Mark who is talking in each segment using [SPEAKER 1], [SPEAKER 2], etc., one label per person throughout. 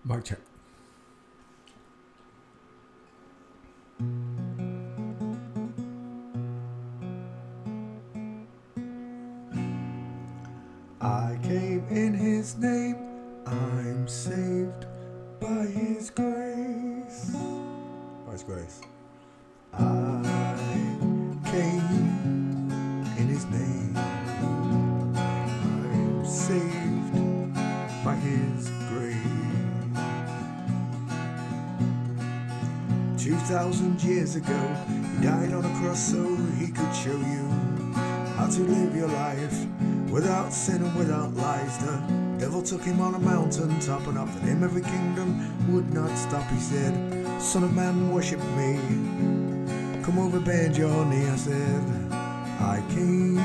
[SPEAKER 1] Mic check. I came in his name, I'm saved by his grace. By his grace. I came in his name, I'm saved by his grace. 2,000 years ago, he died on a cross so he could show you how to live your life without sin and without lies. The devil took him on a mountain top, and after him every kingdom would not stop. He said, "Son of man, worship me. Come over, bend your knee." I said, I came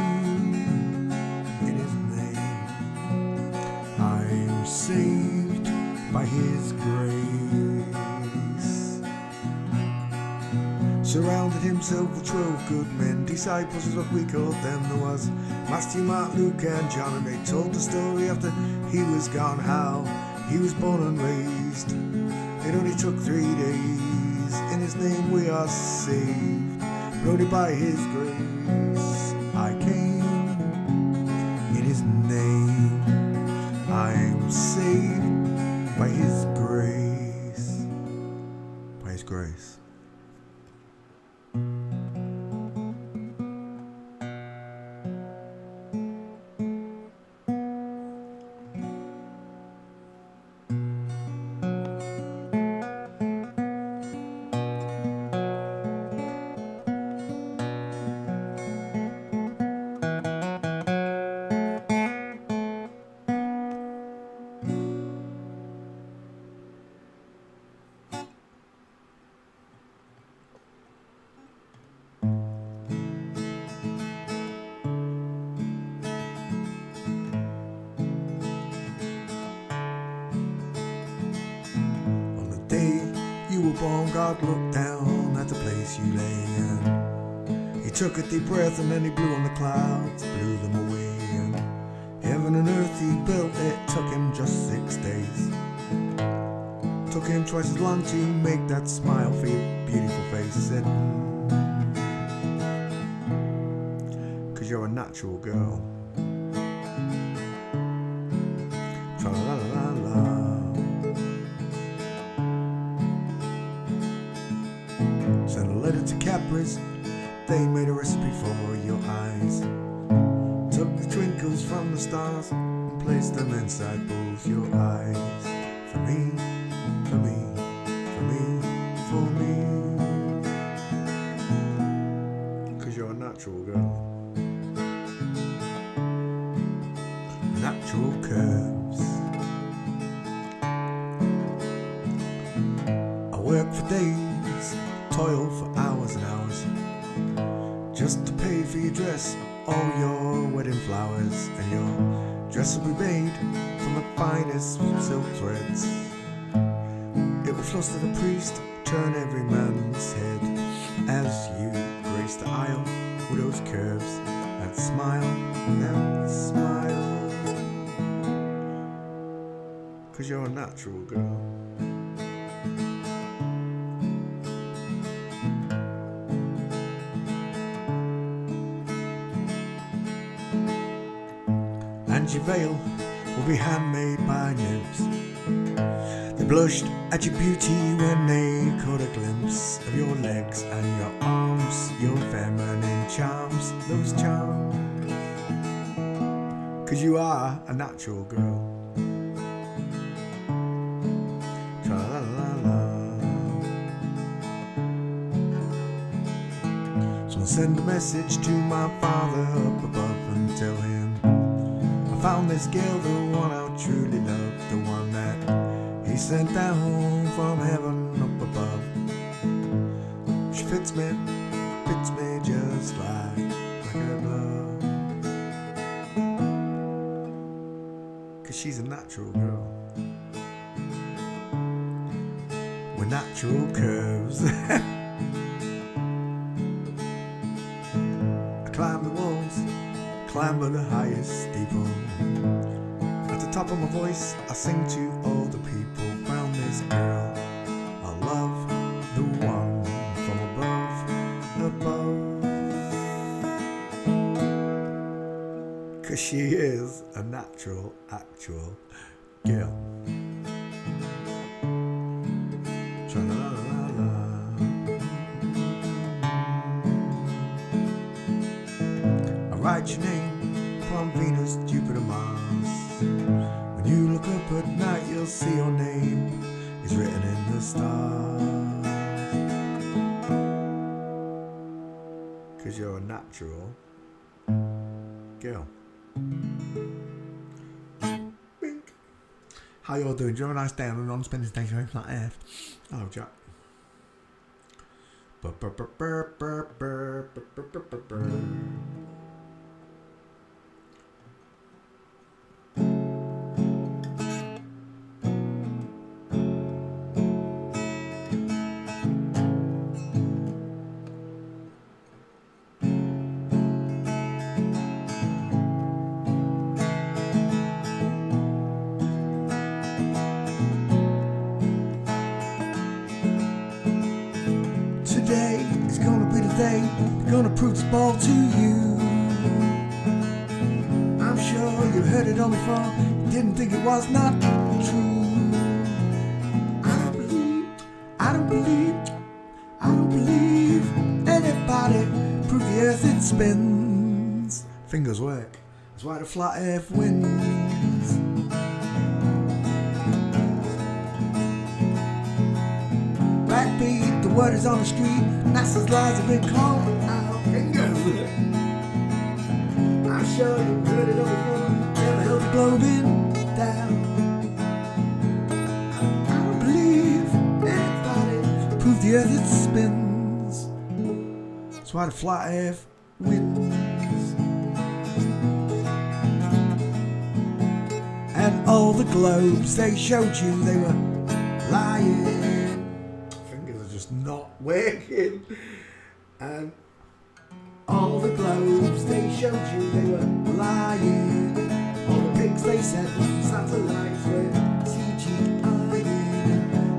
[SPEAKER 1] in his name. I'm saved by his grace. Surrounded himself with 12 good men, disciples is what we called them. There was Matthew, Mark, Luke and John, and they told the story after he was gone, how he was born and raised. It only took 3 days. In his name we are saved, but only by his grace. I came in his name. I'm saved by his grace. By his grace. You were born, God looked down at the place you lay in. He took a deep breath and then he blew on the clouds, blew them away. And heaven and earth he built, it took him just 6 days. Took him twice as long to make that smile for your beautiful face. He said, "'Cause you're a natural girl." Tra-la-la-la-la. Sent a letter to Capri's, they made a recipe for your eyes. Took the twinkles from the stars and placed them inside both your eyes. For me, for me, for me, for me. 'Cause you're a natural girl. Natural curves. I work for days, toil for hours and hours, just to pay for your dress, all your wedding flowers. And your dress will be made from the finest silk threads. It will floss to the priest, turn every man's head, as you grace the aisle with those curves that smile and smile. 'Cause you're a natural girl. And your veil will be handmade by nymphs. They blushed at your beauty when they caught a glimpse of your legs and your arms, your feminine charms, those charms. 'Cause you are a natural girl. Tra-la-la-la. So I'll send a message to my father up above and tell him I found this girl, the one I truly love, the one that he sent down from heaven up above. She fits me just like a glove. 'Cause she's a natural girl. With natural curves. I climb the walls, climb the highest steeple. At the top of my voice, I sing to all the people round this girl. I love the one from above. 'Cause she is a natural, actual girl. Tra-la-la-la-la. I write your name upon Venus, Jupiter, Mars. When you look up at night, you'll see your name is written in the stars. 'Cause you're a natural girl. Wink. How you all doing? Do you have a nice day on a non-spending station like that? Hello, Jack. Today is gonna be the day they're gonna prove this ball to you. I'm sure you heard it all before, you didn't think it was not true. I don't believe anybody prove the earth it spins. Fingers work, that's why the flat earth wins. Backbeat, the word is on the street, NASA's lies have been called out. Fingers. I'm sure you heard it all before, never held the globe in down. I don't believe anybody prove the earth it spins. That's why the flat earth wins. And all the globes they showed you, they were lying. Not working, and all the globes they showed you, they were lying. All the pics they sent from satellites were CGI-ing.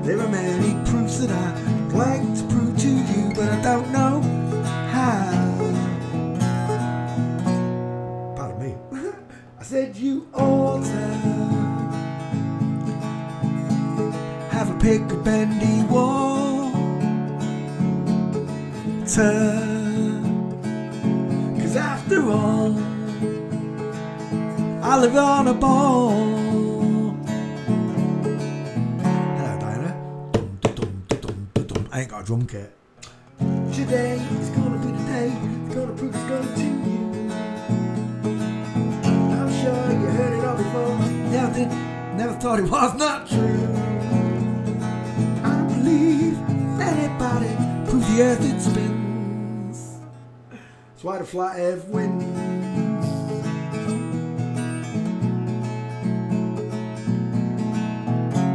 [SPEAKER 1] There are many proofs that I'd like to prove to you, but I don't know how. Pardon me. I said you ought to have a pick a bendy wall. Cause after all, I live on a ball. Hello, Diana. I ain't got a drum kit. Today is gonna be the day, it's gonna prove it's going to you. I'm sure you heard it all before, never thought it was not true. I don't believe anybody prove the earth it spins. That's why the flat earth wins.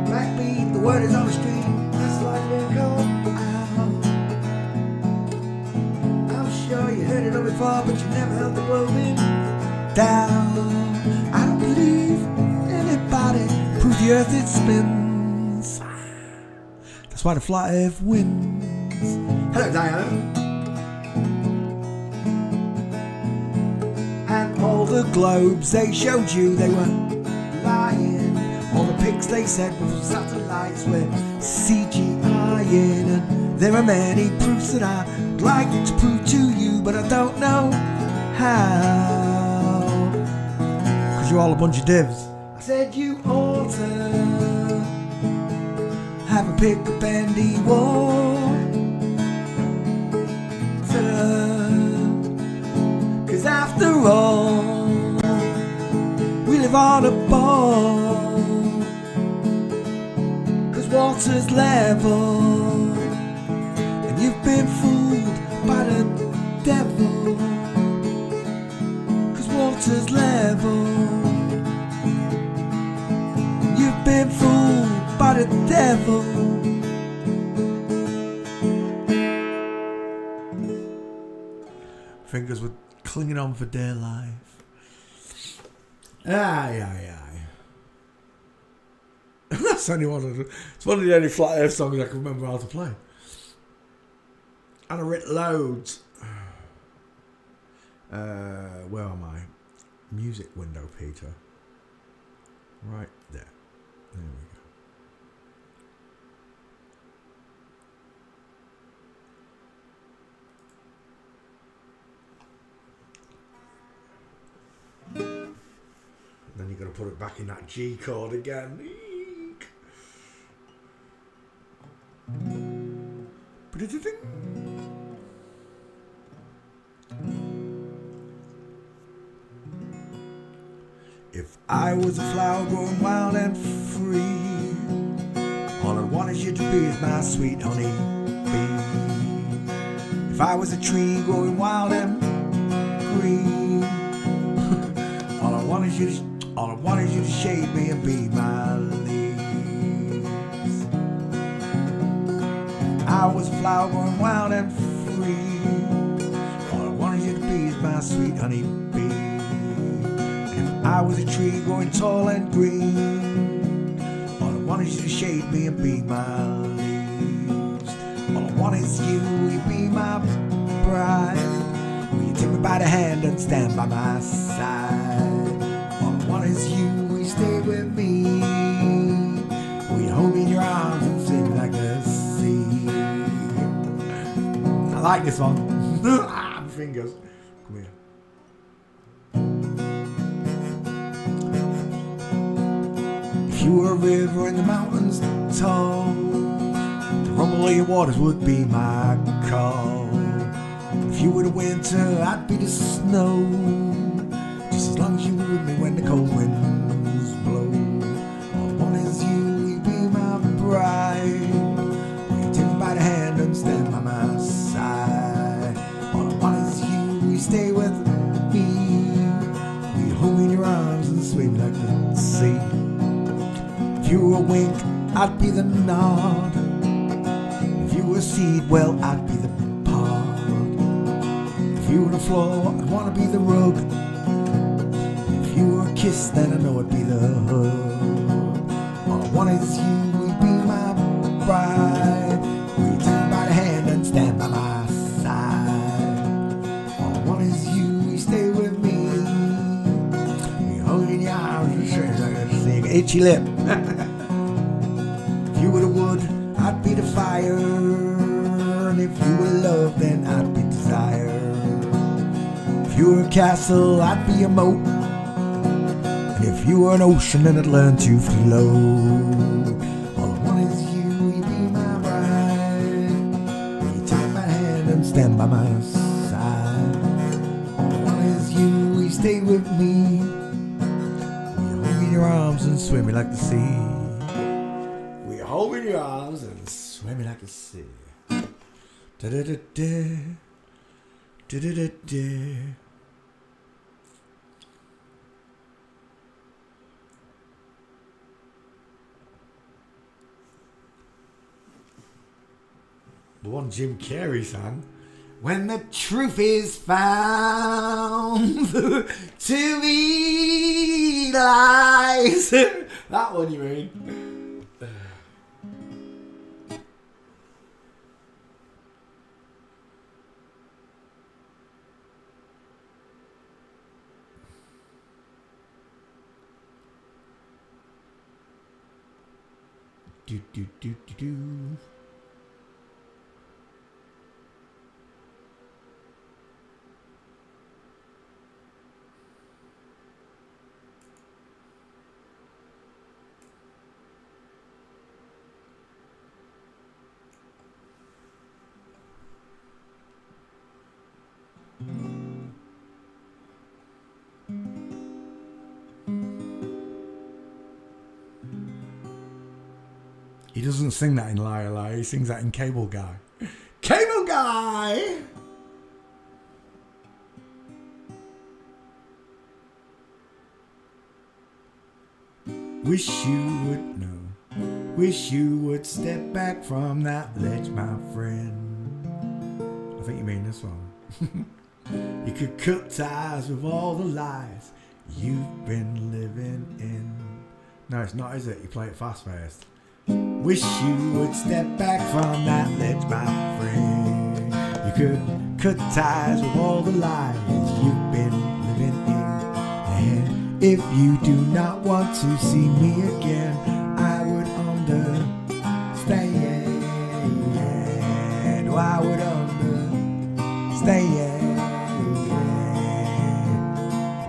[SPEAKER 1] Backbeat, the word is on the street, that's like we're called out. I'm sure you heard it all before, but you never held the globe in down. I don't believe anybody prove the earth it spins. That's why the flat earth wins. Hello, Diana. And all the globes they showed you, they were lying. All the pics they said were from satellites were CGI-ing. And there are many proofs that I'd like to prove to you, but I don't know how. 'Cause you're all a bunch of divs. I said you ought to have a pick a bendy wall. Cause after all, we live on a ball. Cause water's level, and you've been fooled by the devil. Cause water's level, you've been fooled by the devil. Fingers were clinging on for dear life. Aye. It's only it's one of the only Flat Earth songs I can remember how to play. And I writ loads. Where am I? Music window, Peter. Right there. There we go. Then you're going to put it back in that G chord again. Eek. If I was a flower growing wild and free, all I wanted you to be is my sweet honey bee. If I was a tree growing wild and green, all I wanted you to shade me and be my leaves. If I was a flower growing wild and free, all I wanted you to be is my sweet honey bee. I was a tree growing tall and green, all I wanted you to shade me and be my leaves. All I want is you, will you be my bride? Will you take me by the hand and stand by my side? All I want is you, will you stay with me? Will you hold me in your arms and sing me like the sea? I like this one. My fingers. Come here. If you were a river in the mountains tall, the rumble of your waters would be my call. If you were the winter, I'd be the snow, just as long as you were with me when the cold winds blow. All I want is you, will you be my bride? Will you take me by the hand and stand by my side? All I want is you, will you stay with me? Will you hold me in your arms and swing like the sea? If you were a wink, I'd be the nod. If you were a seed, well, I'd be the pod. If you were the floor, I'd want to be the rug. If you were a kiss, then I know I'd be the hug. All I want is you, will you be my bride? Will you take me by the hand and stand by my side? All I want is you, will you stay with me? Will you hold me in your arms and shake like a sing itchy lip? If you were the wood, I'd be the fire. And if you were love, then I'd be desire. If you were a castle, I'd be a moat. And if you were an ocean, then I'd learn to float. All I want is you, will you be my bride? Will you take my hand and stand by my side? All I want is you, will you stay with me? Will you hold me in your arms and swim me like the sea? Will you hold me in your arms and swim me like the sea? Da-da-da-da, da-da-da-da. The one Jim Carrey sang. When the truth is found to be lies. That one you mean? Do do do do do. He doesn't sing that in Liar Liar, he sings that in Cable Guy. Cable Guy! Wish you would know. Wish you would step back from that ledge, my friend. I think you mean this one. You could cut ties with all the lies you've been living in. No, it's not, is it? You play it fast first. Wish you would step back from that ledge, my friend. You could cut ties with all the lies you've been living in. And if you do not want to see me again, I would understand. Oh, I would understand.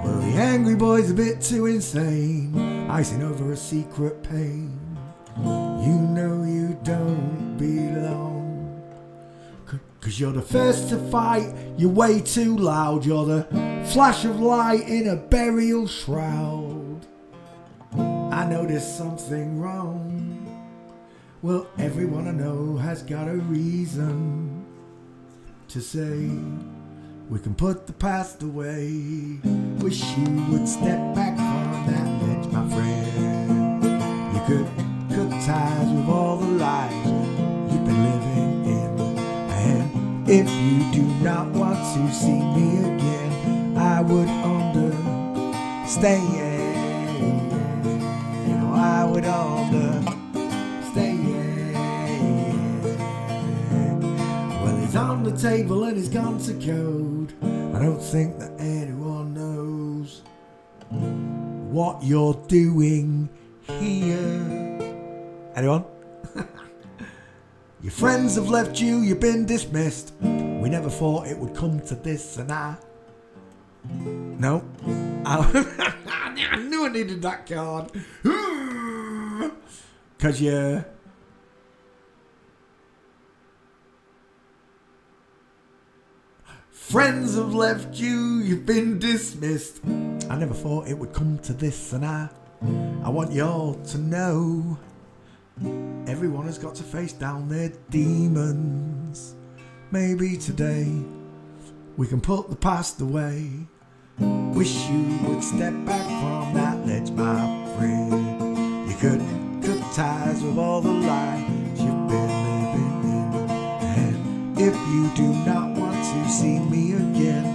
[SPEAKER 1] Well, the angry boy's a bit too insane, icing over a secret pain. You know you don't belong, 'cause you're the first to fight, you're way too loud. You're the flash of light in a burial shroud. I know there's something wrong. Well, everyone I know has got a reason to say we can put the past away. Wish you would step back from that ledge, my friend. You could cut ties with all the lies you've been living in. And if you do not want to see me again, I would understand. I would understand. Well, it's on the table and it's gone to code. I don't think that anyone knows what you're doing here. Anyone? Your friends have left you, you've been dismissed. We never thought it would come to this, and no. I knew I needed that card. 'Cause you... Friends have left you, you've been dismissed. I never thought it would come to this, and I want you all to know everyone has got to face down their demons. Maybe today we can put the past away. Wish you would step back from that ledge, my friend. You could cut ties with all the lies you've been living in. And if you do not want to see me again,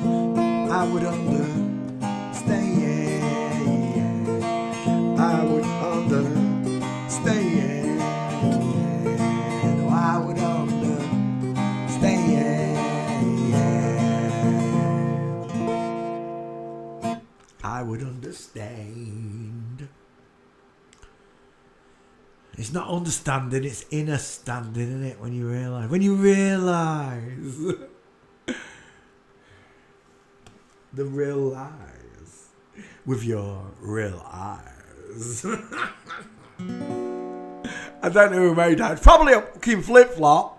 [SPEAKER 1] I would understand. I would understand. Oh, I would understand. I would understand. It's not understanding, it's inner standing, isn't it? When you realise. The real lies with your real eyes. I don't know who made that. It's probably a fucking Flip Flop.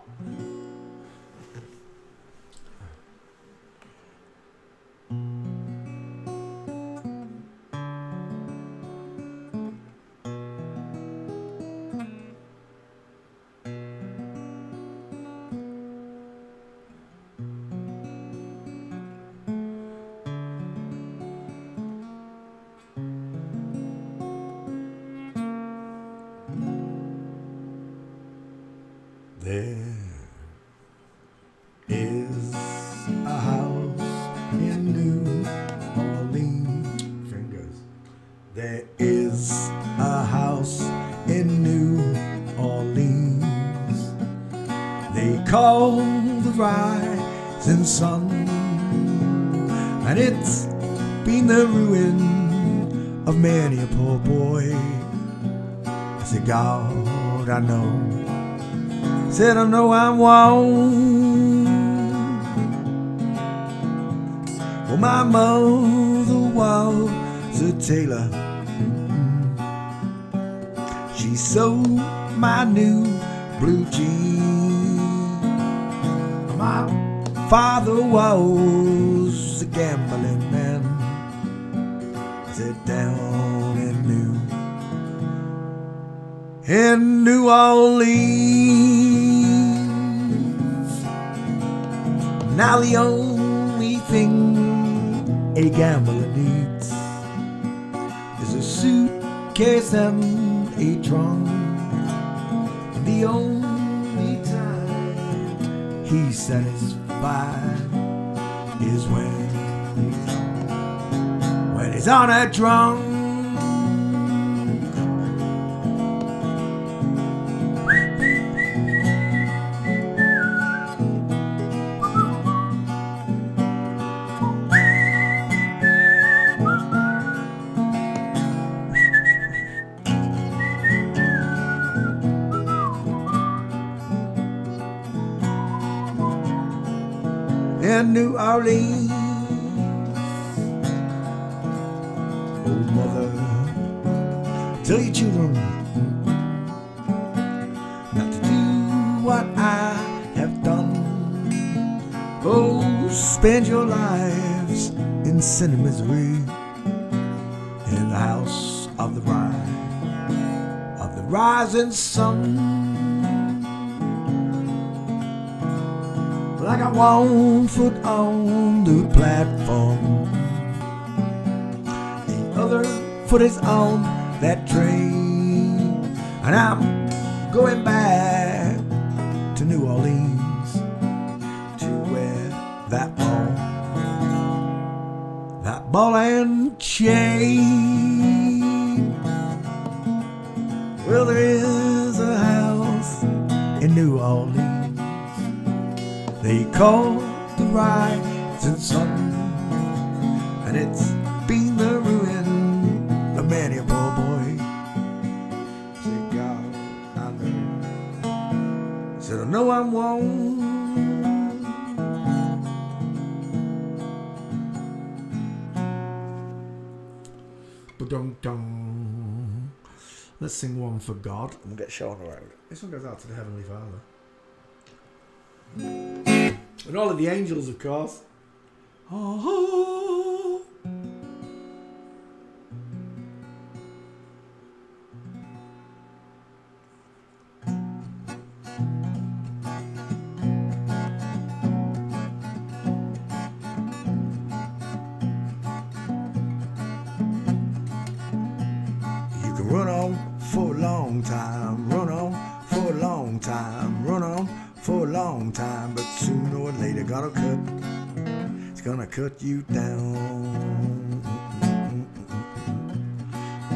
[SPEAKER 1] There is a house in New Orleans. Fingers. There is a house in New Orleans. They call the rising sun, and it's been the ruin of many a poor boy. I said, God, I know. Said I know I'm wrong. Well, my mother was a tailor. She sewed my new blue jeans. My father was a gambling man. I said down in New Orleans. Now the only thing a gambler needs is a suitcase and a trunk. And the only time he's satisfied is when he's on a drunk. in New Orleans. Oh, mother, tell your children not to do what I have done. Oh, spend your lives in sin and misery in the house of the rising sun. Well, I got one foot on the platform, the other foot is on that train, and I'm going back to New Orleans to wear that ball and chain. Well, there is a house in New Orleans they call the Rising Sun, and it's been the ruin of many a poor boy. Said, God, I know. Said, I know I'm wrong. Ba-dum-dum. Let's sing one for God and get show on the road. This one goes out to the Heavenly Father. And all of the angels, of course. Oh. You can run on for a long time, run on for a long time, run on for a long time, but sooner or later gotta cut. It's gonna cut you down.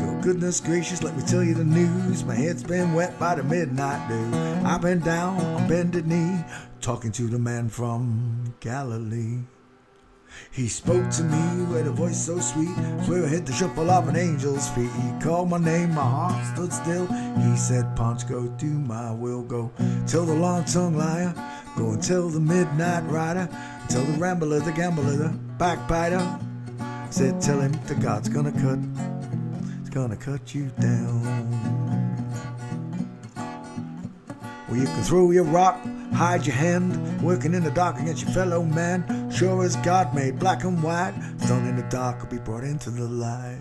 [SPEAKER 1] Go, goodness gracious, let me tell you the news. My head's been wet by the midnight dew. I've been down on bended knee, talking to the man from Galilee. He spoke to me with a voice so sweet, swear I hit the shuffle of an angel's feet. He called my name, my heart stood still. He said, Punch, go do my will. Go tell the long-tongued liar, go and tell the midnight rider, tell the rambler, the gambler, the backbiter. I said, tell him that God's gonna cut, it's gonna cut you down. Well, you can throw your rock, hide your hand, working in the dark against your fellow man. Sure as God made black and white, thrown in the dark will be brought into the light.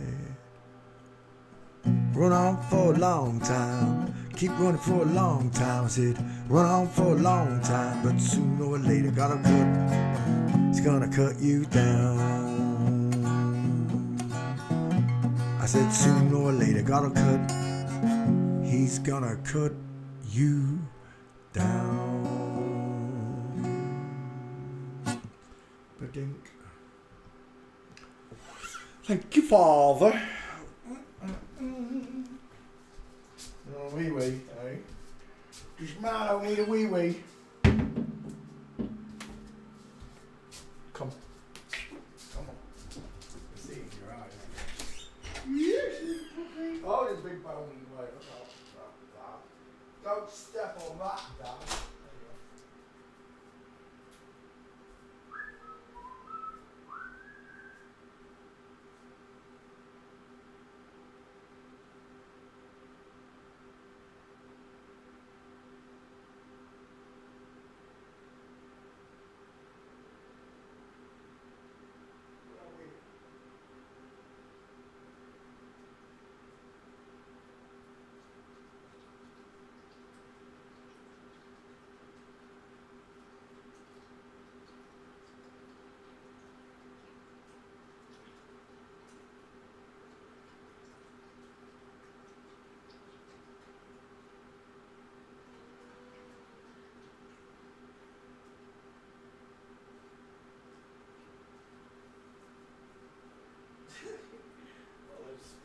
[SPEAKER 1] Run on for a long time, keep running for a long time. I said, run on for a long time, but sooner or later gotta cut, it's gonna cut you down. I said, sooner or later gotta cut, he's gonna cut you down. Ba-dink. Thank you, Father. No wee wee, eh? Just man don't need a wee wee. Come. Come on. Let's see in your eyes. Yes. Oh, this big bony way. Don't step on that, Dad.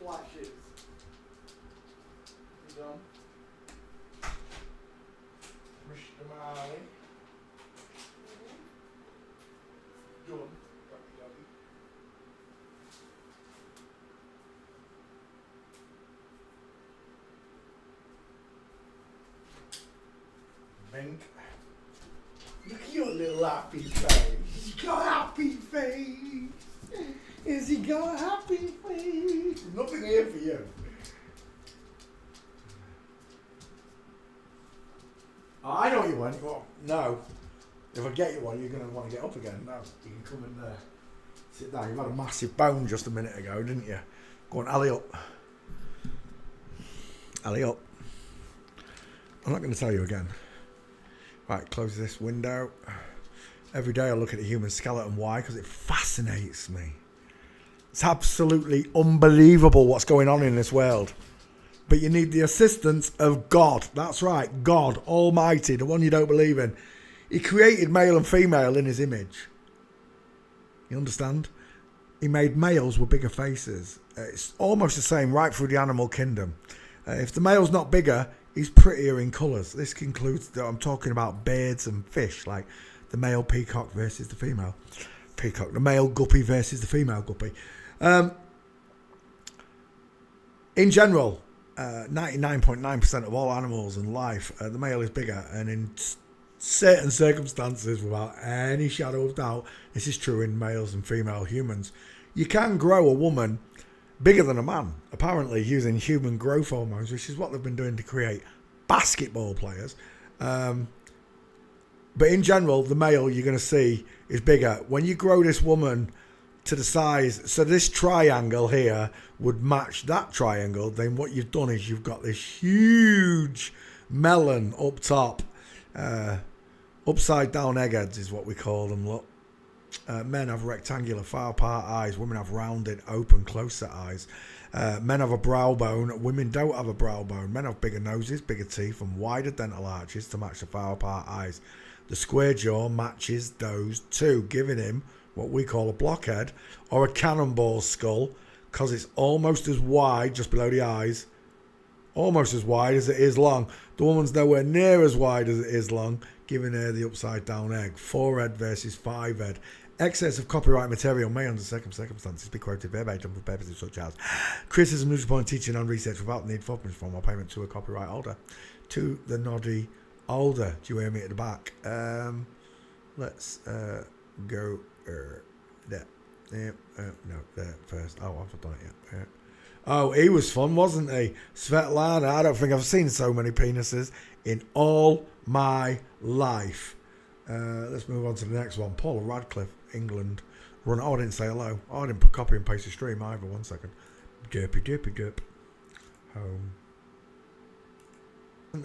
[SPEAKER 1] Splashes. You done? Mr. Marley. Done. Doggy. Bink. Look at your little happy face. he got a happy face? Has he got a happy face? There's nothing here for you. Oh, I know you want. Well, no. If I get you one, you're going to want to get up again. No, you can come in there. Sit down. You've had a massive bone just a minute ago, didn't you? Go on, alley up. Alley up. I'm not going to tell you again. Right, close this window. Every day I look at the human skeleton. Why? Because it fascinates me. It's absolutely unbelievable what's going on in this world. But you need the assistance of God. That's right, God Almighty, the one you don't believe in. He created male and female in his image. You understand? He made males with bigger faces. It's almost the same right through the animal kingdom. If the male's not bigger, he's prettier in colours. This includes, I'm talking about birds and fish, like the male peacock versus the female peacock, the male guppy versus the female guppy. In general, 99.9% of all animals and life, the male is bigger, and in certain circumstances, without any shadow of doubt, this is true in males and female humans. You can grow a woman bigger than a man, apparently using human growth hormones, which is what they've been doing to create basketball players. But in general, the male you're going to see is bigger. When you grow this woman to the size, so this triangle here would match that triangle, then what you've done is you've got this huge melon up top. Upside down eggheads is what we call them, look. Men have rectangular far apart eyes. Women have rounded, open, close-set eyes. Men have a brow bone. Women don't have a brow bone. Men have bigger noses, bigger teeth, and wider dental arches to match the far apart eyes. The square jaw matches those two, giving him what we call a blockhead or a cannonball skull, because it's almost as wide just below the eyes, almost as wide as it is long. The woman's nowhere near as wide as it is long, giving her the upside down egg. 4-head versus 5-head. Excess of copyright material may under certain circumstances be quoted verbatim for purposes such as criticism, news report, teaching and research without the need for permission or payment to a copyright holder. To the noddy holder. Do you hear me at the back? Let's go there. No, there first. Oh, I've done it yet. Oh, he was fun, wasn't he? Svetlana, I don't think I've seen so many penises in all my life. Let's move on to the next one. Paula Radcliffe, England. Run. Oh, I didn't say hello. Oh, I didn't put copy and paste the stream either. 1 second. Derpy. Home.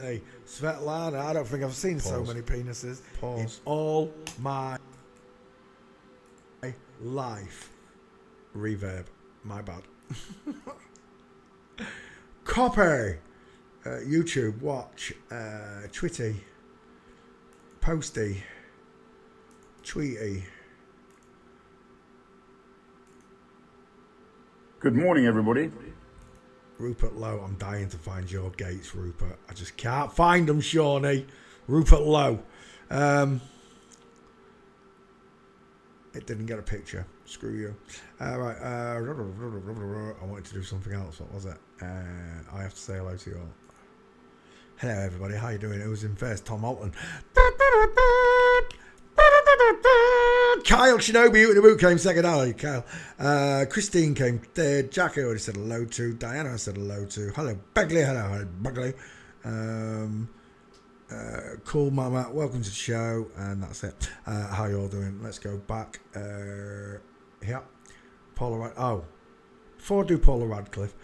[SPEAKER 1] Hey, Svetlana, I don't think I've seen so many penises in all my life. Reverb. My bad. Copy. YouTube. Watch. Twitty. Posty. Tweety.
[SPEAKER 2] Good morning, everybody.
[SPEAKER 1] Rupert Lowe, I'm dying to find your gates, Rupert. I just can't find them, Shawnee. Rupert Lowe. It didn't get a picture. Screw you. Right. I wanted to do something else. What was it? I have to say hello to you all. Hello, everybody. How you doing? It was in first. Tom Alton. Kyle Shinobi in the boot came second. Hello, Kyle. Christine came third. Jackie already said hello to. Diana said hello to. Hello, Begley. Hello, Begley. Cool Mama, welcome to the show. And that's it. How you all doing? Let's go back. Yeah. Before I do Paula Radcliffe,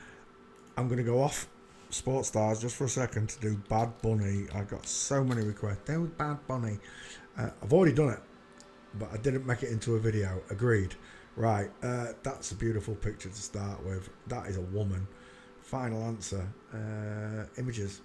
[SPEAKER 1] I'm going to go off Sports Stars just for a second to do Bad Bunny. I got so many requests. There was Bad Bunny. I've already done it, but I didn't make it into a video. Agreed. Right. That's a beautiful picture to start with. That is a woman. Final answer. Images.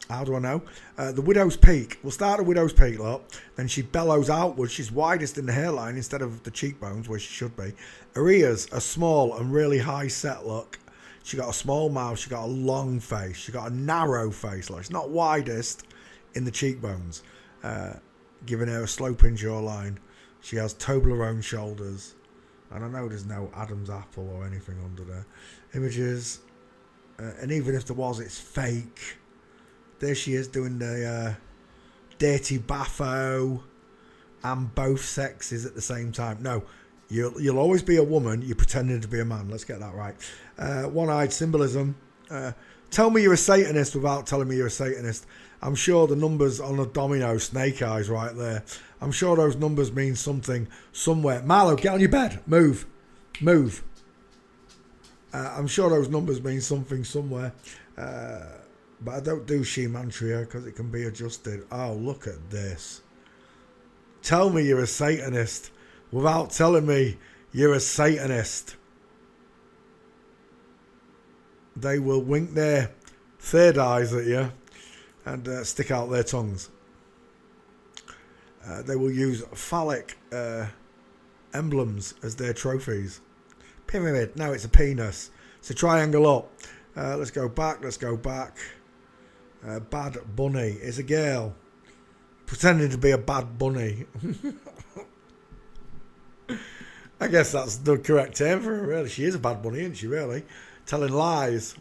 [SPEAKER 1] How do I know? The Widow's Peak. We'll start at Widow's Peak, look. Then she bellows outwards. She's widest in the hairline instead of the cheekbones, where she should be. Her ears are small and really high set, look. She got a small mouth. She got a long face. She got a narrow face, look. It's not widest in the cheekbones, giving her a sloping jawline. She has Toblerone shoulders. And I know there's no Adam's apple or anything under there. Images. And even if there was, it's fake. There she is doing the dirty baffo. and both sexes at the same time. No, you'll always be a woman. You're pretending to be a man. Let's get that right. One-eyed symbolism. Tell me you're a Satanist without telling me you're a Satanist. I'm sure the numbers on a domino, snake eyes right there. I'm sure those numbers mean something somewhere. Marlo, get on your bed. Move. Move. I'm sure those numbers mean something somewhere. But I don't do Shemantria because it can be adjusted. Oh, look at this. Tell me you're a Satanist without telling me you're a Satanist. They will wink their third eyes at you and stick out their tongues. They will use phallic emblems as their trophies. Pyramid. No, it's a penis. It's a triangle up. Let's go back. Let's go back. Bad Bunny. It's a girl pretending to be a bad bunny. I guess that's the correct term for her, really. She is a bad bunny, isn't she, really? Telling lies.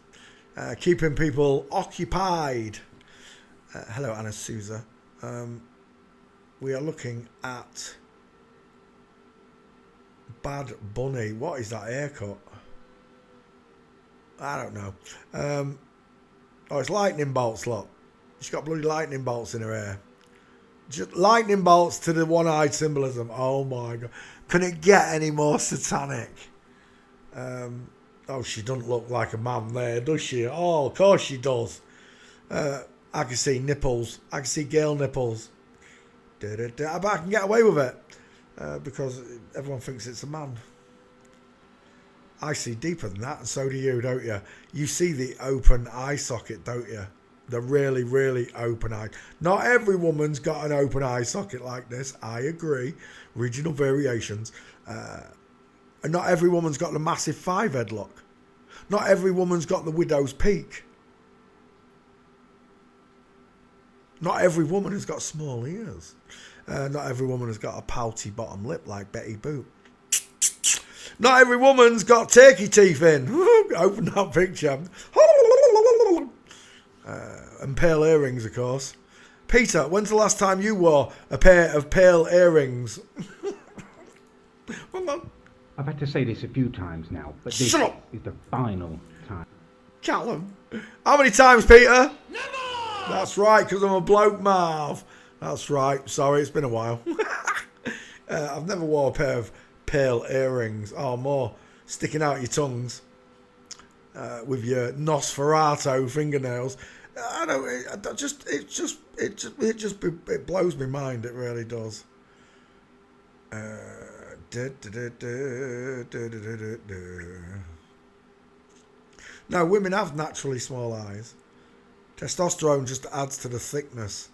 [SPEAKER 1] Keeping people occupied. Hello, Anna Souza. We are looking at Bad Bunny. What is that haircut? I don't know. Oh, it's lightning bolts, look. She's got bloody lightning bolts in her hair. Just lightning bolts to the one-eyed symbolism. Oh my God. Can it get any more satanic? Oh, she doesn't look like a man there, does she? Oh, of course she does. I can see nipples. I can see girl nipples. But I can get away with it because everyone thinks it's a man. I see deeper than that, and so do you, don't you? You see the open eye socket, don't you? The really, really open eye. Not every woman's got an open eye socket like this. I agree. Regional variations. And not every woman's got the massive 5 headlock. Not every woman's got the widow's peak. Not every woman has got small ears. Not every woman has got a pouty bottom lip like Betty Boop. Not every woman's got turkey teeth in. Open that picture. And pale earrings, of course. Peter, when's the last time you wore a pair of pale earrings?
[SPEAKER 2] I've had to say this a few times now, but this is the final time.
[SPEAKER 1] Callum. How many times, Peter? Never! That's right, because I'm a bloke, Marv. That's right. Sorry, it's been a while. I've never wore a pair of pale earrings. Oh, more sticking out your tongues with your Nosferatu fingernails. I don't. It blows my mind. It really does. No, women have naturally small eyes. Testosterone just adds to the thickness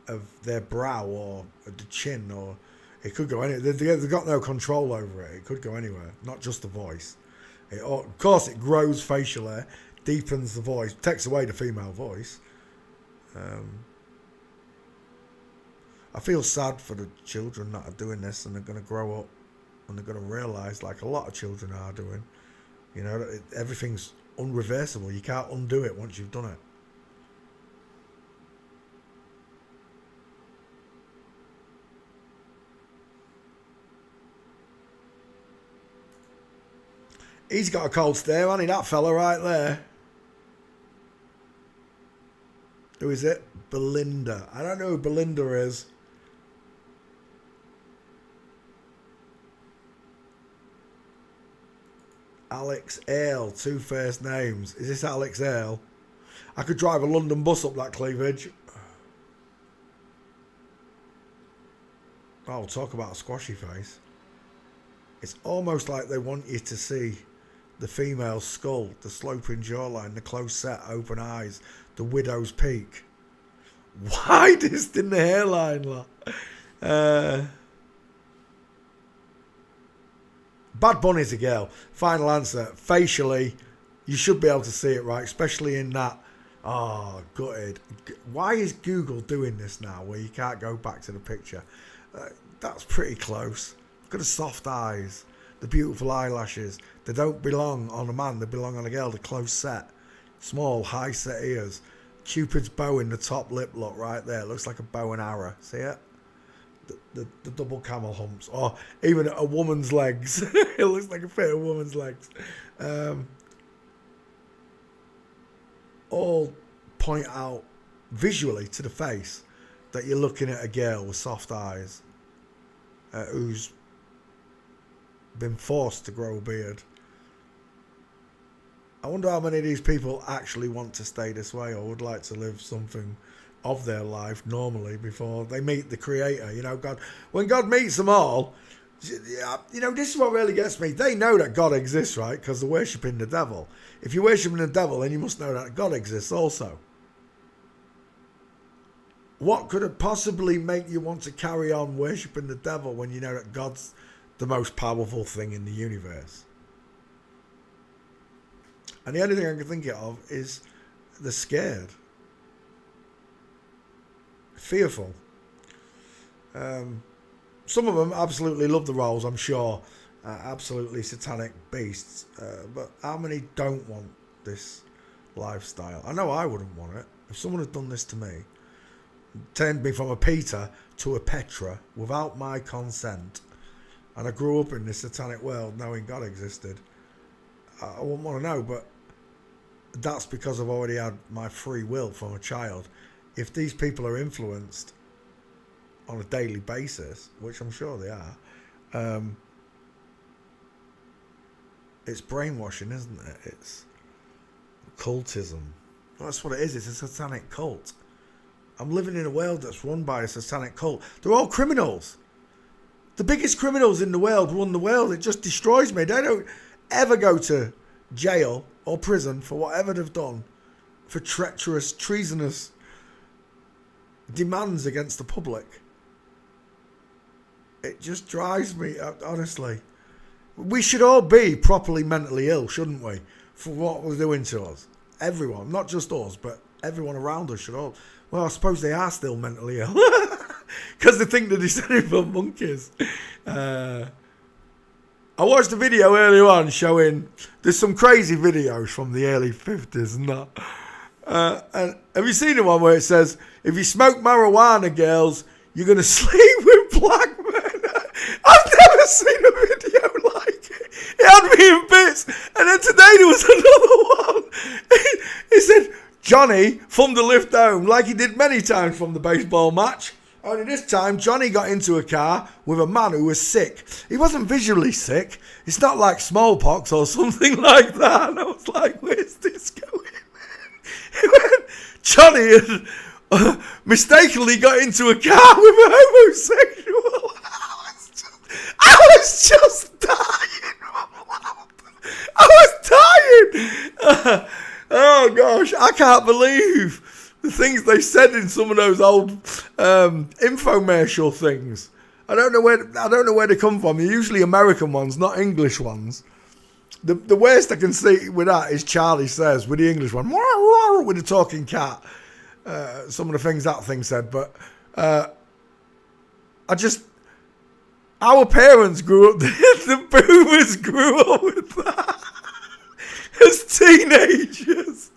[SPEAKER 1] of their brow or the chin, or it could go anywhere. They've got no control over it. It could go anywhere, not just the voice. Of course, it grows facial hair, deepens the voice, takes away the female voice. I feel sad for the children that are doing this, and they're going to grow up and they're going to realise, like a lot of children are doing, you know, that everything's unreversible. You can't undo it once you've done it. He's got a cold stare, hasn't he, that fella right there? Who is it? Belinda. I don't know who Belinda is. Alex Ale, 2 first names. Is this Alex Ale? I could drive a London bus up that cleavage. Oh, talk about a squashy face. It's almost like they want you to see the female skull, the sloping jawline, the close set open eyes, the widow's peak. Widest in the hairline, lot. Bad Bunny's a girl. Final answer. Facially, you should be able to see it right, especially in that. Oh, gutted. Why is Google doing this now where you can't go back to the picture? That's pretty close. Look at the soft eyes, the beautiful eyelashes. They don't belong on a man, they belong on a girl. The close set, small, high set ears. Cupid's bow in the top lip look right there. It looks like a bow and arrow. See it? the double camel humps, or even a woman's legs. It looks like a pair of woman's legs. All point out visually to the face that you're looking at a girl with soft eyes who's been forced to grow a beard. I wonder how many of these people actually want to stay this way or would like to live something of their life normally before they meet the Creator. You know, God, when God meets them all, you know, this is what really gets me. They know that God exists, right? Because they're worshipping the devil. If you're worshipping the devil, then you must know that God exists also. What could it possibly make you want to carry on worshipping the devil when you know that God's the most powerful thing in the universe? And the only thing I can think of is they're scared, fearful. Some of them absolutely love the roles, I'm sure, absolutely satanic beasts. But how many don't want this lifestyle? I know I wouldn't want it. If someone had done this to me, turned me from a Peter to a Petra without my consent, and I grew up in this satanic world knowing God existed, I wouldn't want to know. But that's because I've already had my free will from a child. If these people are influenced on a daily basis, which I'm sure they are, it's brainwashing, isn't it? It's cultism. That's what it is. It's a satanic cult. I'm living in a world that's run by a satanic cult. They're all criminals. The biggest criminals in the world run the world. It just destroys me. They don't ever go to jail or prison for whatever they've done, for treacherous, treasonous demands against the public. It just drives me, honestly. We should all be properly mentally ill, shouldn't we, for what we're doing to us? Everyone, not just us, but everyone around us should all. Well, I suppose they are still mentally ill because they think they're descended from monkeys. I watched a video earlier on showing there's some crazy videos from the early 50s and that. And have you seen the one where it says, if you smoke marijuana, girls, you're going to sleep with black men? I've never seen a video like it. It had me in bits. And then today there was another one. He said, Johnny thumbed the lift home like he did many times from the baseball match. Only this time, Johnny got into a car with a man who was sick. He wasn't visually sick. It's not like smallpox or something like that. And I was like, where's this going? Johnny had mistakenly got into a car with a homosexual. I was just dying. I was dying. Oh gosh, I can't believe the things they said in some of those old infomercial things. I don't know where they come from. They're usually American ones, not English ones. The worst I can see with that is Charlie Says with the English one, with the talking cat. Some of the things that thing said, but our parents grew up, the boomers grew up with that as teenagers.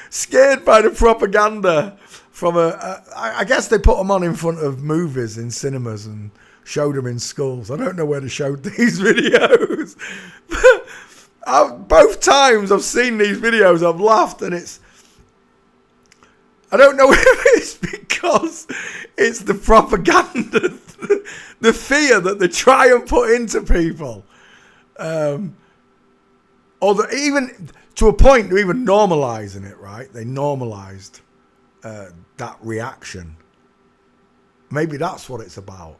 [SPEAKER 1] Scared by the propaganda from I guess they put them on in front of movies in cinemas and showed them in schools. I don't know where they showed these videos. But both times I've seen these videos, I've laughed, and I don't know if it's because it's the propaganda, the fear that they try and put into people. Or even to a point, they're even normalising it, right? They normalised that reaction. Maybe that's what it's about.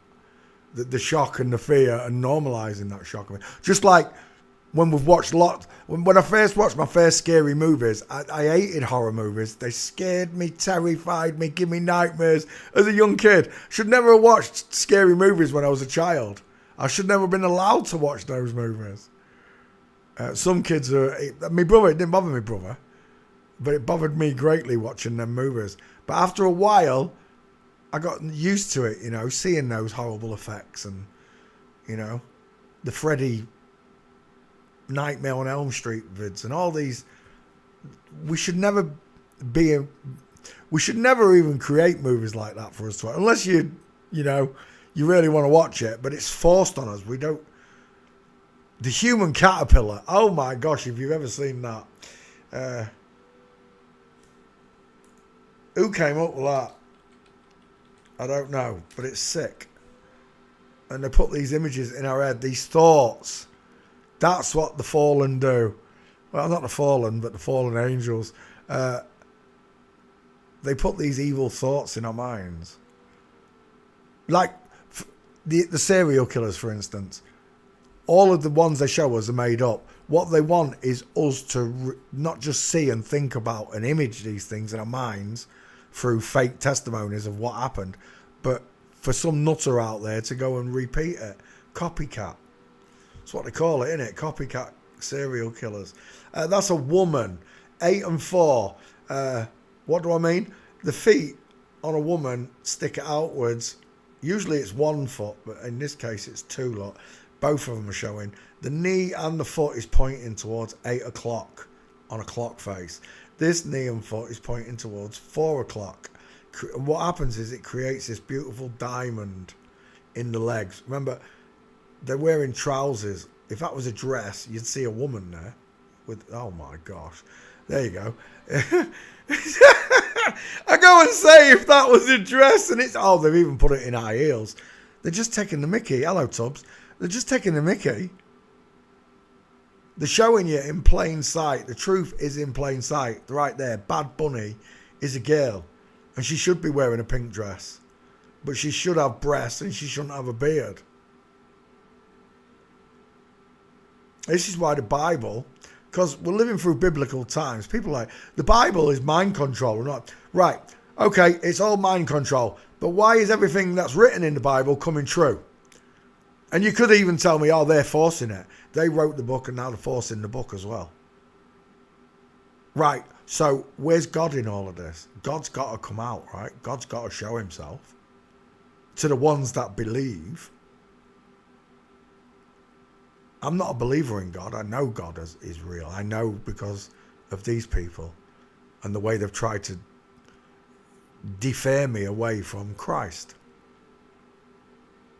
[SPEAKER 1] The shock and the fear and normalising that shock. Just like when we've watched when I first watched my first scary movies, I hated horror movies. They scared me, terrified me, give me nightmares. As a young kid, should never have watched scary movies when I was a child. I should never have been allowed to watch those movies. Some kids my brother, it didn't bother my brother, but it bothered me greatly watching them movies. But after a while, I got used to it, seeing those horrible effects and, the Freddy Nightmare on Elm Street vids and all these. We should never even create movies like that for us to, unless you're You know, you really want to watch it, but it's forced on us. We don't. The Human Caterpillar. Oh my gosh, if you've ever seen that. Who came up with that? I don't know, but it's sick. And they put these images in our head, these thoughts. That's what the fallen do. Well, not the fallen, but the fallen angels. They put these evil thoughts in our minds. Like the serial killers, for instance. All of the ones they show us are made up. What they want is us to not just see and think about and image these things in our minds through fake testimonies of what happened, but for some nutter out there to go and repeat it. Copycat. That's what they call it, isn't it? Copycat serial killers. That's a woman. 8 and 4. What do I mean? The feet on a woman stick outwards. Usually it's 1 foot, but in this case it's 2. Look, both of them are showing. The knee and the foot is pointing towards 8 o'clock on a clock face. This knee and foot is pointing towards 4 o'clock. And what happens is it creates this beautiful diamond in the legs. Remember, they're wearing trousers. If that was a dress, you'd see a woman there with, oh my gosh. There you go. I go and say if that was a dress and it's, oh, they've even put it in high heels. They're just taking the mickey. Hello, Tubbs. They're just taking the mickey. They're showing you in plain sight. The truth is in plain sight. Right there. Bad Bunny is a girl. And she should be wearing a pink dress. But she should have breasts and she shouldn't have a beard. This is why the Bible, because we're living through biblical times. People are like, the Bible is mind control. Not right. Okay, it's all mind control. But why is everything that's written in the Bible coming true? And you could even tell me, oh, they're forcing it. They wrote the book and now they're forcing the book as well. Right. So where's God in all of this? God's got to come out, right? God's got to show himself to the ones that believe. I'm not a believer in God. I know God is real. I know because of these people and the way they've tried to defer me away from Christ.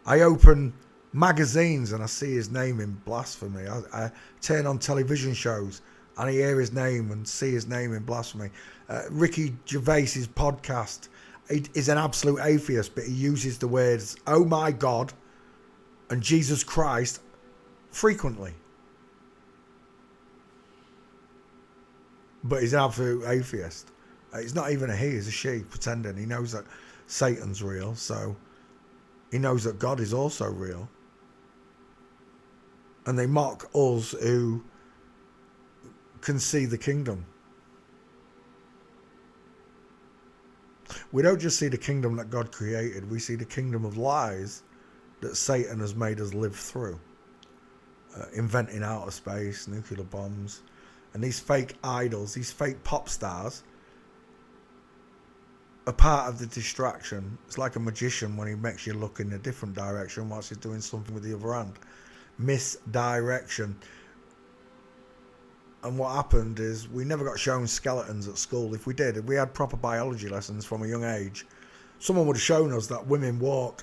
[SPEAKER 1] I open magazines and I see his name in blasphemy. I turn on television shows and I hear his name and see his name in blasphemy. Ricky Gervais's podcast is an absolute atheist, but he uses the words, oh my God, and Jesus Christ frequently. But he's an absolute atheist. He's not even a he, he's a she, pretending. He knows that Satan's real, so he knows that God is also real. And they mock us who can see the kingdom. We don't just see the kingdom that God created, we see the kingdom of lies that Satan has made us live through. Inventing outer space, nuclear bombs, and these fake idols, these fake pop stars are part of the distraction. It's like a magician when he makes you look in a different direction whilst he's doing something with the other hand. Misdirection. And what happened is we never got shown skeletons at school. If we did, if we had proper biology lessons from a young age, someone would have shown us that women walk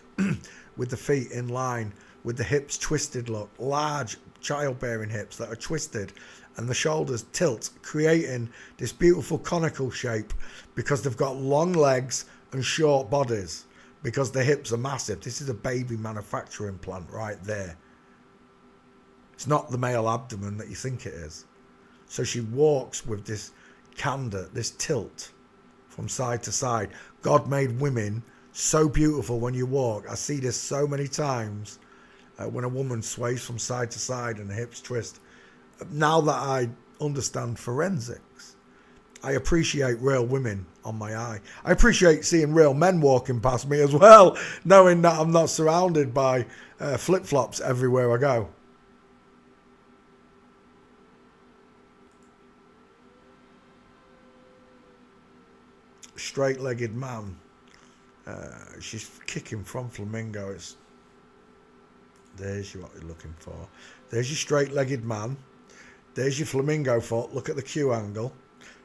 [SPEAKER 1] with the feet in line, with the hips twisted, look, large childbearing hips that are twisted and the shoulders tilt, creating this beautiful conical shape because they've got long legs and short bodies because the hips are massive. This is a baby manufacturing plant right there. It's not the male abdomen that you think it is. So she walks with this candor, this tilt from side to side. God made women so beautiful when you walk. I see this so many times when a woman sways from side to side and the hips twist. Now that I understand forensics, I appreciate real women on my eye. I appreciate seeing real men walking past me as well, knowing that I'm not surrounded by flip-flops everywhere I go. Straight-legged man. She's kicking from Flamingo. There's what you're looking for. There's your straight-legged man. There's your flamingo foot. Look at the Q angle.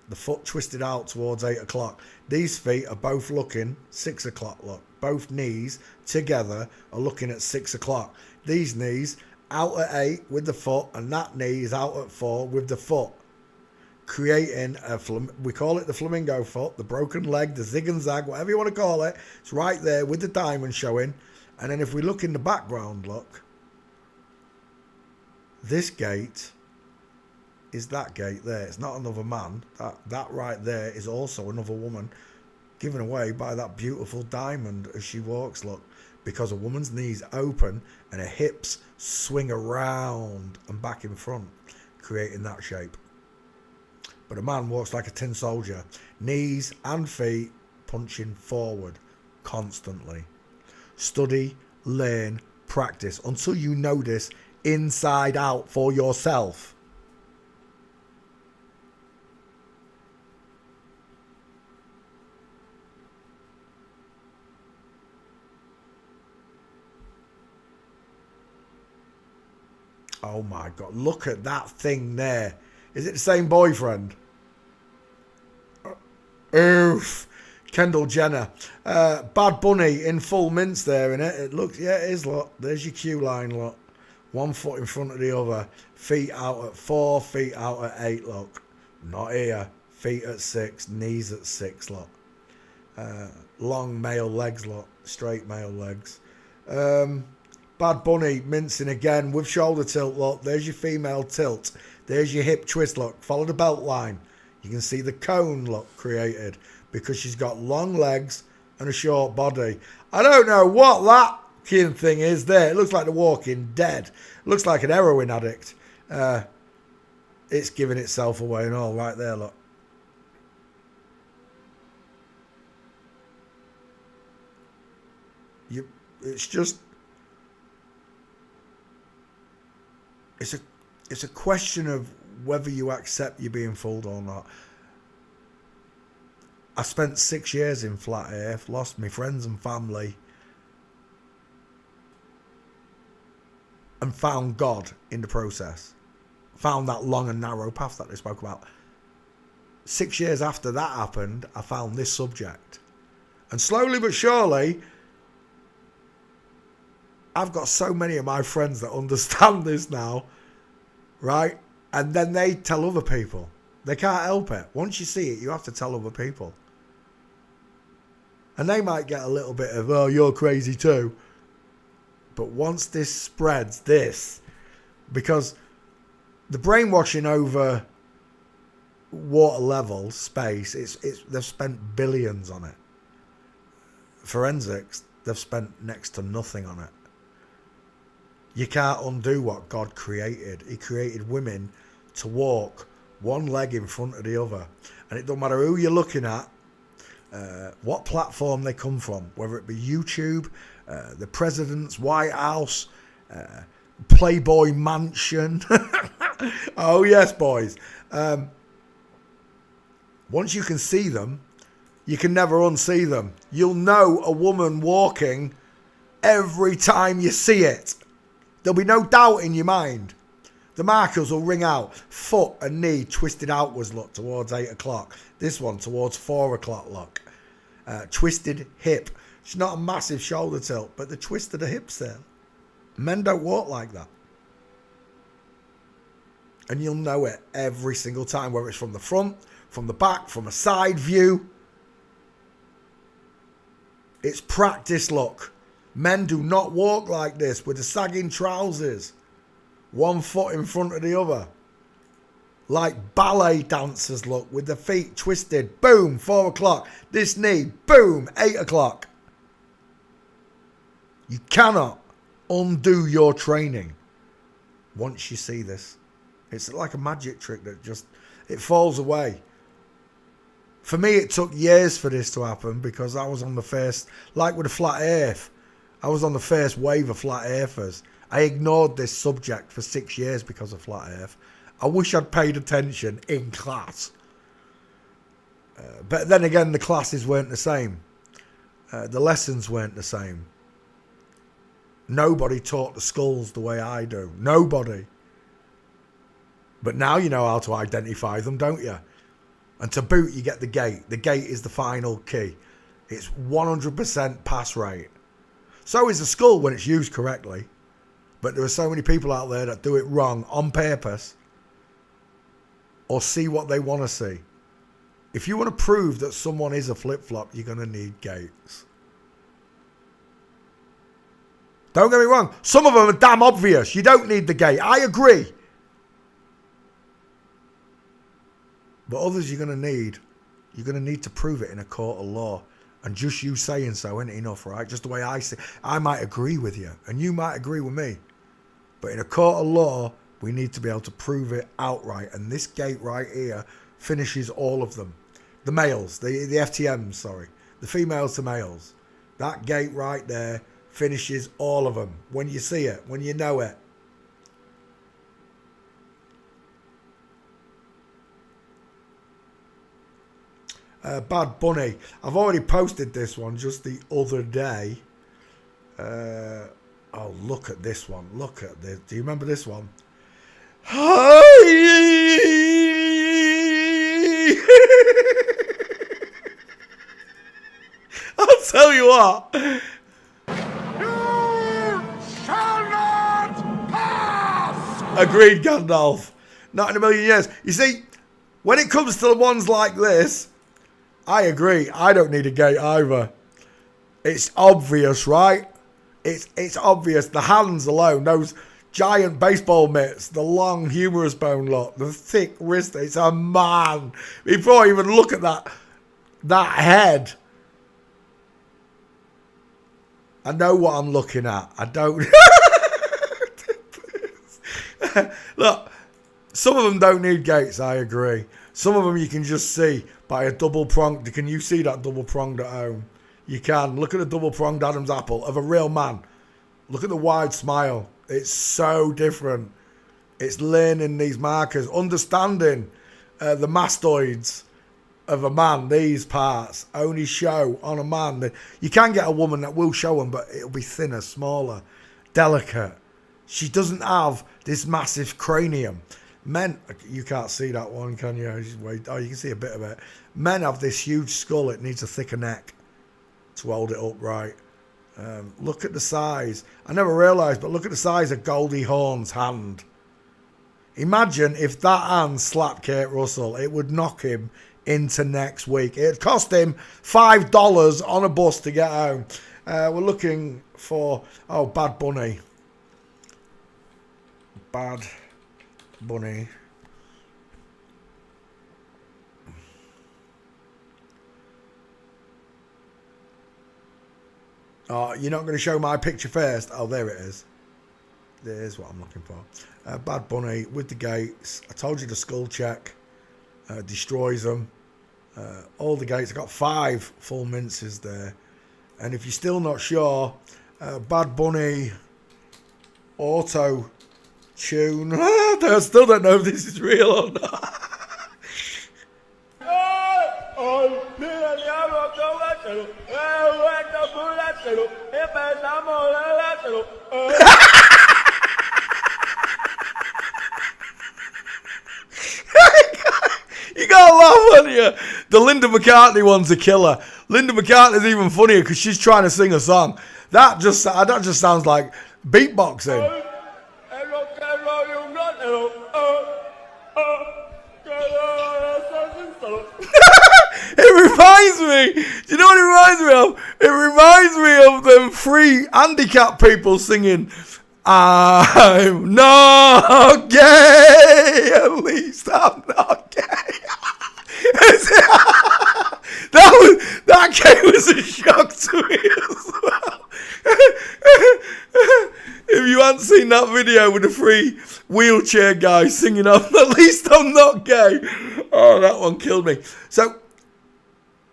[SPEAKER 1] The foot twisted out towards 8 o'clock. These feet are both looking 6 o'clock, look. Both knees together are looking at 6 o'clock. These knees out at 8 with the foot, and that knee is out at 4 with the foot. Creating we call it the flamingo foot, the broken leg, the zig and zag, whatever you want to call it. It's right there with the diamond showing. And then if we look in the background, look. This gate is that gate there. It's not another man. That right there is also another woman given away by that beautiful diamond as she walks, look. Because a woman's knees open and her hips swing around and back in front, creating that shape. But a man walks like a tin soldier, knees and feet punching forward constantly. Study, learn, practice until you know this inside out for yourself. Oh my God, look at that thing there. Is it the same boyfriend? Oof. Kendall Jenner. Bad Bunny in full mince there, innit? It looks, yeah, it is, look. There's your cue line, look. One foot in front of the other. Feet out at 4, feet out at 8, look. Not here. Feet at 6, knees at 6, look. Long male legs, look. Straight male legs. Bad Bunny mincing again with shoulder tilt, look. There's your female tilt. There's your hip twist, look. Follow the belt line. You can see the cone, look, created because she's got long legs and a short body. I don't know what that thing is there. It looks like The Walking Dead. It looks like an heroin addict. It's giving itself away and all right there, look. It's just... It's a question of whether you accept you're being fooled or not. I spent 6 years in Flat Earth, lost my friends and family, and found God in the process. Found that long and narrow path that they spoke about. 6 years after that happened, I found this subject. And slowly but surely, I've got so many of my friends that understand this now, right? And then they tell other people. They can't help it. Once you see it, you have to tell other people. And they might get a little bit of, oh, you're crazy too. But once this spreads, because the brainwashing over water level, space, they've spent billions on it. Forensics, they've spent next to nothing on it. You can't undo what God created. He created women to walk one leg in front of the other. And it don't matter who you're looking at, what platform they come from, whether it be YouTube, the President's White House, Playboy Mansion. Oh, yes, boys. Once you can see them, you can never unsee them. You'll know a woman walking every time you see it. There'll be no doubt in your mind. The markers will ring out. Foot and knee twisted outwards, look, towards 8 o'clock. This one towards 4 o'clock, look. Twisted hip. It's not a massive shoulder tilt, but the twist of the hips there. Men don't walk like that. And you'll know it every single time, whether it's from the front, from the back, from a side view. It's practice, look. Men do not walk like this with the sagging trousers. One foot in front of the other. Like ballet dancers, look, with the feet twisted. Boom, 4 o'clock. This knee, boom, 8 o'clock. You cannot undo your training once you see this. It's like a magic trick that just, it falls away. For me, it took years for this to happen because I was on the first, like with the Flat Earth, I was on the first wave of Flat Earthers. I ignored this subject for 6 years because of Flat Earth. I wish I'd paid attention in class. But then again, the classes weren't the same. The lessons weren't the same. Nobody taught the skulls the way I do. Nobody. But now you know how to identify them, don't you? And to boot, you get the gate. The gate is the final key. It's 100% pass rate. So is the skull when it's used correctly. But there are so many people out there that do it wrong on purpose or see what they want to see. If you want to prove that someone is a flip-flop, you're going to need gates. Don't get me wrong. Some of them are damn obvious. You don't need the gate. I agree. But others you're going to need to prove it in a court of law. And just you saying so ain't enough, right? Just the way I say, I might agree with you and you might agree with me. But in a court of law, we need to be able to prove it outright. And this gate right here finishes all of them. The males, the FTMs, sorry. The females to males. That gate right there finishes all of them. When you see it, when you know it. Bad Bunny. I've already posted this one just the other day. Oh, look at this one. Look at this. Do you remember this one? I'll tell you what. You shall not pass. Agreed, Gandalf. Not in a million years. You see, when it comes to the ones like this, I agree. I don't need a gate either. It's obvious, right? It's obvious. The hands alone, those giant baseball mitts, the long humerus bone lot, the thick wrist. It's a man. Before I even look at that head, I know what I'm looking at. I don't. Look, some of them don't need gates. I agree. Some of them you can just see by a double-pronged. Can you see that double-pronged at home? You can. Look at the double-pronged Adam's apple of a real man. Look at the wide smile. It's so different. It's learning these markers, understanding the mastoids of a man. These parts only show on a man. You can get a woman that will show them, but it'll be thinner, smaller, delicate. She doesn't have this massive cranium. Men, you can't see that one, can you? Wait, oh, you can see a bit of it. Men have this huge skull. It needs a thicker neck to hold it upright. Look at the size. I never realised, but look at the size of Goldie Hawn's hand. Imagine if that hand slapped Kate Russell. It would knock him into next week. It'd cost him $5 on a bus to get home. We're looking for, Bad Bunny. Bad Bunny. Oh, you're not going to show my picture first? Oh, there it is. There's what I'm looking for. Bad Bunny with the gates. I told you the skull check destroys them. All the gates. I've got 5 full minces there. And if you're still not sure, Bad Bunny auto tune. I still don't know if this is real or not. You gotta laugh, aren't you? The Linda McCartney one's a killer. Linda McCartney's even funnier because she's trying to sing a song. That just sounds like beatboxing. It reminds me. Do you know what it reminds me of? It reminds me of them 3 handicapped people singing, "I'm not gay. At least I'm not gay." That game was a shock to me as well. If you hadn't seen that video with the 3 wheelchair guys singing "At least I'm not gay," oh, that one killed me. So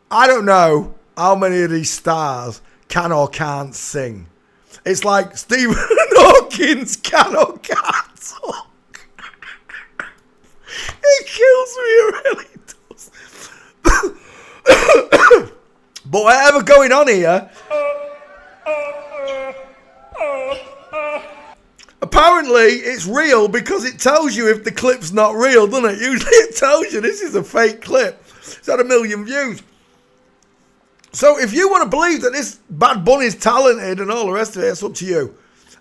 [SPEAKER 1] I don't know how many of these stars can or can't sing. It's like Stephen Hawkins can or can't talk. It kills me, it really does. But whatever going on here, apparently it's real because it tells you if the clip's not real, doesn't it? Usually it tells you this is a fake clip. It's had 1 million views. So if you want to believe that this Bad Bunny's talented and all the rest of it, it's up to you.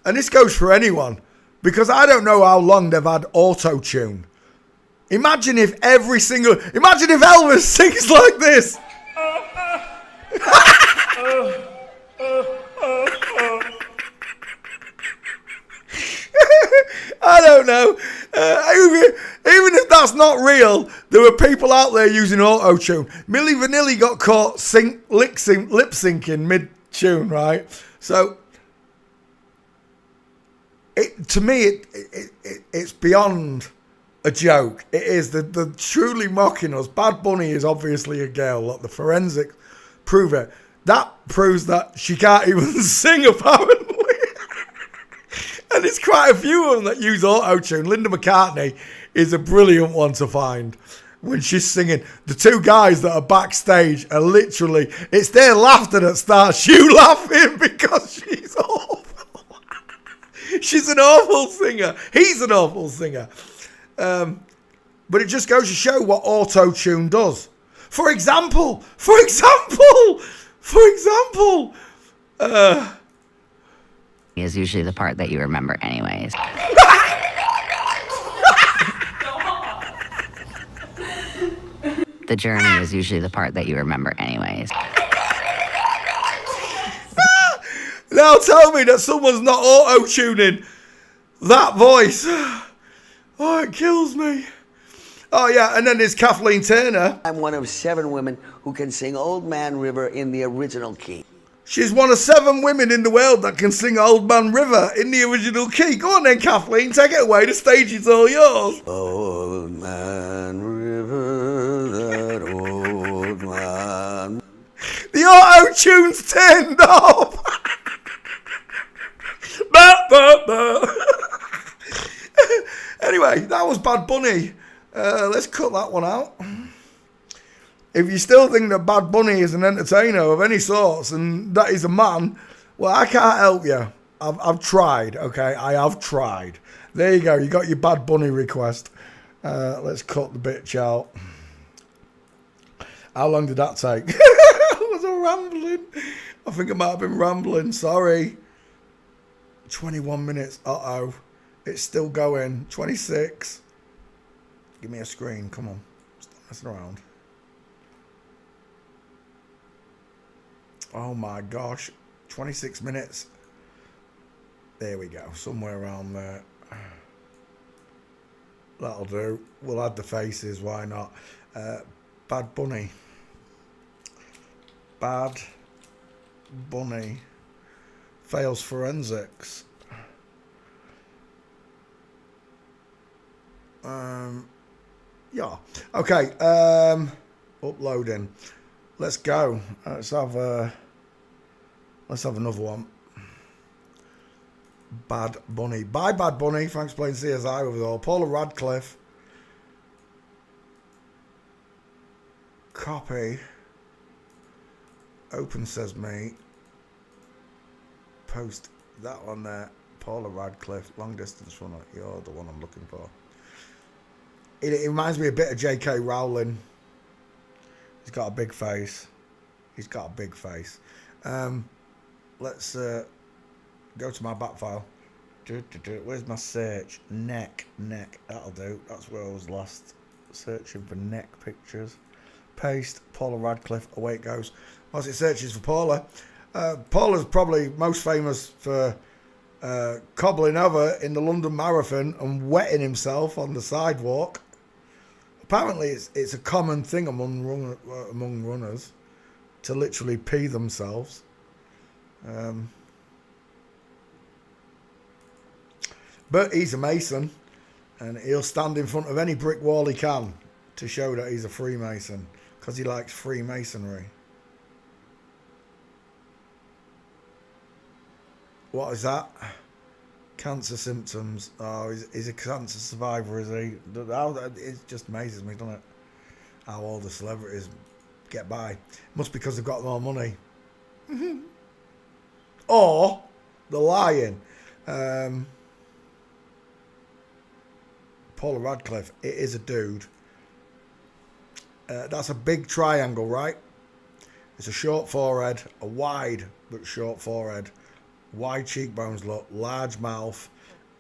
[SPEAKER 1] And this goes for anyone. Because I don't know how long they've had auto-tune. Imagine if Elvis sings like this. I don't know. Even if that's not real, there were people out there using auto-tune. Milli Vanilli got caught lip-syncing mid-tune, right? So, to me, it's beyond a joke. It is. They're truly mocking us. Bad Bunny is obviously a girl. Look, the forensics prove it. That proves that she can't even sing, apparently. And there's quite a few of them that use auto-tune. Linda McCartney is a brilliant one to find when she's singing. The two guys that are backstage are literally, it's their laughter that starts you laughing because she's awful. She's an awful singer. He's an awful singer. But it just goes to show what auto-tune does. For example,
[SPEAKER 3] is usually the part that you remember anyways. The journey is usually the part that you remember anyways.
[SPEAKER 1] Now tell me that someone's not auto-tuning that voice. Oh, it kills me. Oh, yeah, and then there's Kathleen Turner.
[SPEAKER 4] I'm one of 7 women who can sing Old Man River in the original key.
[SPEAKER 1] She's one of 7 women in the world that can sing Old Man River in the original key. Go on then, Kathleen, take it away. The stage is all yours.
[SPEAKER 4] Old Man River, that old man.
[SPEAKER 1] The auto-tune's turned off. Anyway, that was Bad Bunny. Let's cut that one out. If you still think that Bad Bunny is an entertainer of any sorts and that he's a man, well, I can't help you. I've tried, okay? I have tried. There you go. You got your Bad Bunny request. Let's cut the bitch out. How long did that take? Was I rambling? I think I might have been rambling. Sorry. 21 minutes. Uh-oh. It's still going. 26. Give me a screen. Come on. Stop messing around. Oh my gosh. 26 minutes. There we go. Somewhere around there. That'll do. We'll add the faces. Why not? Bad Bunny. Bad Bunny. Fails forensics. Yeah. Okay. Uploading. Let's go. Let's have another one. Bad Bunny. Bye, Bad Bunny. Thanks for playing CSI with us all. Paula Radcliffe. Copy. Open Sesame. Post that one there. Paula Radcliffe. Long distance runner. You're the one I'm looking for. It reminds me a bit of J.K. Rowling. He's got a big face. Let's go to my back file. Where's my search? Neck. That'll do. That's where I was last searching for neck pictures. Paste. Paula Radcliffe. Away it goes. Whilst it searches for Paula. Paula's probably most famous for cobbling over in the London Marathon and wetting himself on the sidewalk. Apparently, it's a common thing among runners to literally pee themselves. But he's a Mason, and he'll stand in front of any brick wall he can to show that he's a Freemason, because he likes Freemasonry. What is that? Cancer symptoms. Oh, he's a cancer survivor, is he? It just amazes me, doesn't it? How all the celebrities get by. Must be because they've got more money. Or they're lying. Paula Radcliffe, it is a dude. That's a big triangle, right? It's a short forehead, a wide but short forehead, wide cheekbones look, large mouth,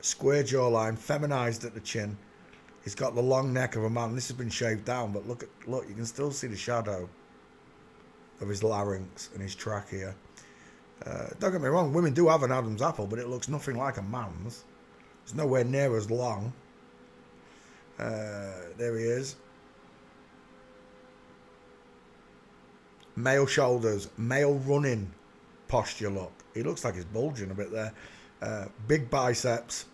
[SPEAKER 1] square jawline, feminized at the chin. He's got the long neck of a man. This has been shaved down, but look, you can still see the shadow of his larynx and his trachea. Don't get me wrong, women do have an Adam's apple, but it looks nothing like a man's. It's nowhere near as long. There he is. Male shoulders, male running posture look. He looks like he's bulging a bit there. Big biceps,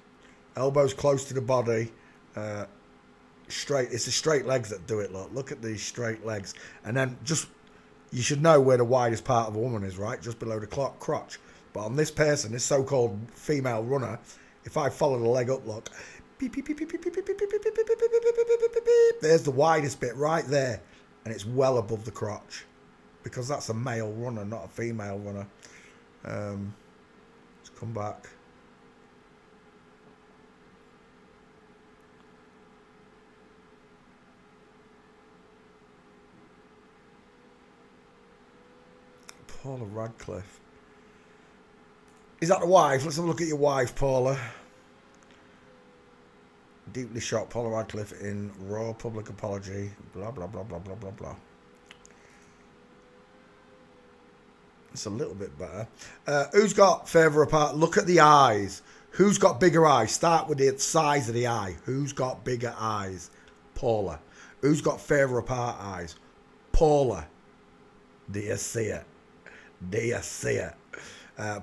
[SPEAKER 1] elbows close to the body. Straight. It's the straight legs that do it. Look at these straight legs. And then you should know where the widest part of a woman is, right? Just below the crotch. But on this person, this so-called female runner, if I follow the leg up, look, there's the widest bit right there, and it's well above the crotch, because that's a male runner, not a female runner. Let's come back. Paula Radcliffe. Is that the wife? Let's have a look at your wife, Paula. Deeply shocked, Paula Radcliffe in raw public apology. Blah, blah, blah, blah, blah, blah, blah. It's a little bit better. Who's got further apart? Look at the eyes. Who's got bigger eyes? Start with the size of the eye. Who's got bigger eyes? Paula. Who's got further apart eyes? Paula. Do you see it? Do you see it?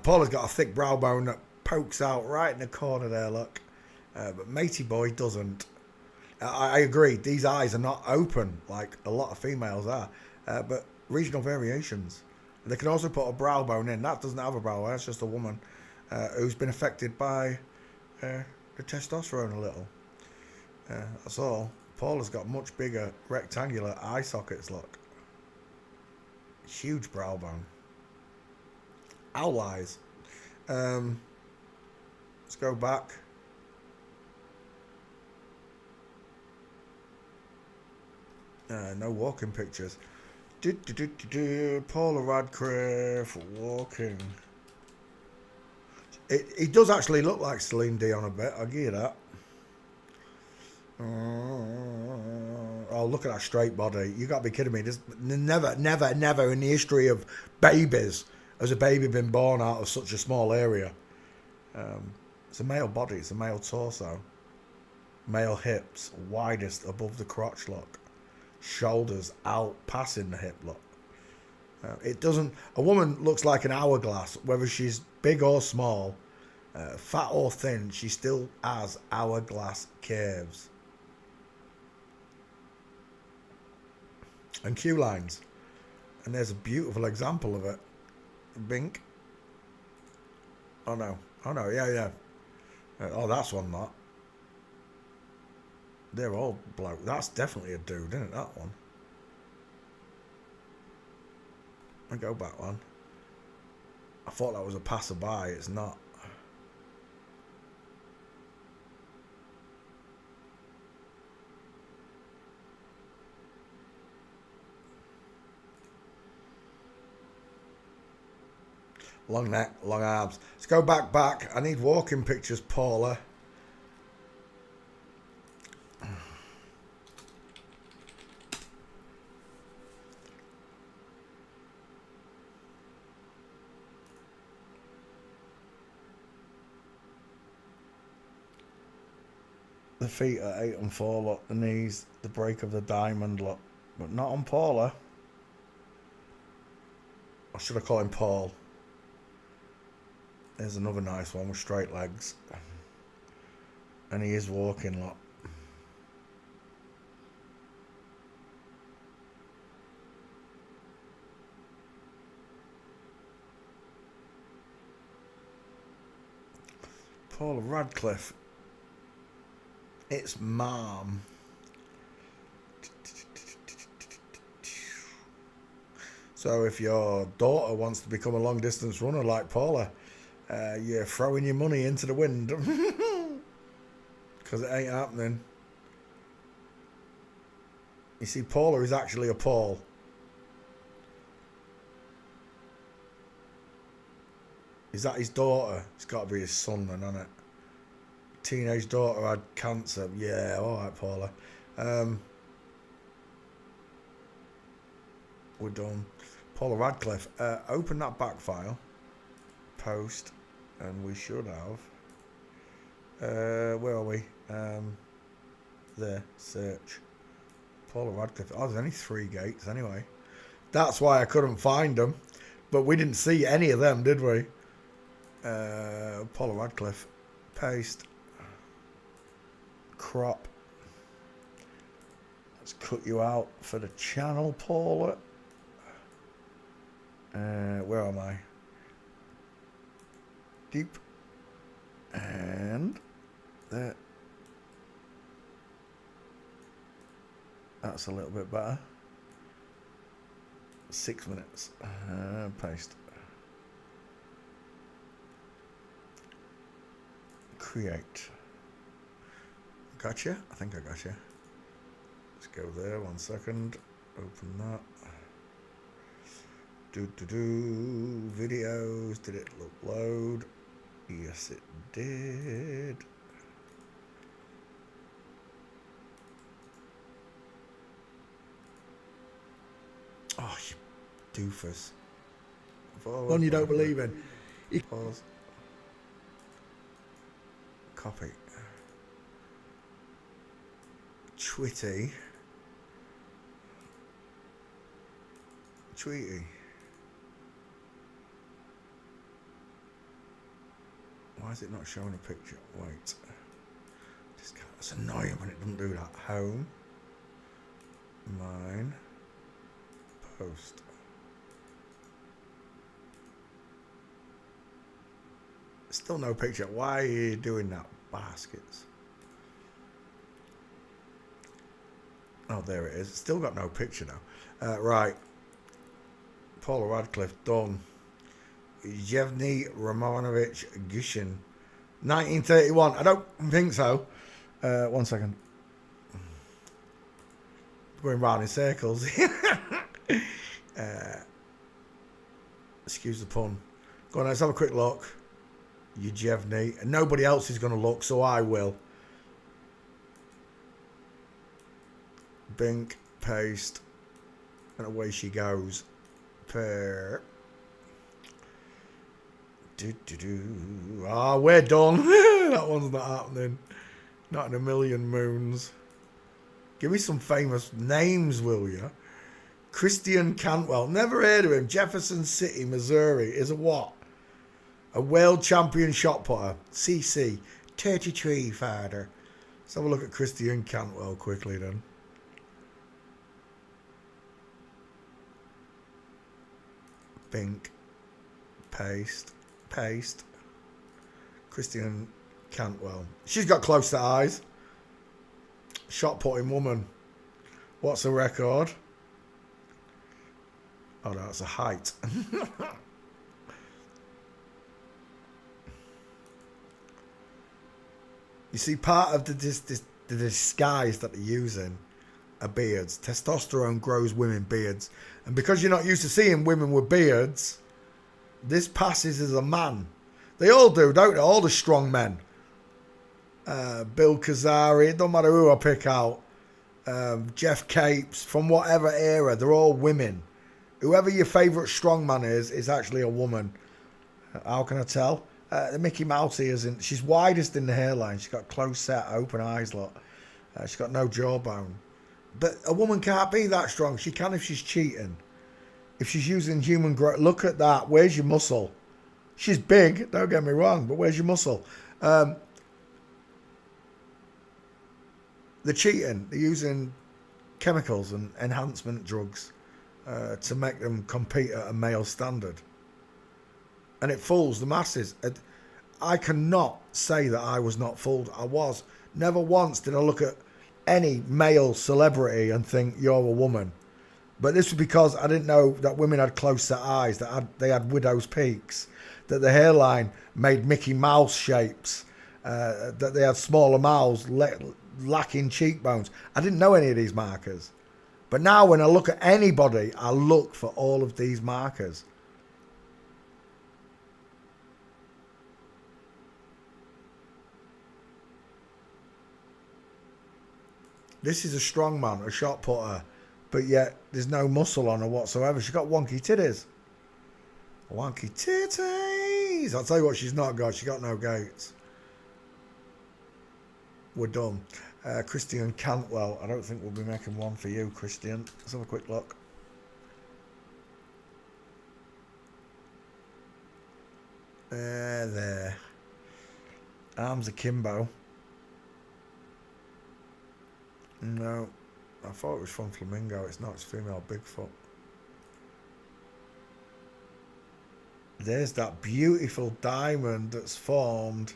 [SPEAKER 1] Paula's got a thick brow bone that pokes out right in the corner there, look. But Matey Boy doesn't. I agree, these eyes are not open like a lot of females are. But regional variations. They can also put a brow bone in. That doesn't have a brow bone, that's just a woman who's been affected by the testosterone a little. That's all. Paula's got much bigger rectangular eye sockets, look. Huge brow bone. Owl eyes. Let's go back. No walking pictures. Paula Radcliffe walking. He does actually look like Celine Dion a bit, I'll give you that. Oh, look at that straight body. You got to be kidding me. There's never in the history of babies has a baby been born out of such a small area. It's a male body. It's a male torso. Male hips, widest above the crotch, look. Shoulders out, passing the hip, look. It doesn't... A woman looks like an hourglass, whether she's big or small, fat or thin, she still has hourglass curves. And Q lines. And there's a beautiful example of it. Bink. Oh no, yeah. Oh, that's one, that. They're all bloke. That's definitely a dude, isn't it, that one? I go back one. I thought that was a passerby, it's not. Long neck, long arms. Let's go back. I need walking pictures, Paula. The feet are 8 and 4, look. The knees, the break of the diamond, look. But not on Paula. Or should I call him Paul? There's another nice one with straight legs. And he is walking, look. Paula Radcliffe. It's Mom. So if your daughter wants to become a long distance runner like Paula, you're throwing your money into the wind. Because it ain't happening. You see, Paula is actually a Paul. Is that his daughter? It's got to be his son then, hasn't it? Teenage daughter had cancer. Yeah, all right, Paula. We're done. Paula Radcliffe. Open that back file. Post. And we should have... where are we? There. Search. Paula Radcliffe. Oh, there's only 3 gates anyway. That's why I couldn't find them. But we didn't see any of them, did we? Paula Radcliffe. Paste. Crop. Let's cut you out for the channel, Paula. Where am I? Deep. And there. That's a little bit better. 6 minutes. Paste. Create. Gotcha. I think I gotcha. Let's go there. 1 second. Open that. Videos. Did it load? Yes, it did. Oh, you doofus. One you don't believe in. Pause. Copy. Tweety. Why is it not showing a picture? Wait. It's annoying when it doesn't do that. Home. Mine. Post. Still no picture. Why are you doing that, baskets? Oh, there it is. Still got no picture though. Right. Paula Radcliffe, done. Yevgeny Romanovich Gushin. 1931. I don't think so. 1 second. Going round in circles. Excuse the pun. Go on, let's have a quick look. Yevgeny. And nobody else is going to look, so I will. Bink, paste, and away she goes. We're done. That one's not happening. Not in a million moons. Give me some famous names, will you? Christian Cantwell. Never heard of him. Jefferson City, Missouri. Is a what? A world champion shot putter. CC. 33, father. Let's have a look at Christian Cantwell quickly then. Bink. Paste. Christian Cantwell. She's got close to eyes. Shot putting woman. What's the record? Oh no, it's a height. You see, part of the disguise that they're using are beards. Testosterone grows women beards. And because you're not used to seeing women with beards, this passes as a man. They all do, don't they? All the strong men. Bill Kazari, it don't matter who I pick out. Jeff Capes, from whatever era, they're all women. Whoever your favourite strongman is actually a woman. How can I tell? The Mickey Mouse isn't. She's widest in the hairline. She's got close set, open eyes, look. She's got no jawbone. But a woman can't be that strong. She can if she's cheating. If she's using human growth. Look at that. Where's your muscle? She's big, don't get me wrong, but where's your muscle? They're cheating. They're using chemicals and enhancement drugs to make them compete at a male standard. And it fools the masses. I cannot say that I was not fooled. I was. Never once did I look at any male celebrity and think, you're a woman. But this was because I didn't know that women had close set eyes, that they had widow's peaks, that the hairline made Mickey Mouse shapes, that they had smaller mouths, lacking cheekbones. I didn't know any of these markers. But now when I look at anybody, I look for all of these markers. This is a strong man, a shot putter, but yet there's no muscle on her whatsoever. She's got wonky titties. Wonky titties. I'll tell you what she's not got. She's got no gates. We're done. Christian Cantwell. I don't think we'll be making one for you, Christian. Let's have a quick look. There. Arms akimbo. No. I thought it was from Flamingo. It's not. It's female Bigfoot. There's that beautiful diamond that's formed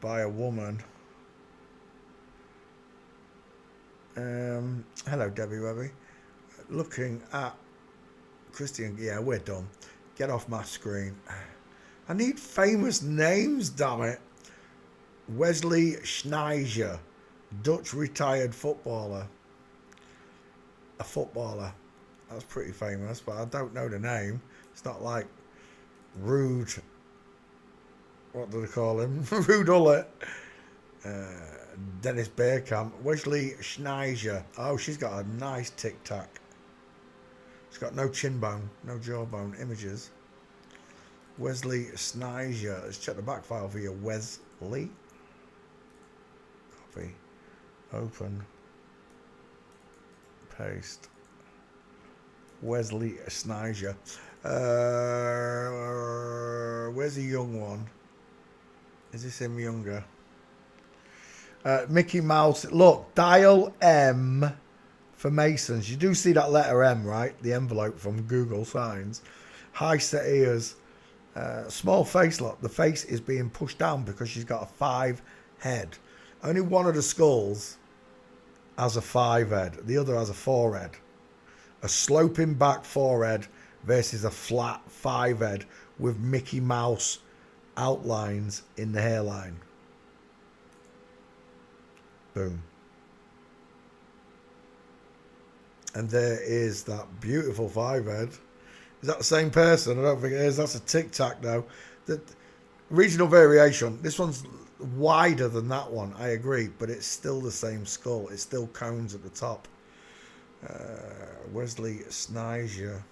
[SPEAKER 1] by a woman. Hello, Debbie Webby. Looking at Christian. Yeah, we're done. Get off my screen. I need famous names, damn it. Wesley Sneijder, Dutch retired footballer. A footballer. That's pretty famous, but I don't know the name. It's not like Rude. What do they call him? Rude Ullet. Dennis Bergkamp. Wesley Sneijder. Oh, she's got a nice tic-tac. She's got no chin bone, no jawbone. Images. Wesley Sneijder. Let's check the back file for you. Wesley. Copy. Open. Paste. Wesley Sneijder. Where's the young one? Is this him younger? Mickey Mouse. Look, dial M for Masons. You do see that letter M, right? The envelope from Google Signs. High set ears. Small face, look. The face is being pushed down because she's got a 5 head. Only one of the skulls has a 5 head. The other has a 4 head. A sloping back 4 head versus a flat 5 head with Mickey Mouse outlines in the hairline. Boom. And there is that beautiful 5 head. Is that the same person? I don't think it is. That's a tic-tac now. The regional variation. This one's wider than that one. I agree. But it's still the same skull. It's still cones at the top. Wesley Sneijder.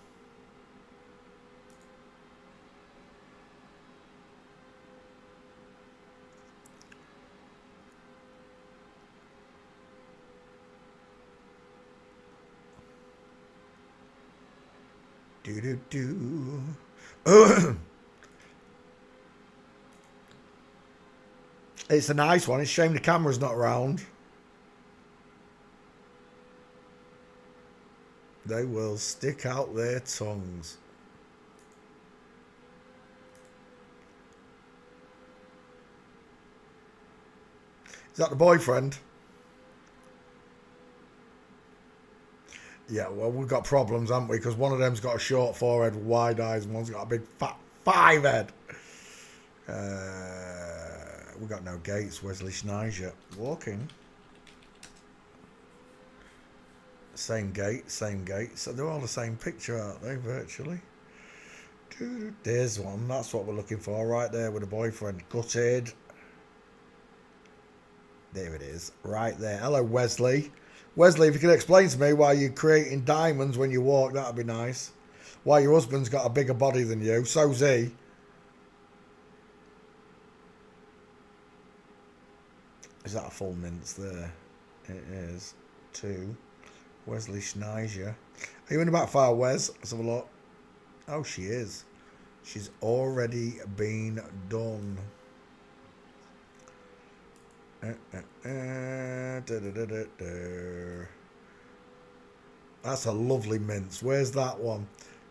[SPEAKER 1] Do. It's a nice one. It's a shame the camera's not round. They will stick out their tongues. Is that the boyfriend? Yeah, well, we've got problems, haven't we? Because one of them's got a short forehead, wide eyes, and one's got a big fat 5 head. We've got no gates. Wesley Sneijder walking. Same gate, same gate. So they're all the same picture, aren't they, virtually? There's one. That's what we're looking for right there with the boyfriend. Gutted. There it is. Right there. Hello, Wesley. Wesley, if you could explain to me why you're creating diamonds when you walk, that would be nice. Why your husband's got a bigger body than you. So's he. Is that a full mince there? It is. 2. Wesley Sneijder. Are you in the back file, Wes? Let's have a look. Oh, she is. She's already been done. That's a lovely mince. Where's that one?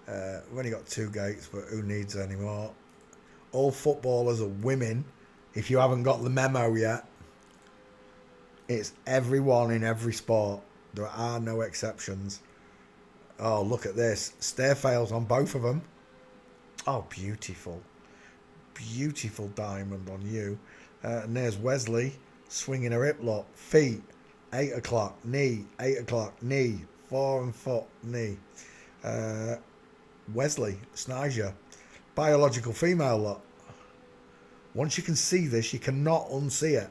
[SPEAKER 1] We've only got 2 gates, but who needs any more? All footballers are women. If you haven't got the memo yet, it's everyone in every sport. There are no exceptions. Oh, look at this. Stair fails on both of them. Oh, beautiful. Beautiful diamond on you. And there's Wesley swinging her hip lock. Feet. 8 o'clock, knee. 8 o'clock, knee. 4 and foot, knee. Wesley Snyder, biological female lot. Once you can see this, you cannot unsee it.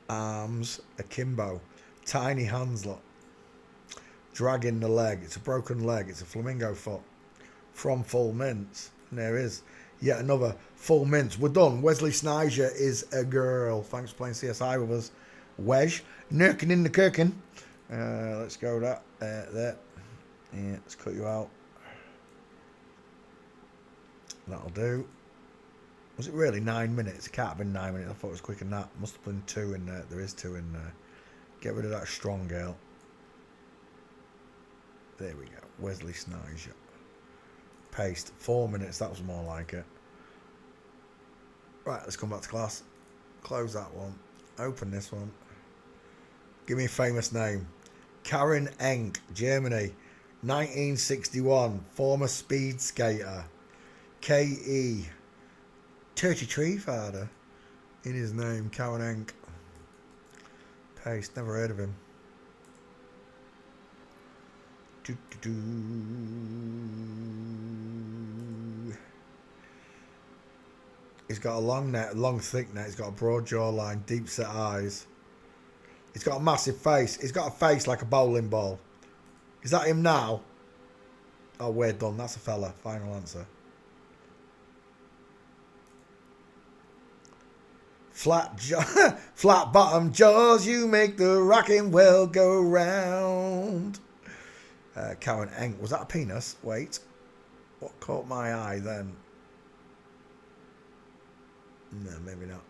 [SPEAKER 1] Arms akimbo, tiny hands lot. Dragging the leg. It's a broken leg. It's a flamingo foot from Full Mints. And there is yet another Full Mints. We're done. Wesley Snyder is a girl. Thanks for playing CSI with us. Wedge. Nurkin in the Kirkin. Let's go that. There. Yeah, let's cut you out. That'll do. Was it really 9 minutes? It can't have been 9 minutes. I thought it was quicker than that. Must have been 2 in there. There is 2 in there. Get rid of that strong girl. There we go. Wesley Snyder. Paste. 4 minutes. That was more like it. Right, let's come back to class. Close that one. Open this one. Give me a famous name. Karin Enck, Germany. 1961. Former speed skater. K.E. 33 father in his name. Karin Enck. Paste. Never heard of him. He's got a long neck, long thick neck. He's got a broad jawline, deep set eyes. He's got a massive face. He's got a face like a bowling ball. Is that him now? Oh, we're done. That's a fella. Final answer. Flat bottom jaws, you make the rocking well go round. Karin Enck. Was that a penis? Wait. What caught my eye then? No, maybe not.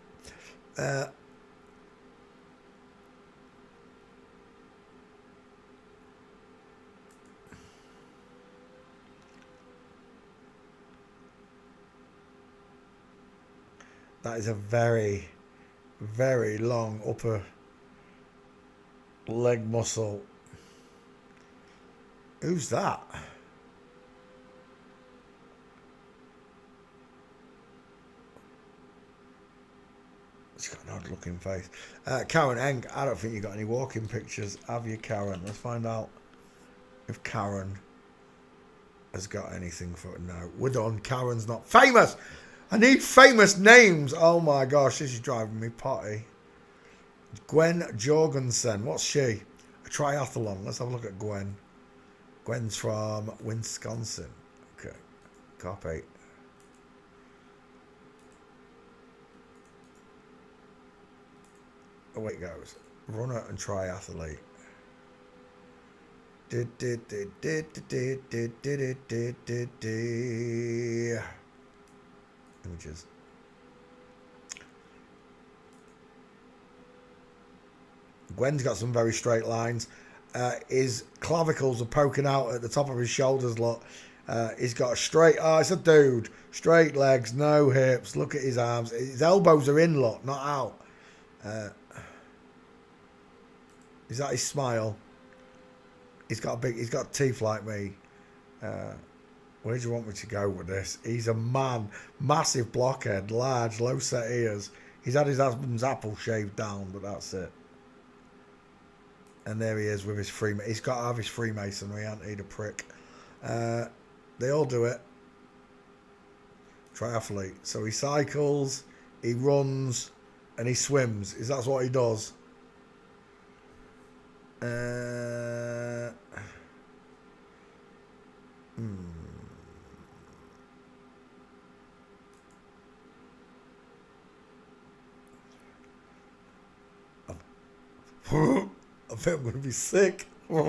[SPEAKER 1] That is a very, very long upper leg muscle. Who's that? She's got an odd looking face. Karin Enck, I don't think you got any walking pictures, have you, Karen? Let's find out if Karen has got anything for it. No, we're done. Karen's not famous. I need famous names. Oh my gosh, this is driving me potty. Gwen Jorgensen. What's she? A triathlon. Let's have a look at Gwen. Gwen's from Wisconsin. Okay. Copy. Away it goes. Runner and triathlete. Images. Gwen's got some very straight lines. His clavicles are poking out at the top of his shoulders. Look, he's got a straight. Oh, it's a dude. Straight legs, no hips. Look at his arms. His elbows are in. Look, not out. Is that his smile? He's got teeth like me. Where do you want me to go with this? He's a man. Massive blockhead. Large, low set ears. He's had his husband's apple shaved down, but that's it. And there he is with his He's got to have his Freemasonry, ain't he, the prick? They all do it. Triathlete. So he cycles, he runs, and he swims. Is that what he does? I think I'm going to be sick. What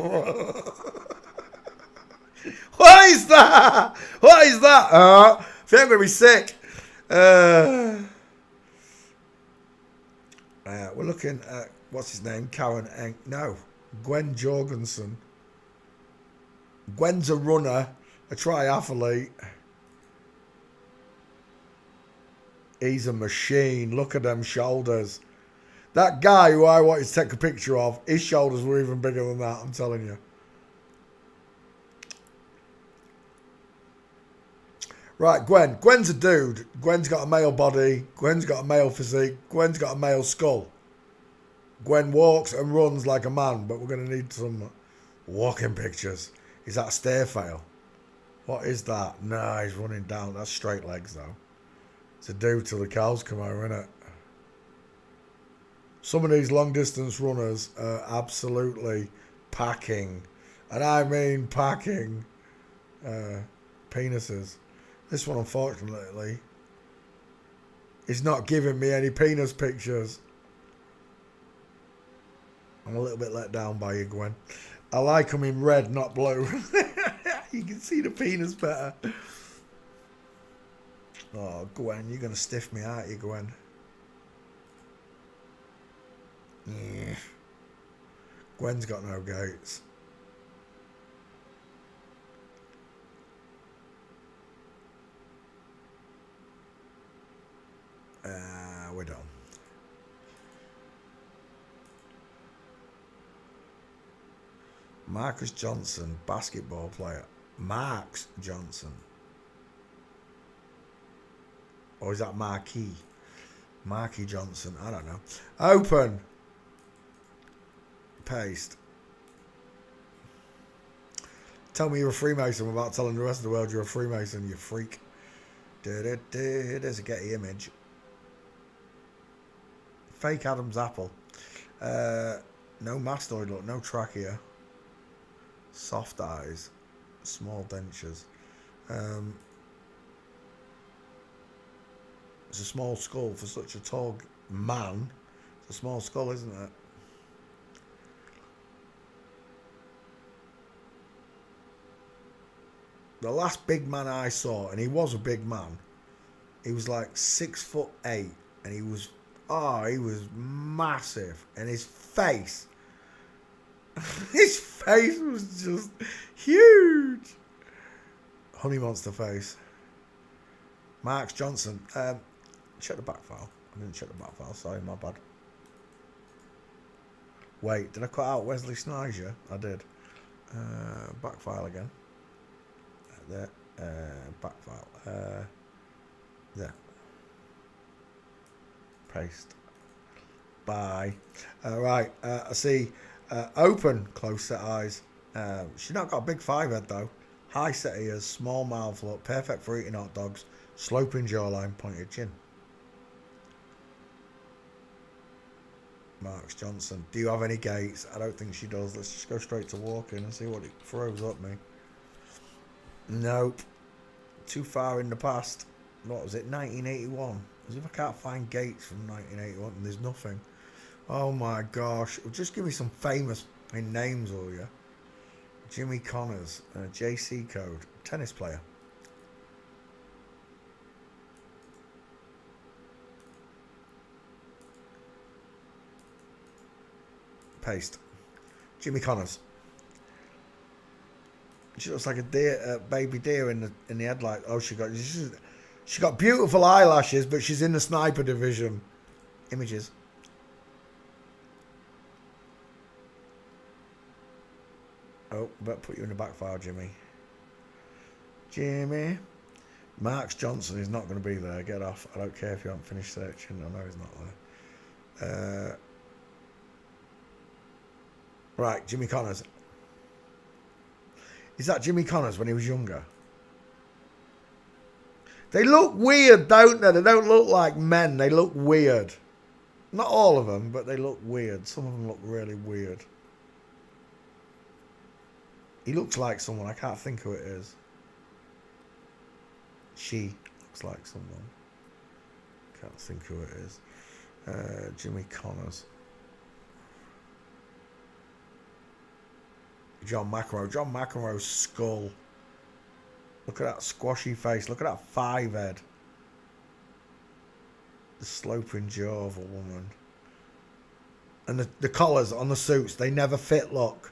[SPEAKER 1] is that? What is that? I think I'm going to be sick. We're looking at, what's his name? Karin Enck. No. Gwen Jorgensen. Gwen's a runner, a triathlete. He's a machine. Look at them shoulders. That guy who I wanted to take a picture of, his shoulders were even bigger than that, I'm telling you. Right, Gwen. Gwen's a dude. Gwen's got a male body. Gwen's got a male physique. Gwen's got a male skull. Gwen walks and runs like a man, but we're going to need some walking pictures. Is that a stair fail? What is that? Nah, he's running down. That's straight legs, though. It's a do till the cows come over, isn't it? Some of these long-distance runners are absolutely packing, and I mean packing, penises. This one, unfortunately, is not giving me any penis pictures. I'm a little bit let down by you, Gwen. I like them in red, not blue. You can see the penis better. Oh, Gwen, you're going to stiff me, aren't you, Gwen? Yeah. Gwen's got no gates. We're done. Marcus Johnson, basketball player. Marks Johnson. Or is that Marquis? Marquis Johnson. I don't know. Open. Paste. Tell me you're a Freemason without telling the rest of the world you're a Freemason, you freak. There's a Getty image. Fake Adam's apple. No mastoid look, no trachea. Soft eyes. Small dentures. It's a small skull for such a tall man. It's a small skull, isn't it? The last big man I saw, and he was a big man, he was like 6'8", and he was massive, and his face was just huge. Honey monster face. Marks Johnson. Check the back file. I didn't check the back file. Sorry, my bad. Wait, did I cut out Wesley Snipes? I did. Back file again. There. Back file. There. Paste. Bye. Right. I see. Open. Close set eyes. She's not got a big 5 head though. High set ears. Small mouth look. Perfect for eating hot dogs. Sloping jawline. Pointed chin. Marks Johnson. Do you have any gates? I don't think she does. Let's just go straight to walking and see what it throws at me. Nope. Too far in the past. What was it? 1981. As if I can't find gates from 1981 and there's nothing. Oh my gosh. Just give me some famous names, will you? Jimmy Connors. JC code. Tennis player. Paste. Jimmy Connors. She looks like a deer, baby deer in the headlight. Oh, she got beautiful eyelashes, but she's in the sniper division. Images. Oh, better put you in the back file, Jimmy. Jimmy. Marks Johnson is not going to be there. Get off. I don't care if you haven't finished searching. I know he's not there. Right, Jimmy Connors. Is that Jimmy Connors when he was younger? They look weird, don't they? They don't look like men. They look weird. Not all of them, but they look weird. Some of them look really weird. He looks like someone. I can't think who it is. She looks like someone. Can't think who it is. Jimmy Connors. John McEnroe. John McEnroe's skull. Look at that squashy face. Look at that 5 head. The sloping jaw of a woman. And the collars on the suits, they never fit, look.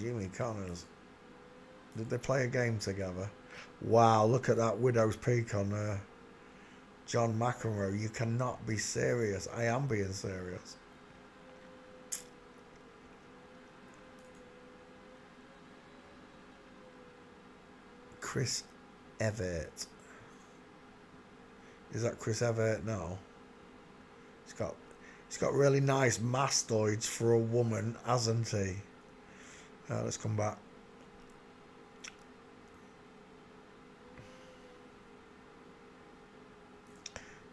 [SPEAKER 1] Jimmy Connors. Did they play a game together? Wow, look at that widow's peak on John McEnroe. You cannot be serious. I am being serious. Chris Evert. Is that Chris Evert? No. He's got really nice mastoids for a woman, hasn't he? Let's come back.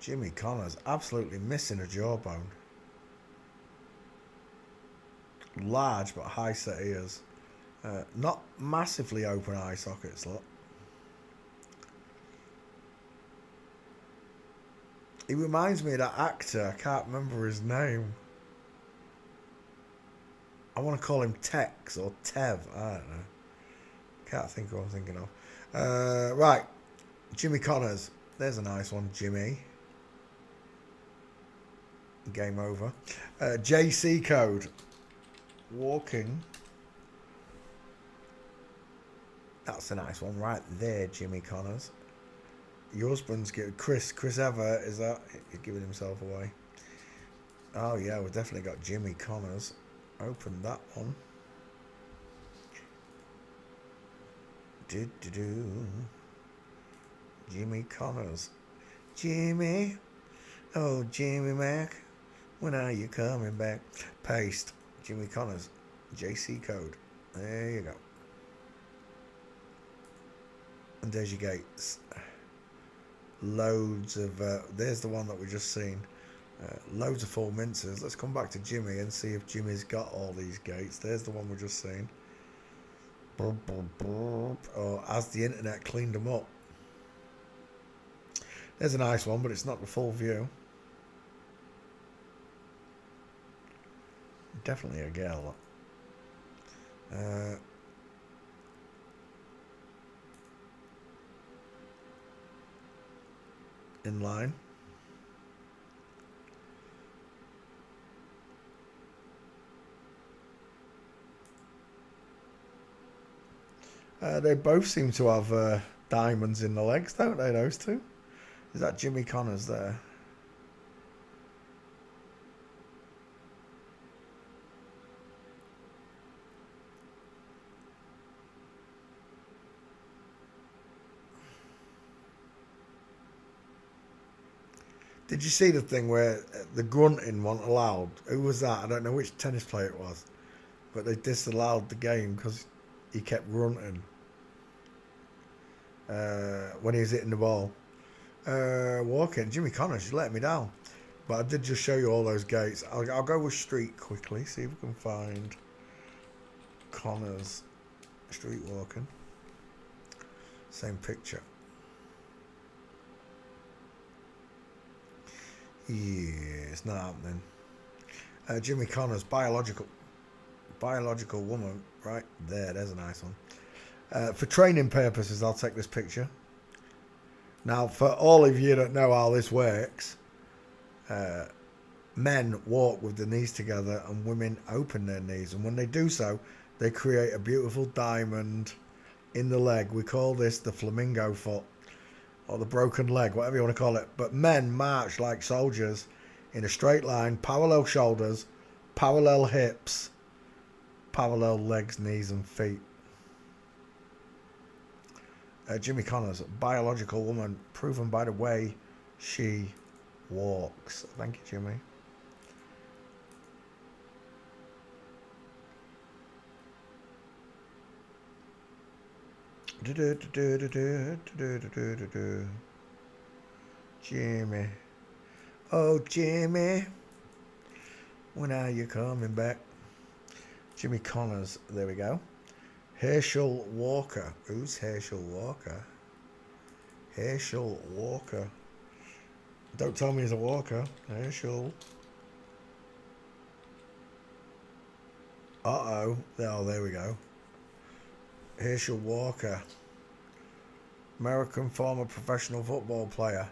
[SPEAKER 1] Jimmy Connors, absolutely missing a jawbone. Large but high set ears. Not massively open eye sockets, look. He reminds me of that actor. I can't remember his name. I want to call him Tex or Tev. I don't know. Can't think of what I'm thinking of. Right. Jimmy Connors. There's a nice one, Jimmy. Game over. JC Code. Walking. That's a nice one right there, Jimmy Connors. Your husband's Chris Evert, is that? He's giving himself away. Oh yeah, we've definitely got Jimmy Connors. Open that one. Jimmy Connors. Jimmy. Oh, Jimmy Mac. When are you coming back? Paste. Jimmy Connors. JC Code. There you go. And there's your gates. Loads of... there's the one that we just seen. Loads of full minces. Let's come back to Jimmy and see if Jimmy's got all these gates. There's the one we just seen. Or has the internet cleaned them up? There's a nice one, but it's not the full view. Definitely a girl. In line. They both seem to have diamonds in the legs, don't they, those two? Is that Jimmy Connors there? Did you see the thing where the grunting wasn't allowed? Who was that? I don't know which tennis player it was. But they disallowed the game because he kept grunting when he was hitting the ball. Walking. Jimmy Connors, you let me down. But I did just show you all those gates. I'll go with street quickly. See if we can find Connors. Street walking. Same picture. Yeah, it's not happening. Jimmy Connors, biological woman, right there. There's a nice one. For training purposes, I'll take this picture. Now, for all of you that know how this works, men walk with the knees together and women open their knees, and when they do so, they create a beautiful diamond in the leg. We call this the flamingo foot, or the broken leg, whatever you want to call it. But men march like soldiers in a straight line, parallel shoulders, parallel hips, parallel legs, knees and feet. Jimmy Connors, biological woman, proven by the way she walks. Thank you, Jimmy. Jimmy. Oh, Jimmy. When are you coming back? Jimmy Connors. There we go. Herschel Walker. Who's Herschel Walker? Herschel Walker. Don't tell me he's a walker. Herschel. Uh-oh. Oh, there we go. Herschel Walker. American former professional football player.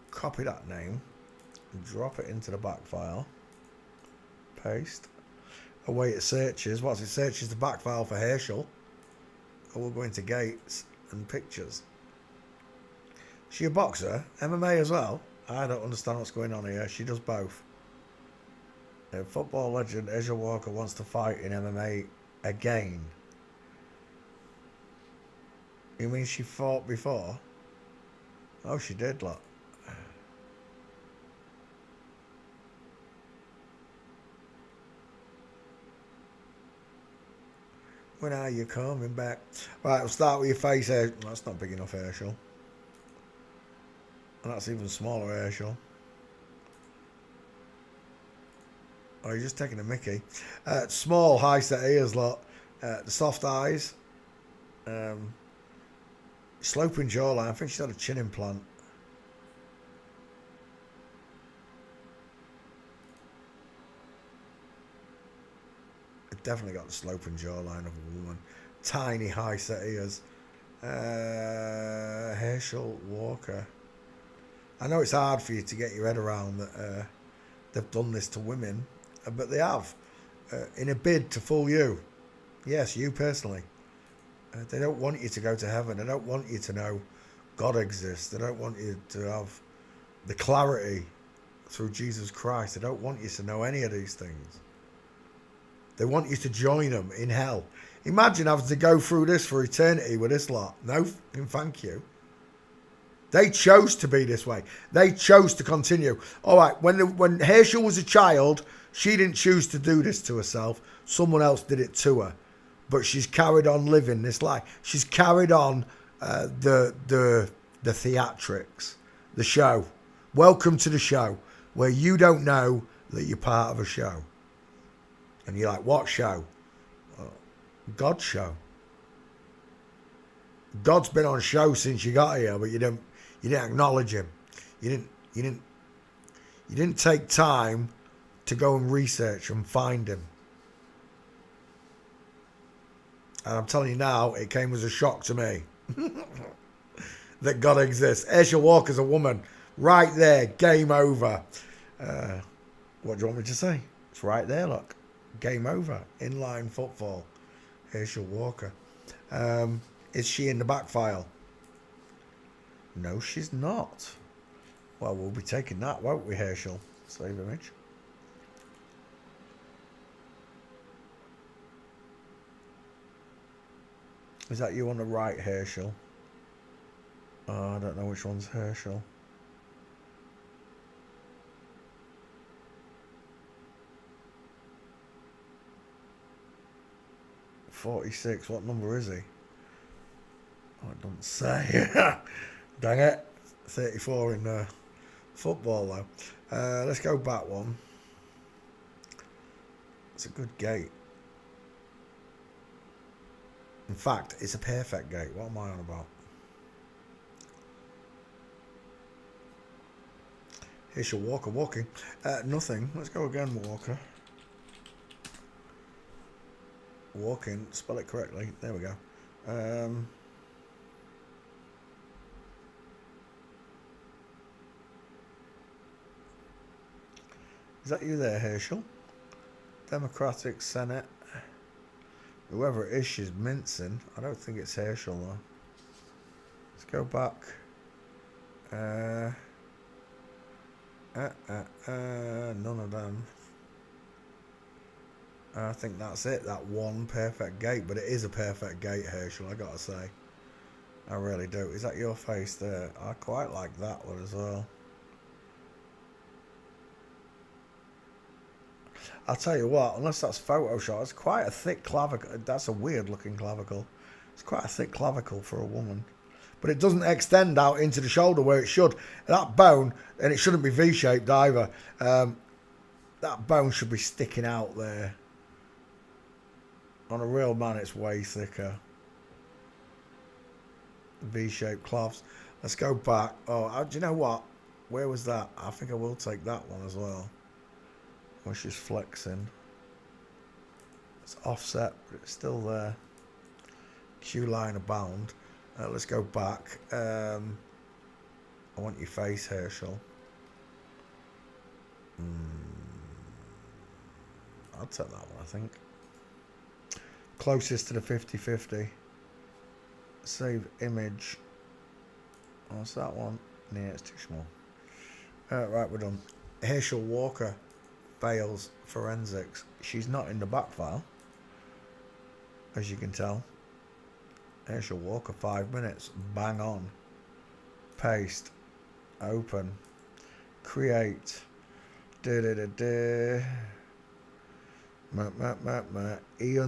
[SPEAKER 1] Copy that name. Drop it into the back file. Paste. Await it searches. Once it searches the back file for Herschel, I will go into gates and pictures. Is she a boxer? MMA as well? I don't understand what's going on here. She does both. Football legend Herschel Walker wants to fight in MMA again. You mean she fought before? Oh, she did, look. When are you coming back? Right, we'll start with your face hair. That's not big enough, Herschel. And that's even smaller, Herschel. Oh, you're just taking a mickey. Small, high set ears, look. The soft eyes. Sloping jawline. I think she's had a chin implant. Definitely got the sloping jawline of a woman. Tiny, high set ears. Herschel Walker. I know it's hard for you to get your head around that they've done this to women, but they have. In a bid to fool you. Yes, you personally. They don't want you to go to heaven. They don't want you to know God exists. They don't want you to have the clarity through Jesus Christ. They don't want you to know any of these things. They want you to join them in hell. Imagine having to go through this for eternity with this lot. No, thank you. They chose to be this way. They chose to continue. All right, when Herschel was a child, she didn't choose to do this to herself. Someone else did it to her. But she's carried on living this life. She's carried on the theatrics, the show. Welcome to the show, where you don't know that you're part of a show. And you're like, what show? God's show. God's been on show since you got here, but you didn't acknowledge him. You didn't take time to go and research and find him. And I'm telling you now, it came as a shock to me that God exists. Herschel Walker's a woman. Right there, game over. What do you want me to say? It's right there, look. Game over. Inline football. Herschel Walker. Is she in the back file? No, she's not. Well, we'll be taking that, won't we, Herschel? Save image. Is that you on the right, Herschel? Oh, I don't know which one's Herschel. .46. What number is he? Oh, it doesn't say. Dang it. 34 in football, though. Let's go back one. It's a good gate. In fact, it's a perfect gate. What am I on about? Herschel Walker walking. Nothing. Let's go again, Walker. Walking. Spell it correctly. There we go. Is that you there, Herschel? Democratic Senate. Whoever it is, she's mincing. I don't think it's Herschel, though. Let's go back. None of them. I think that's it. That one perfect gate. But it is a perfect gate, Herschel, I gotta say. I really do. Is that your face there? I quite like that one as well. I'll tell you what, unless that's Photoshop, it's quite a thick clavicle. That's a weird looking clavicle. It's quite a thick clavicle for a woman. But it doesn't extend out into the shoulder where it should. That bone, and it shouldn't be V-shaped either. That bone should be sticking out there. On a real man, it's way thicker. V-shaped cloths. Let's go back. Oh, do you know what? Where was that? I think I will take that one as well. Where she's flexing. It's offset, but it's still there. Q line abound. Let's go back. I want your face, Herschel. I'll take that one, I think. Closest to the 50-50. Save image. What's that one? Yeah, it's too small. Right, we're done. Herschel Walker fails forensics. She's not in the back file, as you can tell. Herschel Walker, 5 minutes. Bang on. Paste. Open. Create. Ian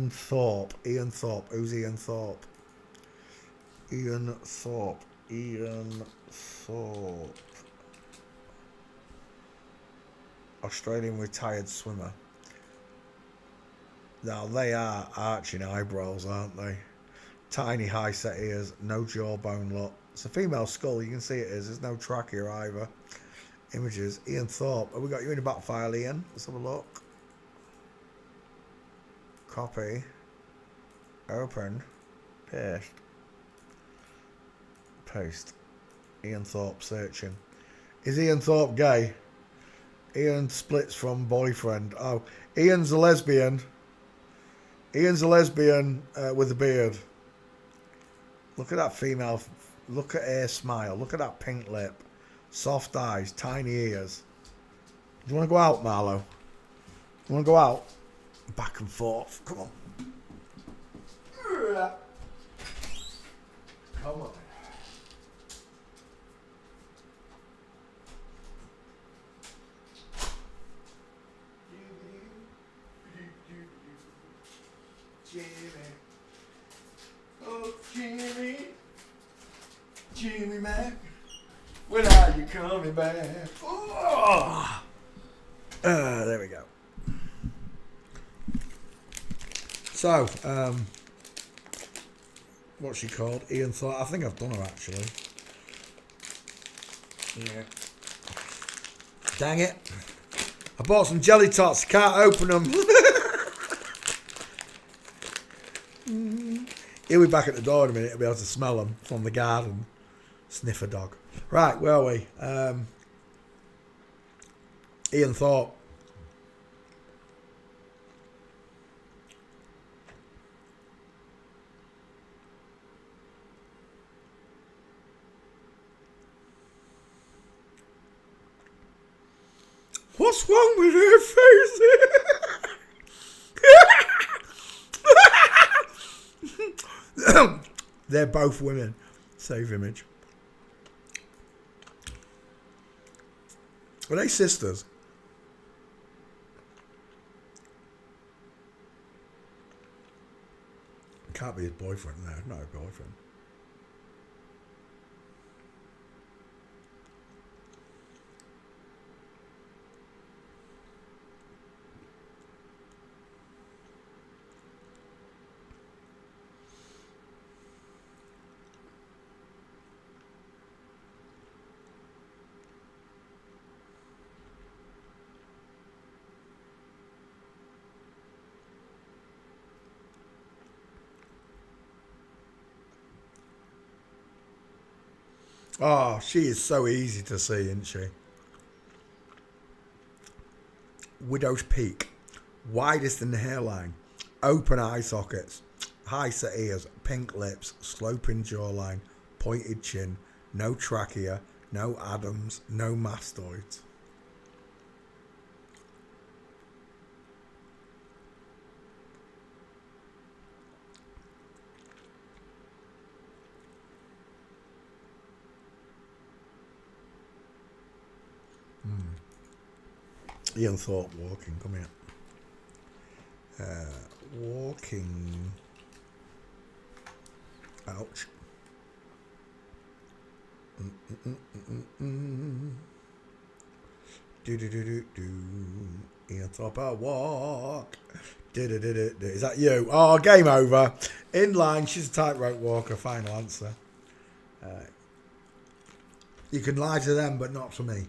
[SPEAKER 1] Thorpe. Ian Thorpe. Who's Ian Thorpe? Ian Thorpe. Ian Thorpe. Australian retired swimmer. Now, they are arching eyebrows, aren't they? Tiny high set ears, no jawbone look. It's a female skull, you can see it is. There's no trachea either. Images. Ian Thorpe. Have we got you in the back file, Ian? Let's have a look. Copy. Open. Paste. Paste. Ian Thorpe searching. Is Ian Thorpe gay? Ian splits from boyfriend. Oh, Ian's a lesbian. Ian's a lesbian with a beard. Look at that female. Look at her smile. Look at that pink lip. Soft eyes. Tiny ears. Do you want to go out, Marlo? You want to go out? Back and forth. Come on. Come on. Jimmy. Oh, Jimmy. Jimmy Mac. When are you coming back? Oh. There we go. So, what's she called? Ian Thorpe. I think I've done her actually. Yeah. Dang it. I bought some jelly tots. Can't open them. He'll be back at the door in a minute. He'll be able to smell them from the garden. Sniffer dog. Right, where are we? Ian Thorpe. What's wrong with her face? They're both women. Save image. Are they sisters? Can't be his boyfriend. No, not his boyfriend. Oh, she is so easy to see, isn't she? Widow's Peak. Widest in the hairline. Open eye sockets. High set ears. Pink lips. Sloping jawline. Pointed chin. No trachea. No Adams. No mastoids. Ian Thorpe walking, come here. Walking. Ouch. Ian Thorpe, I walk. Is that you? Oh, game over. In line, she's a tightrope walker. Final answer. You can lie to them, but not to me.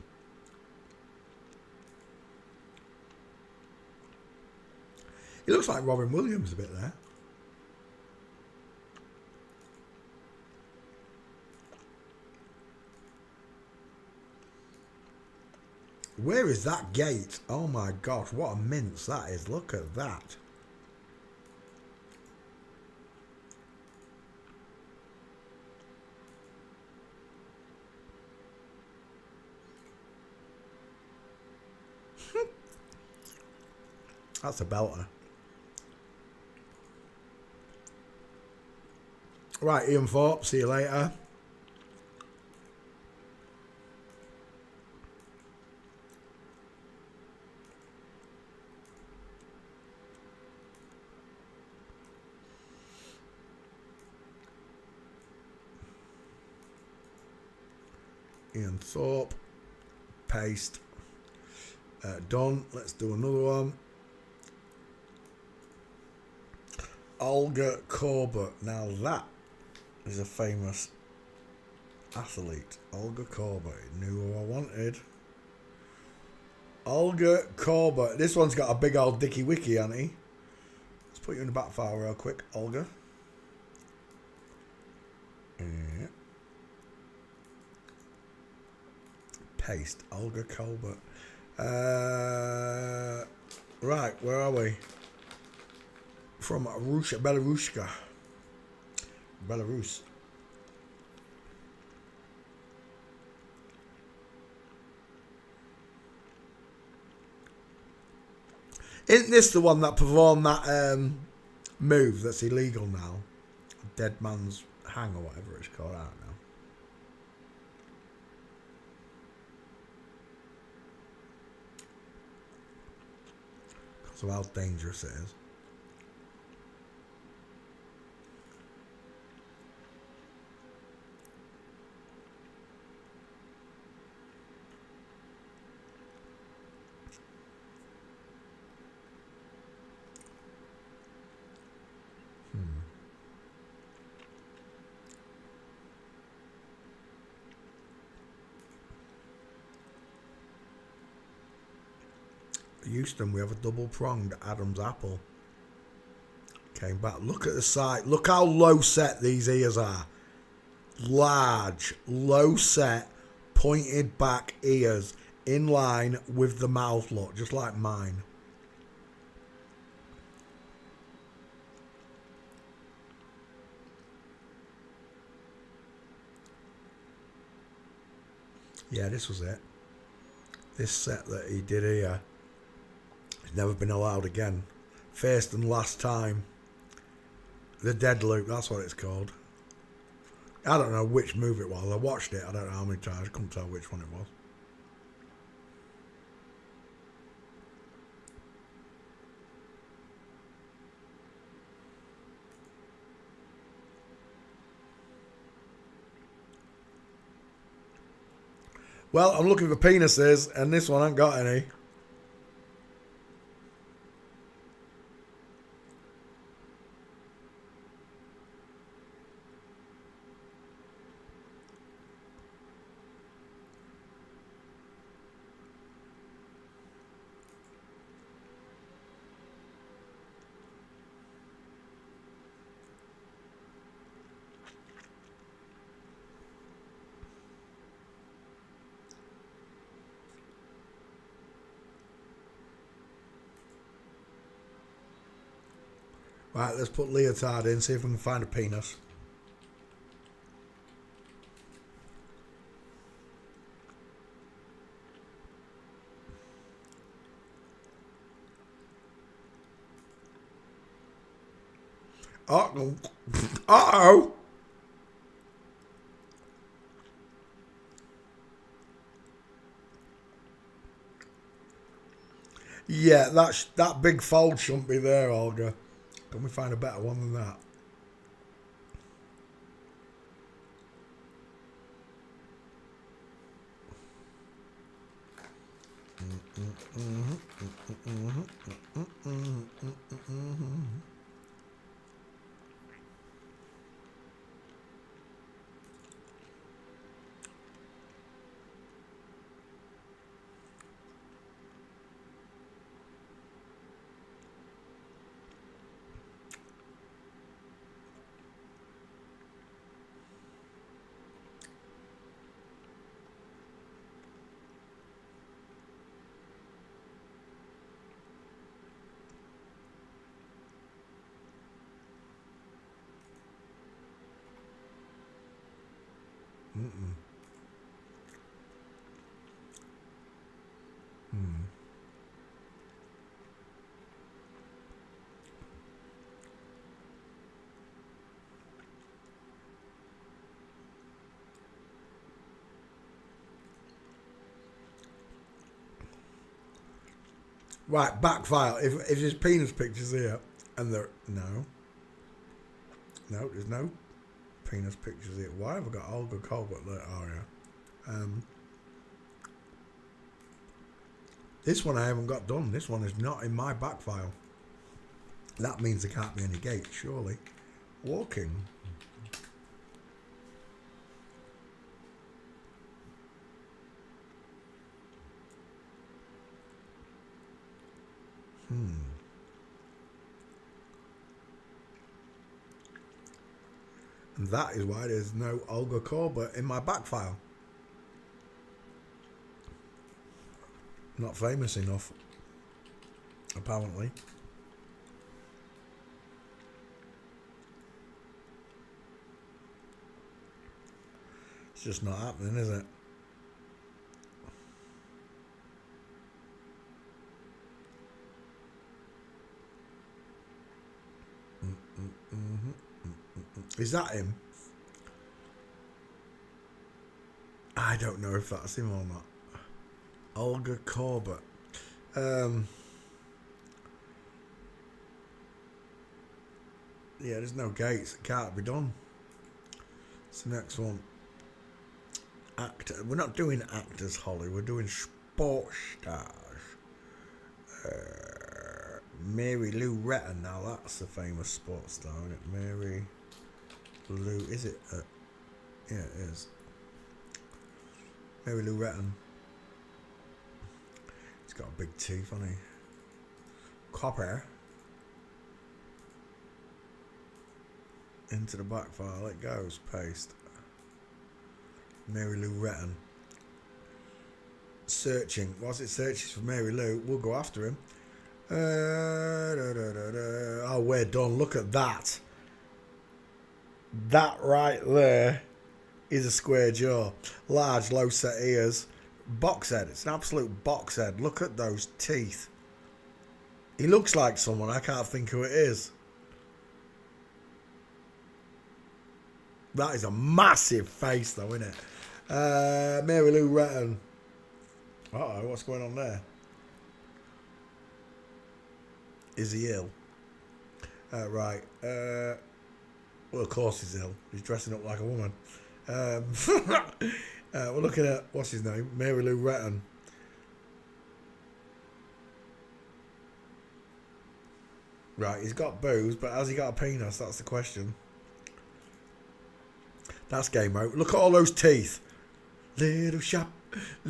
[SPEAKER 1] He looks like Robin Williams a bit there. Where is that gate? Oh my gosh, what a mince that is. Look at that. That's a belter. Right, Ian Thorpe, see you later. Ian Thorpe. Paste. Done. Let's do another one. Olga Korbut. Now that is a famous athlete. Olga Korbut. Knew who I wanted. Olga Korbut. This one's got a big old dicky wiki, hasn't he? Let's put you in the back file real quick, Olga. Yeah. Paste. Olga Korbut. Right, where are we? From Russia, Belaruska. Belarus. Isn't this the one that performed that move that's illegal now? Dead man's hang or whatever it's called. I don't know. Because of how dangerous it is. Houston, we have a double-pronged Adam's apple. Came back. Look at the side. Look how low set these ears are. Large, low set, pointed back ears in line with the mouth look, just like mine. Yeah, this was it. This set that he did here. Never been allowed again. First and last time. The Dead Loop, that's what it's called. I don't know which move it was. I watched it, I don't know how many times. I couldn't tell which one it was. Well, I'm looking for penises, and this one ain't got any. Right, let's put leotard in, see if we can find a penis. Uh-oh. Uh-oh. Yeah, that big fold shouldn't be there, Olga. Can we find a better one than that? Right, back file. If there's penis pictures here, and there no, there's no penis pictures here. Why have I got Olga Colbert there? Oh yeah. This one I haven't got done. This one is not in my back file. That means there can't be any gates, surely. Walking. And that is why there's no Olga Korbut in my back file. Not famous enough, apparently. It's just not happening, is it? Is that him? I don't know if that's him or not. Olga Korbut. Yeah, there's no gates. It can't be done. It's the next one. Actor. We're not doing actors, Holly. We're doing sports stars. Mary Lou Retton. Now that's a famous sports star, isn't it? Mary Lou. Is it? Yeah, it is. Mary Lou Retton. He's got big teeth, hasn't he? Copper. Into the back file it goes. Paste. Mary Lou Retton. Searching. Whilst it searches for Mary Lou, we'll go after him. Oh, we're done. Look at that. That right there is a square jaw. Large, low set ears. Box head. It's an absolute box head. Look at those teeth. He looks like someone. I can't think who it is. That is a massive face, though, isn't it? Mary Lou Retton. Uh-oh, what's going on there? Is he ill? Right. Well, of course he's ill. He's dressing up like a woman. We're looking at, what's his name? Mary Lou Retton. Right, he's got boobs, but has he got a penis? That's the question. That's game over. Look at all those teeth. Little shop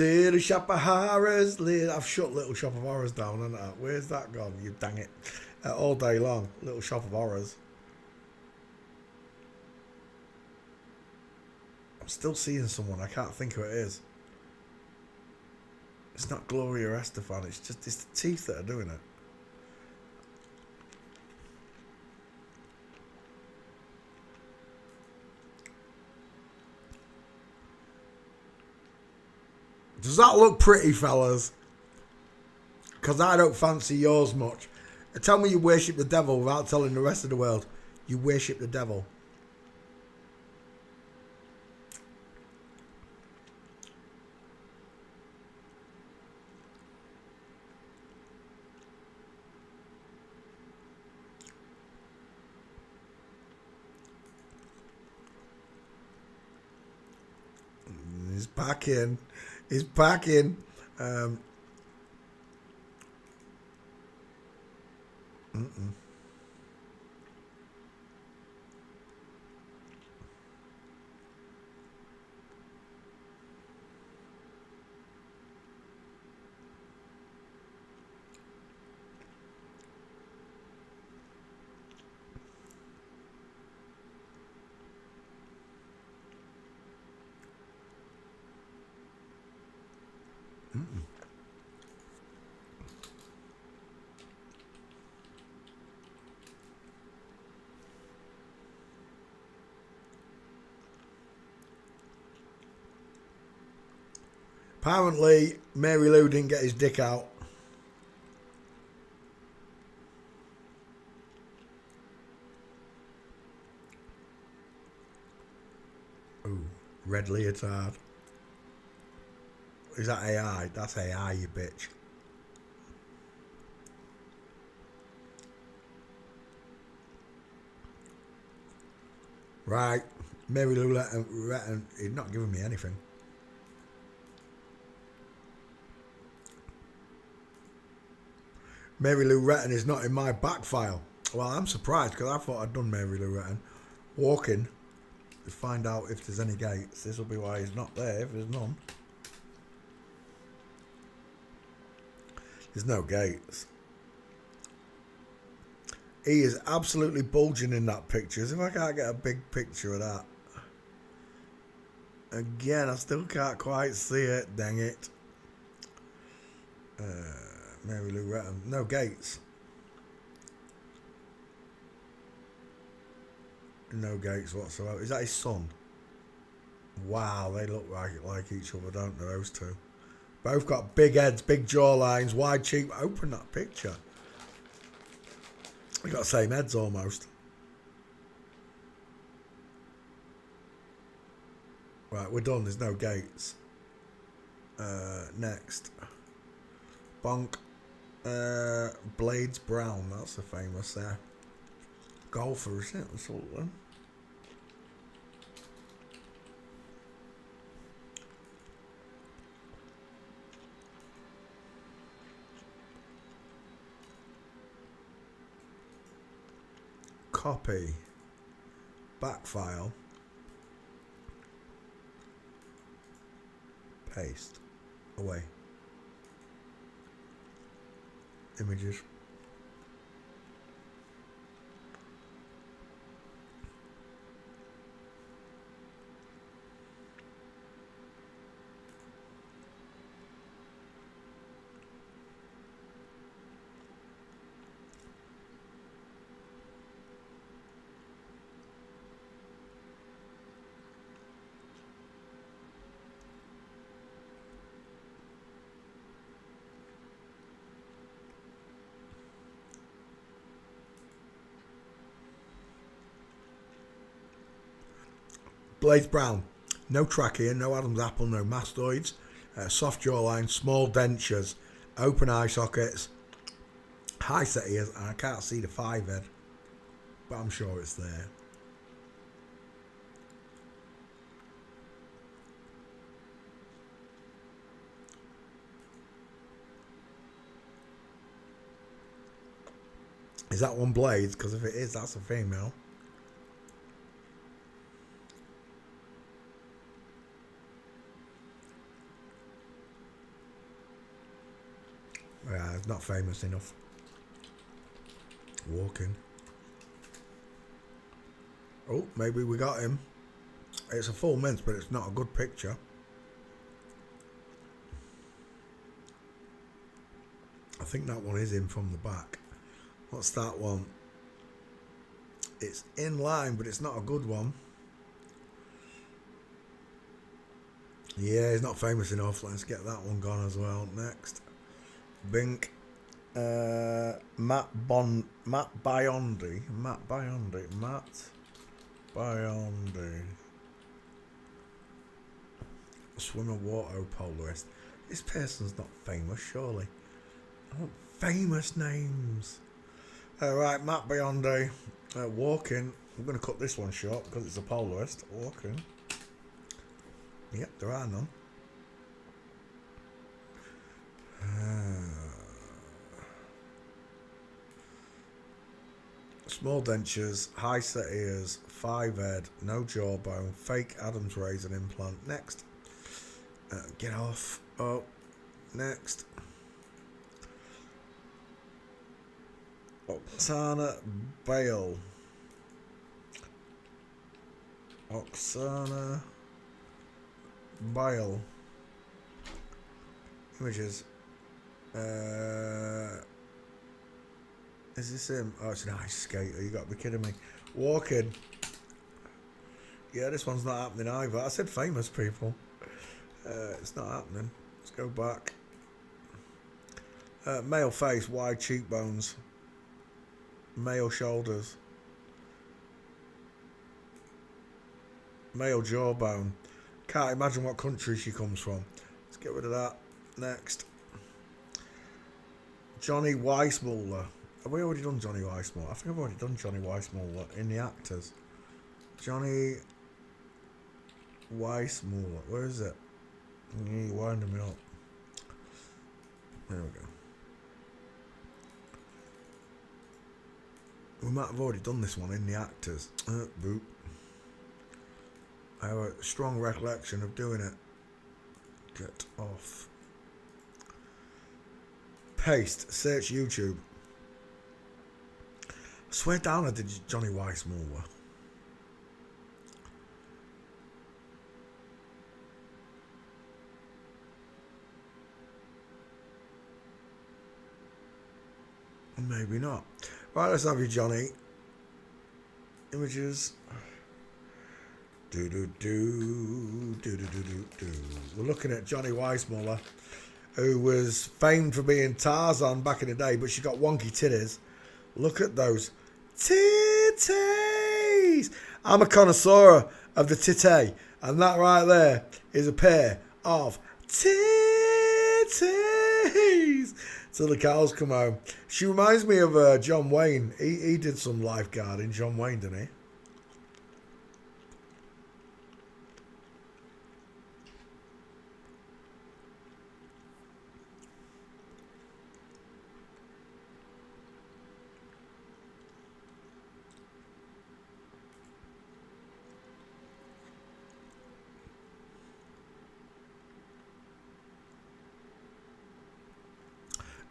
[SPEAKER 1] of horrors. I've shut Little Shop of Horrors down, haven't I? Where's that gone? You dang it. All day long. Little Shop of Horrors. I'm still seeing someone. I can't think who it is. It's not Gloria Estefan. It's the teeth that are doing it. Does that look pretty, fellas? Because I don't fancy yours much. Tell me you worship the devil without telling the rest of the world you worship the devil. He's back in. He's back in. Apparently, Mary Lou didn't get his dick out. Ooh, red leotard. Is that AI? That's AI, you bitch. Right. Mary Lou Retton, he's not giving me anything. Mary Lou Retton is not in my back file. Well, I'm surprised because I thought I'd done Mary Lou Retton. Walking to find out if there's any gates. This will be why he's not there if there's none. There's no gates. He is absolutely bulging in that picture. As if I can't get a big picture of that. Again, I still can't quite see it. Dang it. Mary Lou Retton. No gates. No gates whatsoever. Is that his son? Wow, they look like each other, don't they, those two? Both got big heads, big jawlines, wide cheek. Open that picture. They got the same heads almost. Right, we're done. There's no gates. Next. Bonk. Blades Brown. That's a famous golfer, isn't it? That's all them. Copy. Back file. Paste. Away. Images. Blades Brown, no trachea, no Adam's apple, no mastoids, soft jawline, small dentures, open eye sockets, high set ears, and I can't see the 5 head, but I'm sure it's there. Is that one Blades? Because if it is, that's a female. Yeah, it's not famous enough. Walking. Oh, maybe we got him. It's a full mint, but it's not a good picture. I think that one is in from the back. What's that one? It's in line, but it's not a good one. Yeah, he's not famous enough. Let's get that one gone as well. Next. Bink. Matt Biondi. Swimmer water poloist. This person's not famous, surely. I want famous names. Right, Matt Biondi. Walking. I'm going to cut this one short because it's a poloist. Walking. Yep, there are none. Small dentures, high set ears, 5 head, no jawbone, fake Adam's razor implant. Next. Get off. Oh, next. Oksana Bale. Oksana Bale. Images. Is this him? Oh, it's an ice skater. You got to be kidding me. Walking. Yeah, this one's not happening either. I said famous people. It's not happening. Let's go back. Male face, wide cheekbones. Male shoulders. Male jawbone. Can't imagine what country she comes from. Let's get rid of that. Next. Johnny Weissmuller. Have we already done Johnny Weissmuller? I think I've already done Johnny Weissmuller in the actors. Johnny Weissmuller. Where is it? You're winding me up. There we go. We might have already done this one in the actors. Boop. I have a strong recollection of doing it. Get off. Paste. Search YouTube. I swear down I did Johnny Weissmuller. Maybe not. Right, let's have you, Johnny. Images. Do do do do do do do do. We're looking at Johnny Weissmuller, who was famed for being Tarzan back in the day, but she got wonky titties. Look at those titties. I'm a connoisseur of the titty, and that right there is a pair of titties. Till the cows come home. She reminds me of John Wayne. He did some lifeguarding, John Wayne, didn't he?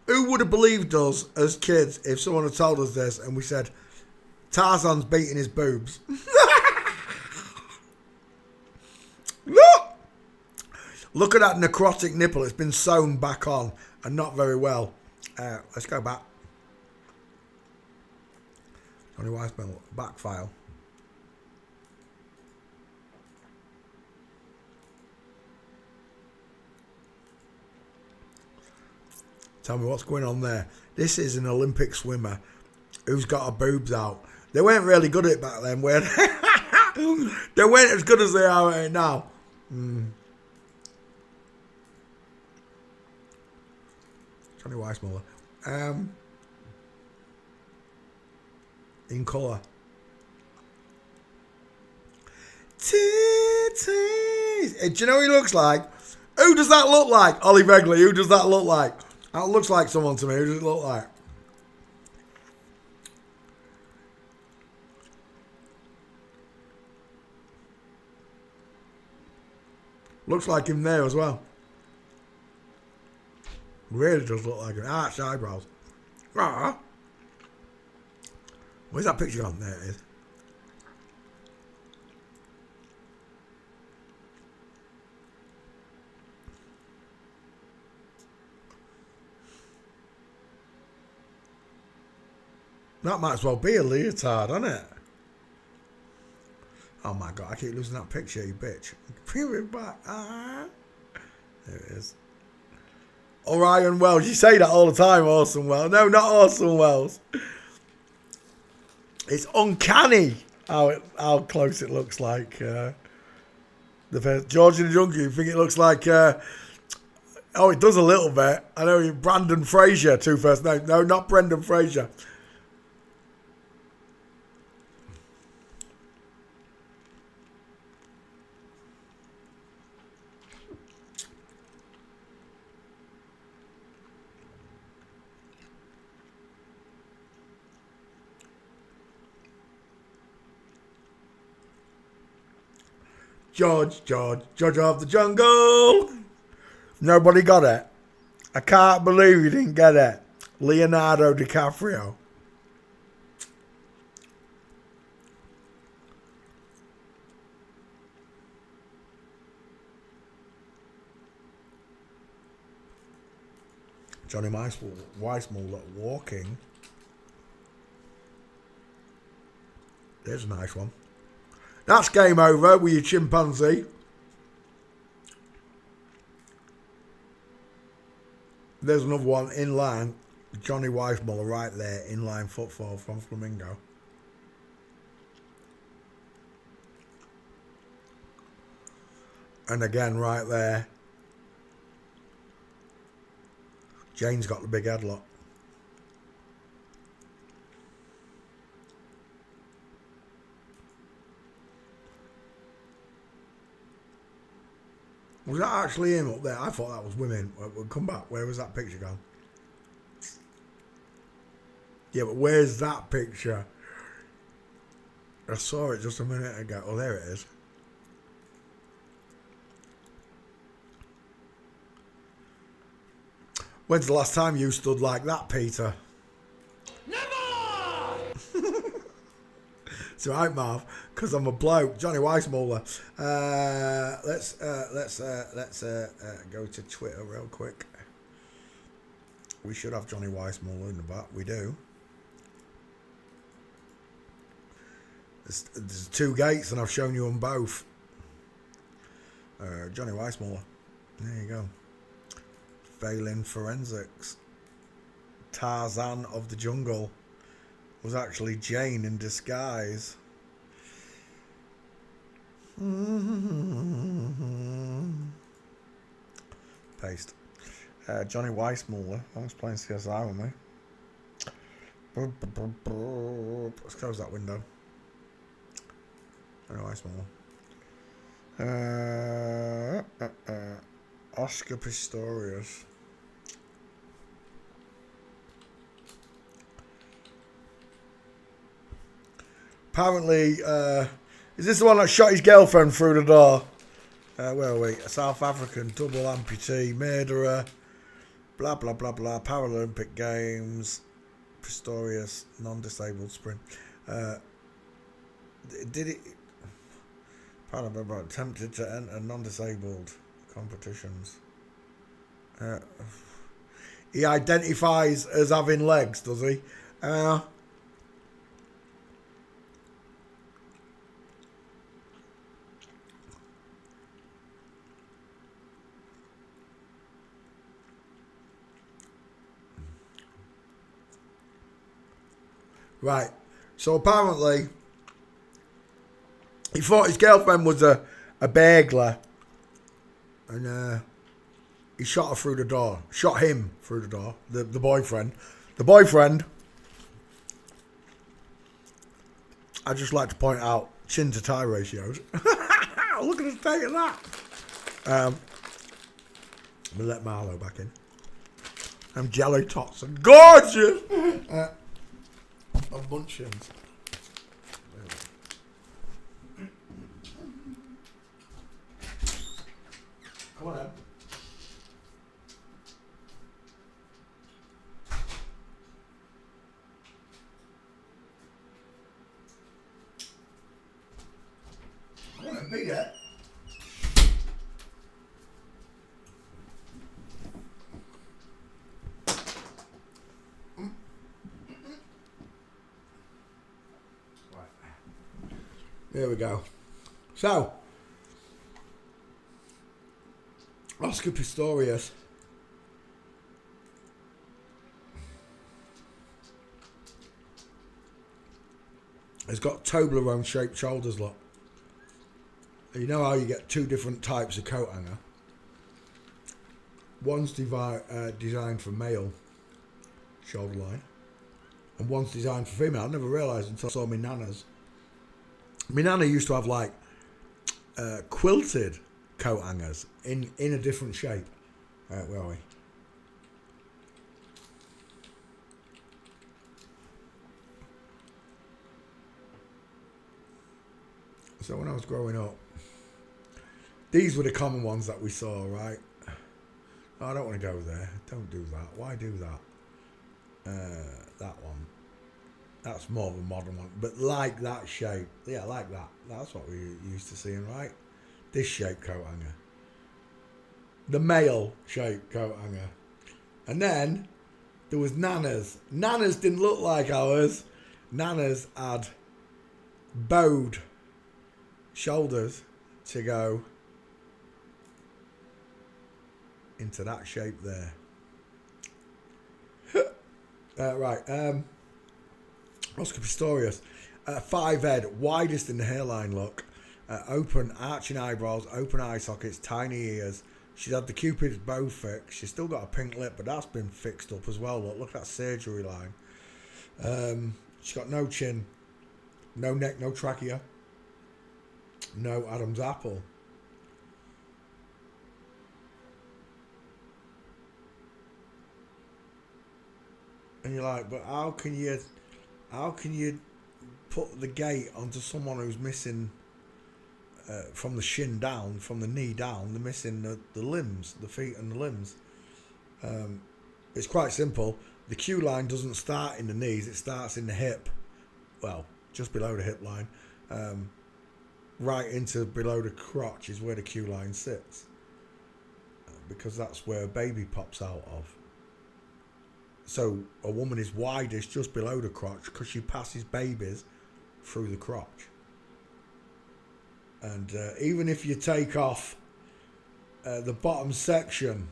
[SPEAKER 1] Who would have believed us as kids if someone had told us this and we said, Tarzan's beating his boobs? Look! Look at that necrotic nipple. It's been sewn back on and not very well. Let's go back. Johnny Weissmuller, back file. Tell me what's going on there. This is an Olympic swimmer who's got her boobs out. They weren't really good at it back then, were they? They weren't as good as they are at it now. Johnny Weissmuller. In colour. Titties. Do you know what he looks like? Who does that look like? Ollie Begley. Who does that look like? That looks like someone to me. Who does it look like? Looks like him there as well. Really does look like him. Arched eyebrows. Ah. Where's that picture gone? There it is. That might as well be a leotard, isn't it? Oh my god, I keep losing that picture, you bitch. Bring it back. Ah. There it is. Orion Wells. You say that all the time, Orson Welles. No, not Orson Welles. It's uncanny how close it looks like. The first George and the Junkie. You think it looks like... oh, it does a little bit. I know Brandon Fraser, two first names. No, not Brendan Fraser. George of the Jungle. Nobody got it. I can't believe you didn't get it. Leonardo DiCaprio. Johnny Weissmuller walking. There's a nice one. That's game over with your chimpanzee. There's another one in line. Johnny Weissmuller right there. Inline footfall from Flamingo. And again right there. Jane's got the big headlock. Was that actually him up there? I thought that was women. We'll come back. Where was that picture gone? Yeah, but where's that picture? I saw it just a minute ago. Oh, there it is. When's the last time you stood like that, Peter? Never! It's all right, Marv, because I'm a bloke. Johnny Weissmuller. Let's go to Twitter real quick. We should have Johnny Weissmuller in the back. We do. There's two gates, and I've shown you them both. Johnny Weissmuller. There you go. Failing forensics. Tarzan of the Jungle was actually Jane in disguise. Paste. Johnny Weissmuller. I was playing CSI with me. Let's close that window. Johnny Weissmuller. Oscar Pistorius. Apparently, is this the one that shot his girlfriend through the door? Where are we? A South African double amputee, murderer, blah, blah, blah, blah, Paralympic Games, Pistorius, non-disabled sprint. Did it... I don't remember, attempted to enter non-disabled competitions. He identifies as having legs, does he? Right. So apparently, he thought his girlfriend was a burglar, and he shot her through the door. Shot him through the door. The boyfriend. The boyfriend. I'd just like to point out chin to tie ratios. Look at the state of that. We'll let Marlo back in. I'm jelly tots are gorgeous. Of munchkins. Come on, Em. Come on, Em, beat it. There we go. So, Oscar Pistorius has got Toblerone shaped shoulders, look. You know how you get two different types of coat hanger? One's designed for male shoulder line, and one's designed for female. I never realised until I saw my nana's. My nana used to have like quilted coat hangers in a different shape. Where are we? So when I was growing up, these were the common ones that we saw, right? Oh, I don't want to go there. Don't do that. Why do that? That one. That's more of a modern one. But like that shape. Yeah, like that. That's what we used to seeing, right? This shape coat hanger. The male shape coat hanger. And then there was Nana's. Nana's didn't look like ours. Nana's had bowed shoulders to go into that shape there. Right. Oscar Pistorius, 5 head, widest in the hairline look, open arching eyebrows, open eye sockets, tiny ears. She's had the Cupid's bow fixed. She's still got a pink lip, but that's been fixed up as well. Look at that surgery line. She's got no chin, no neck, no trachea, no Adam's apple. And you're like, but how can you put the gate onto someone who's missing from the shin down, from the knee down, they're missing the limbs, the feet and the limbs. It's quite simple. The queue line doesn't start in the knees, it starts in the hip. Well, just below the hip line. Right into below the crotch is where the queue line sits. Because that's where a baby pops out of. So a woman is widest just below the crotch because she passes babies through the crotch. And even if you take off the bottom section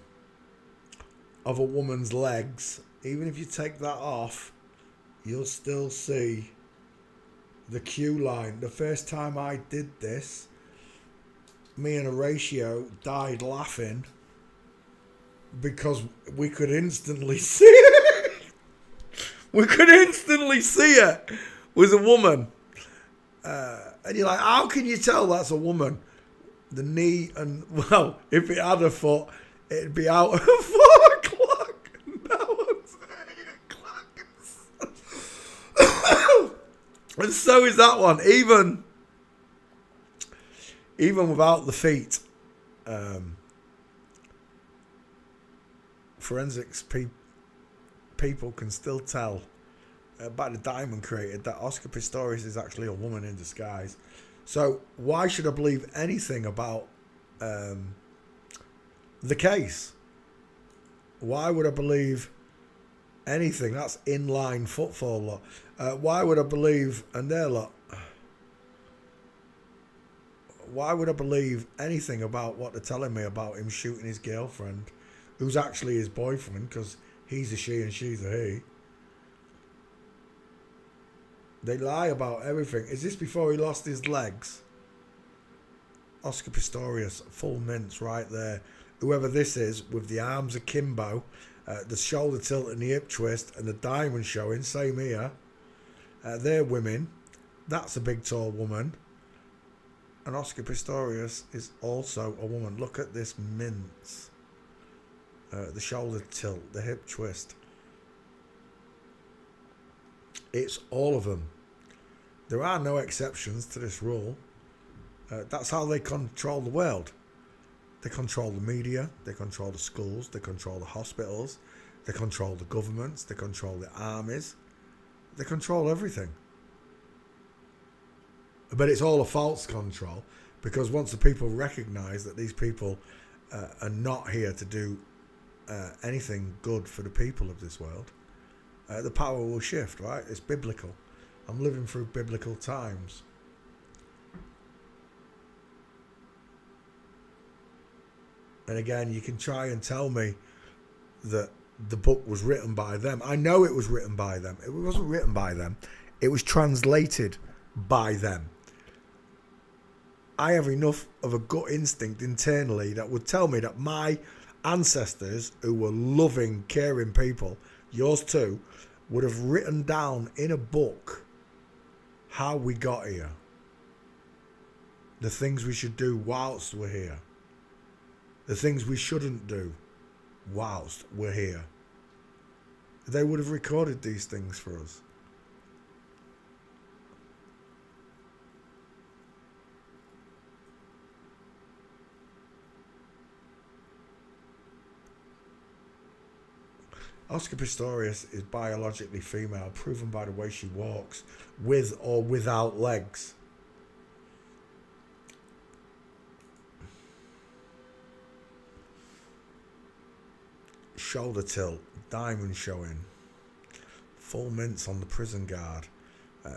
[SPEAKER 1] of a woman's legs, even if you take that off, you'll still see the queue line. The first time I did this, me and Horatio died laughing because we could instantly see it. We could instantly see it was a woman. And you're like, how can you tell that's a woman? The knee and, well, if it had a foot, it'd be out at 4 o'clock. Now it's 8 o'clock. And so is that one. Even without the feet, forensics people can still tell by the diamond created that Oscar Pistorius is actually a woman in disguise. So why should I believe anything about the case? Why would I believe anything? That's inline footfall lot. Why would I believe, and their lot, why would I believe anything about what they're telling me about him shooting his girlfriend, who's actually his boyfriend, because he's a she and she's a he? They lie about everything. Is this before he lost his legs? Oscar Pistorius, full mince right there. Whoever this is, with the arms akimbo, the shoulder tilt and the hip twist and the diamond showing, same here. They're women. That's a big tall woman. And Oscar Pistorius is also a woman. Look at this mince. The shoulder tilt, the hip twist. It's all of them. There are no exceptions to this rule. That's how they control the world. They control the media, they control the schools, they control the hospitals, they control the governments, they control the armies, they control everything. But it's all a false control, because once the people recognise that these people are not here to do anything good for the people of this world, the power will shift, right? It's biblical. I'm living through biblical times. And again, you can try and tell me that the book was written by them. I know it was written by them. It wasn't written by them. It was translated by them. I have enough of a gut instinct internally that would tell me that my ancestors, who were loving, caring people, yours too, would have written down in a book how we got here. The things we should do whilst we're here. The things we shouldn't do whilst we're here. They would have recorded these things for us. Oscar Pistorius is biologically female, proven by the way she walks, with or without legs. Shoulder tilt, diamond showing, full mince on the prison guard,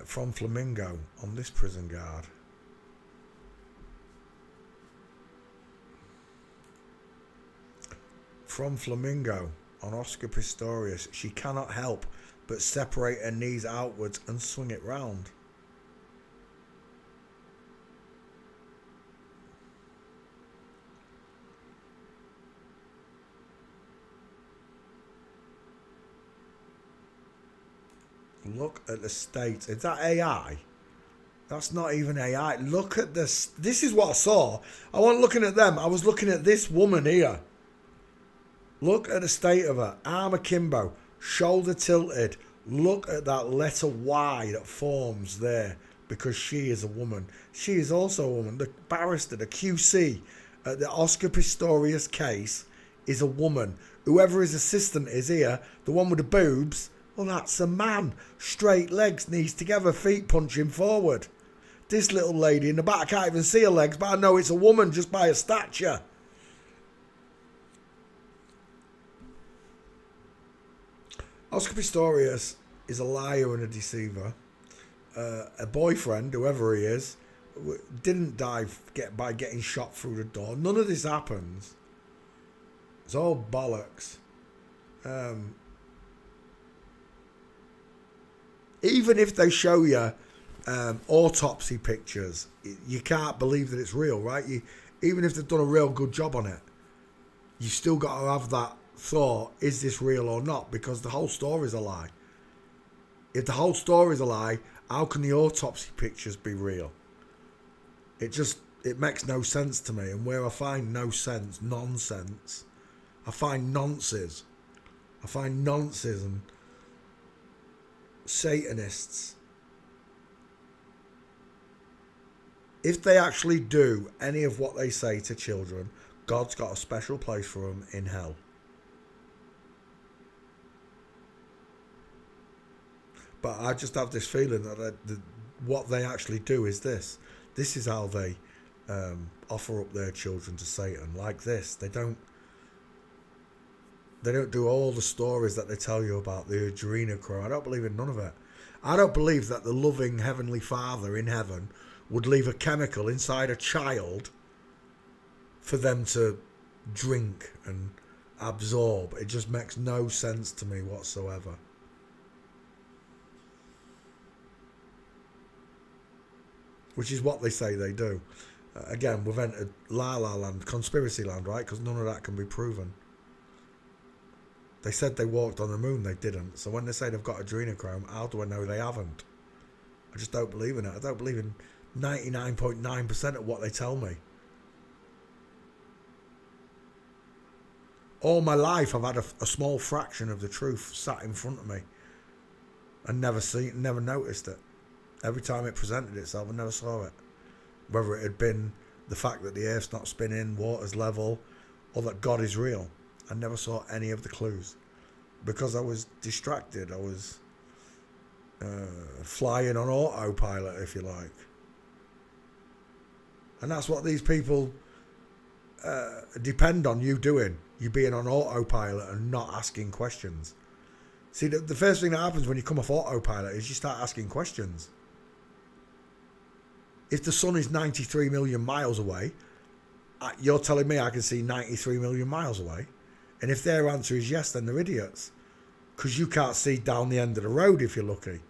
[SPEAKER 1] from Flamingo on this prison guard. From Flamingo on Oscar Pistorius, she cannot help but separate her knees outwards and swing it round. Look at the state. Is that AI? That's not even AI. Look at this. This is what I saw. I wasn't looking at them. I was looking at this woman here. Look at the state of her. Arm akimbo. shoulder tilted. Look at that letter Y that forms there because she is a woman. She is also a woman. The barrister, the QC at the Oscar Pistorius case is a woman. Whoever his assistant is here, the one with the boobs, well, that's a man. Straight legs, knees together, feet punching forward. This little lady in the back, I can't even see her legs, but I know it's a woman just by her stature. Oscar Pistorius is a liar and a deceiver. A boyfriend, whoever he is, didn't die by getting shot through the door. None of this happens. It's all bollocks. Even if they show you autopsy pictures, you can't believe that it's real, right? Even if they've done a real good job on it, you still got to have that thought, is this real or not? Because the whole story's a lie. If the whole story's a lie, how can the autopsy pictures be real? It makes no sense to me. And where I find no sense, nonsense, I find nonsense. I find nonsense and Satanists. If they actually do any of what they say to children, God's got a special place for them in hell. But I just have this feeling that what they actually do is this. This is how they offer up their children to Satan, like this. They don't do all the stories that they tell you about the adrenochrome. I don't believe in none of it. I don't believe that the loving Heavenly Father in heaven would leave a chemical inside a child for them to drink and absorb. It just makes no sense to me whatsoever. Which is what they say they do. Again, we've entered La La Land, conspiracy land, right? Because none of that can be proven. They said they walked on the moon, they didn't. So when they say they've got adrenochrome, how do I know they haven't? I just don't believe in it. I don't believe in 99.9% of what they tell me. All my life I've had a small fraction of the truth sat in front of me and never noticed it. Every time it presented itself, I never saw it. Whether it had been the fact that the earth's not spinning, water's level, or that God is real. I never saw any of the clues. Because I was distracted. I was flying on autopilot, if you like. And that's what these people depend on you doing. You being on autopilot and not asking questions. See, the first thing that happens when you come off autopilot is you start asking questions. If the sun is 93 million miles away, you're telling me I can see 93 million miles away? And if their answer is yes, then they're idiots. Because you can't see down the end of the road if you're lucky.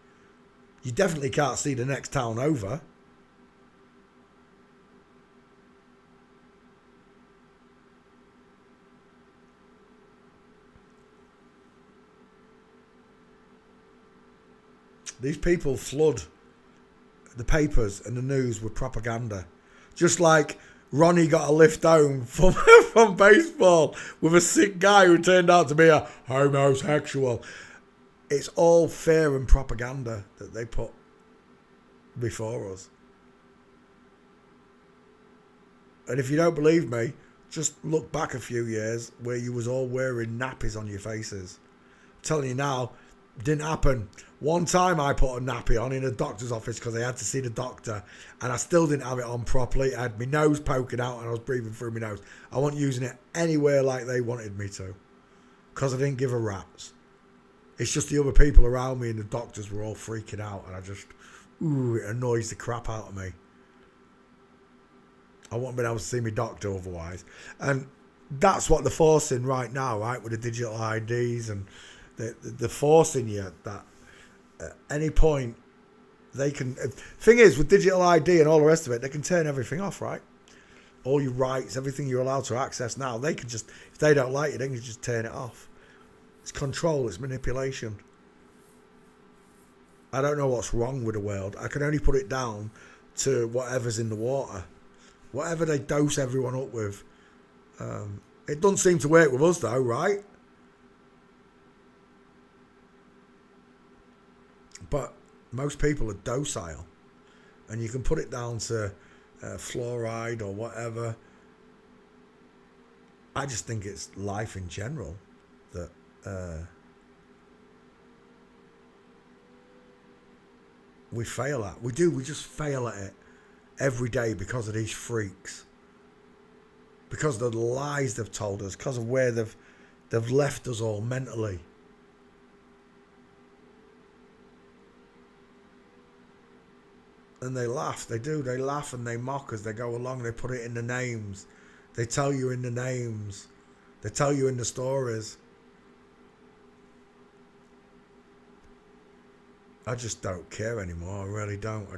[SPEAKER 1] You definitely can't see the next town over. These people flood the papers and the news with propaganda. Just like Ronnie got a lift home from baseball with a sick guy who turned out to be a homosexual. It's all fear and propaganda that they put before us. And if you don't believe me, just look back a few years where you was all wearing nappies on your faces. I'm telling you now, didn't happen. One time I put a nappy on in a doctor's office because I had to see the doctor and I still didn't have it on properly. I had my nose poking out and I was breathing through my nose. I wasn't using it anywhere like they wanted me to because I didn't give a rat's. It's just the other people around me and the doctors were all freaking out and it annoys the crap out of me. I wouldn't been able to see my doctor otherwise. And that's what they're forcing right now, right, with the digital IDs and they're forcing you that at any point they can. Thing is, with digital ID and all the rest of it, they can turn everything off, right? All your rights, everything you're allowed to access now, they can just, if they don't like it, they can just turn it off. It's control, it's manipulation. I don't know what's wrong with the world. I can only put it down to whatever's in the water. Whatever they dose everyone up with. It doesn't seem to work with us though, right? But most people are docile. And you can put it down to fluoride or whatever. I just think it's life in general that we fail at. We just fail at it every day because of these freaks. Because of the lies they've told us, because of where they've left us all mentally. And they laugh, they laugh and they mock as they go along, they put it in the names. They tell you in the names. They tell you in the stories. I just don't care anymore, I really don't.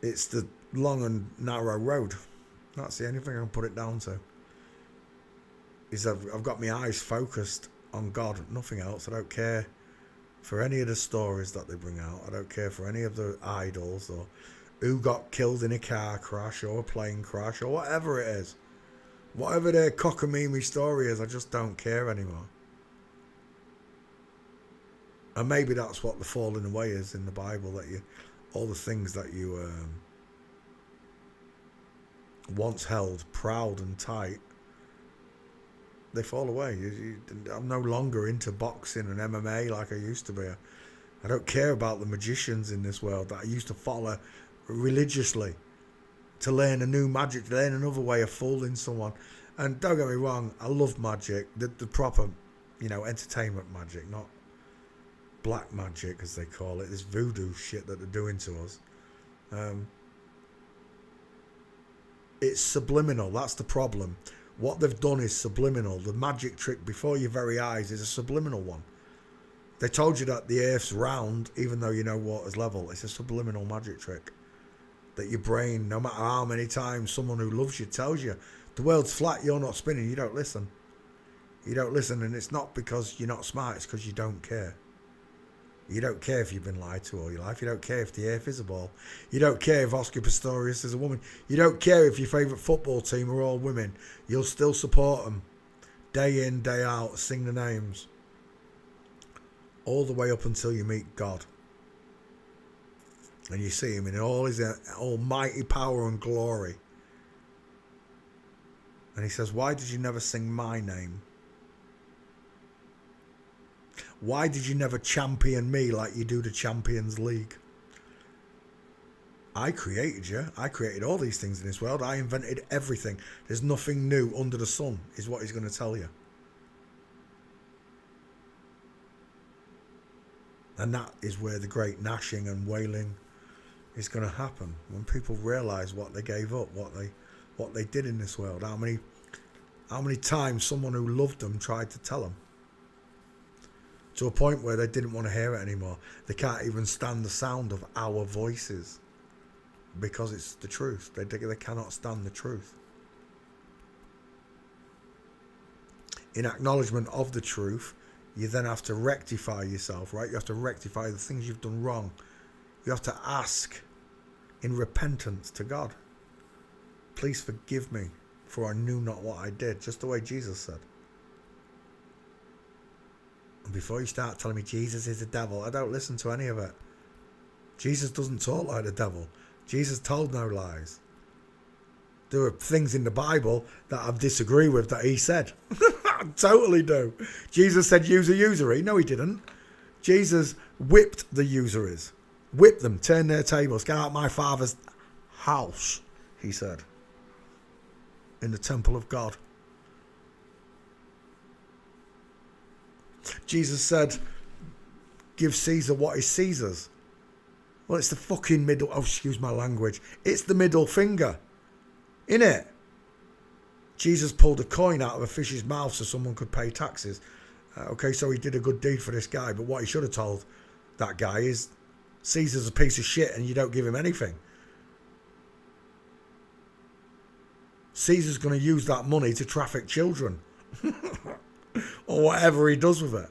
[SPEAKER 1] It's the long and narrow road. That's the only thing I can put it down to. Is I've got my eyes focused on God, nothing else. I don't care for any of the stories that they bring out. I don't care for any of the idols or who got killed in a car crash or a plane crash or whatever it is. Whatever their cockamamie story is, I just don't care anymore. And maybe that's what the falling away is in the Bible, that all the things that you once held proud and tight, they fall away. I'm no longer into boxing and MMA like I used to be. I don't care about the magicians in this world that I used to follow religiously to learn a new magic, to learn another way of fooling someone. And don't get me wrong, I love magic, the proper, entertainment magic, not black magic as they call it, this voodoo shit that they're doing to us. It's subliminal, that's the problem. What they've done is subliminal. The magic trick before your very eyes is a subliminal one. They told you that the earth's round, even though you know water's level. It's a subliminal magic trick. That your brain, no matter how many times someone who loves you tells you, the world's flat, you're not spinning, you don't listen. You don't listen, and it's not because you're not smart, it's because you don't care. You don't care if you've been lied to all your life. You don't care if the earth is a ball. You don't care if Oscar Pistorius is a woman. You don't care if your favourite football team are all women. You'll still support them. Day in, day out, sing the names. All the way up until you meet God. And you see him in all his almighty power and glory. And he says, why did you never sing my name? Why did you never champion me like you do the Champions League? I created you. I created all these things in this world. I invented everything. There's nothing new under the sun, is what he's going to tell you. And that is where the great gnashing and wailing is going to happen. When people realise what they gave up, what they did in this world. How many times someone who loved them tried to tell them. To a point where they didn't want to hear it anymore. They can't even stand the sound of our voices. Because it's the truth. They cannot stand the truth. In acknowledgement of the truth, you then have to rectify yourself, right? You have to rectify the things you've done wrong. You have to ask in repentance to God. Please forgive me, for I knew not what I did. Just the way Jesus said. And before you start telling me Jesus is the devil, I don't listen to any of it. Jesus doesn't talk like the devil. Jesus told no lies. There are things in the Bible that I disagree with that he said. I totally do. Jesus said use a usury. No, he didn't. Jesus whipped the usuries. Whipped them, turned their tables. Get out my father's house, he said. In the temple of God. Jesus said, give Caesar what is Caesar's. Well, it's the fucking middle... Oh, excuse my language. It's the middle finger. Innit? Jesus pulled a coin out of a fish's mouth so someone could pay taxes. Okay, so he did a good deed for this guy. But what he should have told that guy is, Caesar's a piece of shit and you don't give him anything. Caesar's going to use that money to traffic children. Or whatever he does with it.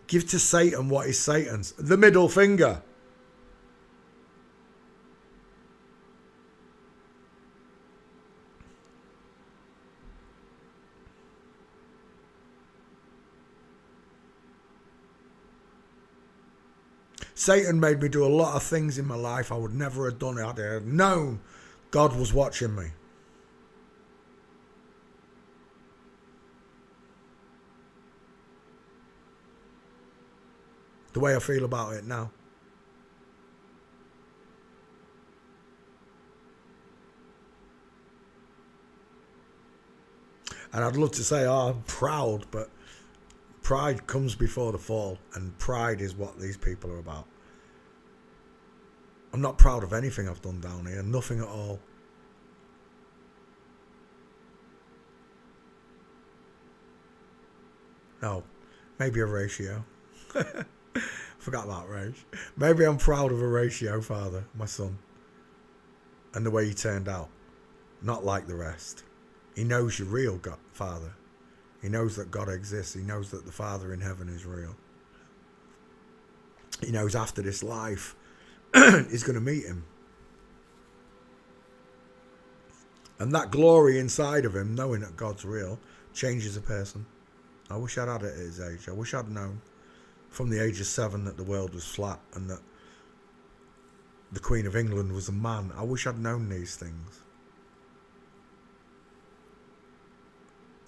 [SPEAKER 1] Give to Satan what is Satan's. The middle finger. Satan made me do a lot of things in my life I would never have done had I known God was watching me. The way I feel about it now. And I'd love to say, oh, I'm proud, but pride comes before the fall, and pride is what these people are about. I'm not proud of anything I've done down here, nothing at all. No, maybe a ratio. Forgot about Rage. Maybe I'm proud of Horatio, father, my son, and the way he turned out. Not like the rest. He knows you're real, God, Father. He knows that God exists. He knows that the Father in heaven is real. He knows after this life, he's going to meet him. And that glory inside of him, knowing that God's real, changes a person. I wish I'd had it at his age. I wish I'd known from the age of 7 that the world was flat and that the Queen of England was a man. I wish I'd known these things.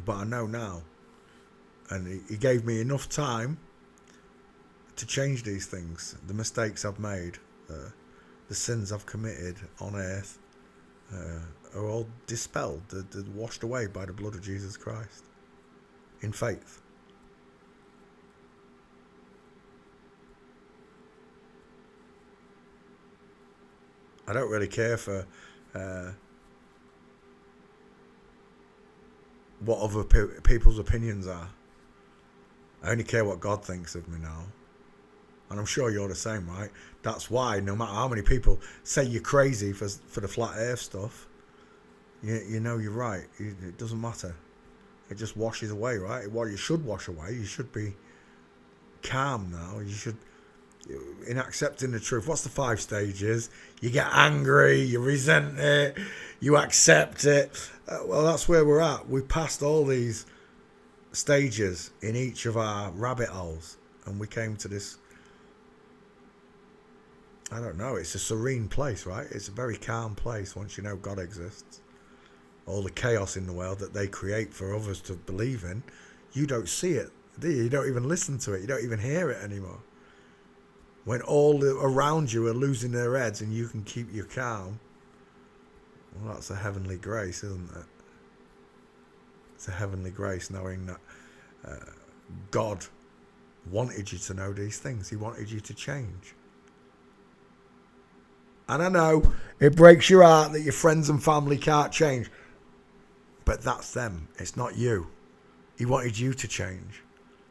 [SPEAKER 1] But I know now. And he gave me enough time to change these things. The mistakes I've made, the sins I've committed on earth are all dispelled. They're washed away by the blood of Jesus Christ. In faith. I don't really care for what other people's opinions are. I only care what God thinks of me now. And I'm sure you're the same, right? That's why no matter how many people say you're crazy for the flat earth stuff, you know you're right. It doesn't matter. It just washes away, right? Well, you should wash away. You should be calm now. You should, in accepting the truth. What's the 5 stages? You get angry, you resent it, you accept it. Well, that's where we're at. We passed all these stages in each of our rabbit holes, and we came to this, I don't know, it's a serene place, right? It's a very calm place once you know God exists. All the chaos in the world that they create for others to believe in, you don't see it, do you? You don't even listen to it. You don't even hear it anymore. When all around you are losing their heads and you can keep your calm, well, that's a heavenly grace, isn't it? It's a heavenly grace knowing that God wanted you to know these things. He wanted you to change. And I know it breaks your heart that your friends and family can't change. But that's them. It's not you. He wanted you to change.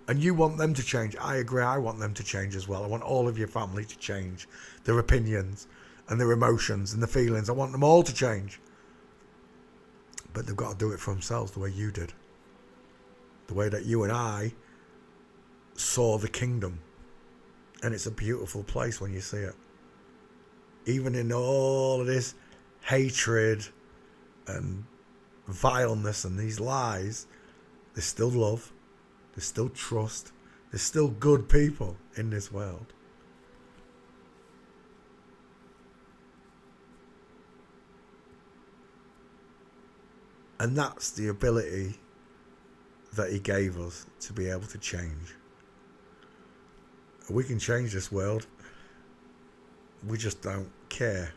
[SPEAKER 1] And you want them to change. I agree. I want them to change as well. I want all of your family to change. Their opinions and their emotions and the feelings. I want them all to change. But they've got to do it for themselves the way you did. The way that you and I saw the kingdom. And it's a beautiful place when you see it. Even in all of this hatred and vileness and these lies, there's still love, there's still trust, there's still good people in this world. And that's the ability that he gave us to be able to change. We can change this world. We just don't care.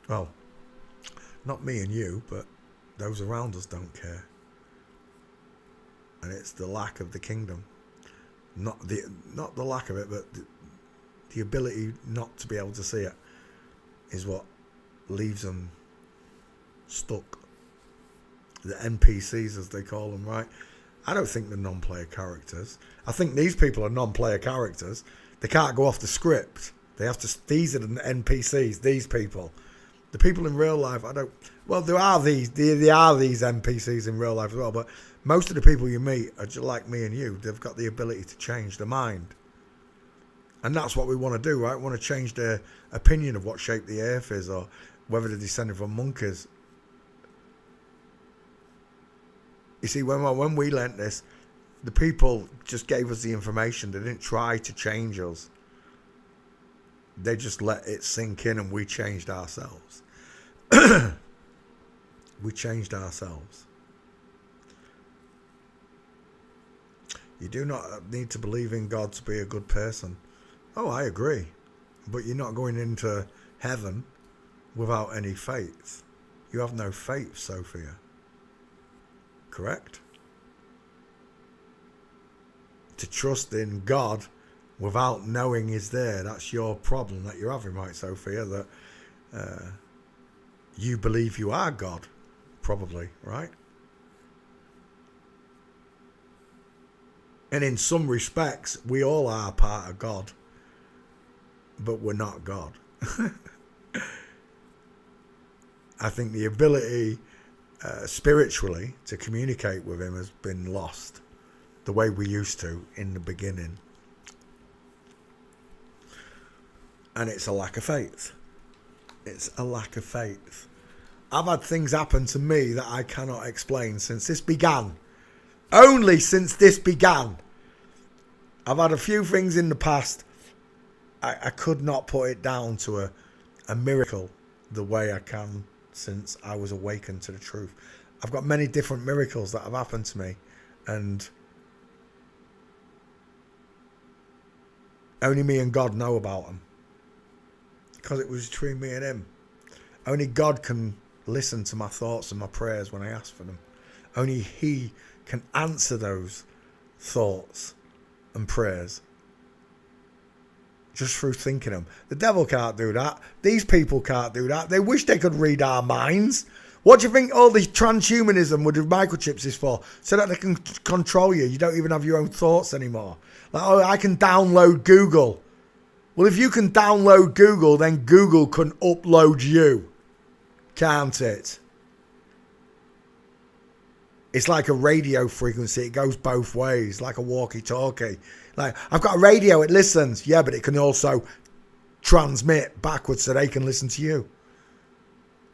[SPEAKER 1] Well, not me and you, but those around us don't care. And it's the lack of the kingdom. Not the lack of it, but the ability not to be able to see it is what leaves them stuck. The NPCs, as they call them, right? I don't think they're non-player characters. I think these people are non-player characters. They can't go off the script. They have to. These are the NPCs. These people, the people in real life. Well, there are these NPCs in real life as well. But most of the people you meet are just like me and you. They've got the ability to change their mind, and that's what we want to do, right? We want to change their opinion of what shape the earth is, or whether they're descended from monkeys. You see, when we learnt this, the people just gave us the information. They didn't try to change us. They just let it sink in, and we changed ourselves. We changed ourselves. You do not need to believe in God to be a good person. Oh, I agree. But you're not going into heaven without any faith. You have no faith, Sophia. Correct? To trust in God without knowing He's there, that's your problem that you're having, right, Sophia? That you believe you are God, probably, right? And in some respects, we all are part of God, but we're not God. I think the ability spiritually to communicate with Him has been lost the way we used to in the beginning. And it's a lack of faith. It's a lack of faith. I've had things happen to me that I cannot explain since this began. Only since this began. I've had a few things in the past. I could not put it down to a miracle the way I can since I was awakened to the truth. I've got many different miracles that have happened to me, and only me and God know about them, because it was between me and Him. Only God can listen to my thoughts and my prayers when I ask for them. Only He can answer those thoughts and prayers just through thinking them. The devil can't do that. These people can't do that. They wish they could read our minds. What do you think all this transhumanism with microchips is for? So that they can control you. You don't even have your own thoughts anymore. Like, oh, I can download Google. Well, if you can download Google, then Google can upload you. Can't it? It's like a radio frequency. It goes both ways, like a walkie-talkie. Like, I've got a radio, it listens. Yeah, but it can also transmit backwards so they can listen to you.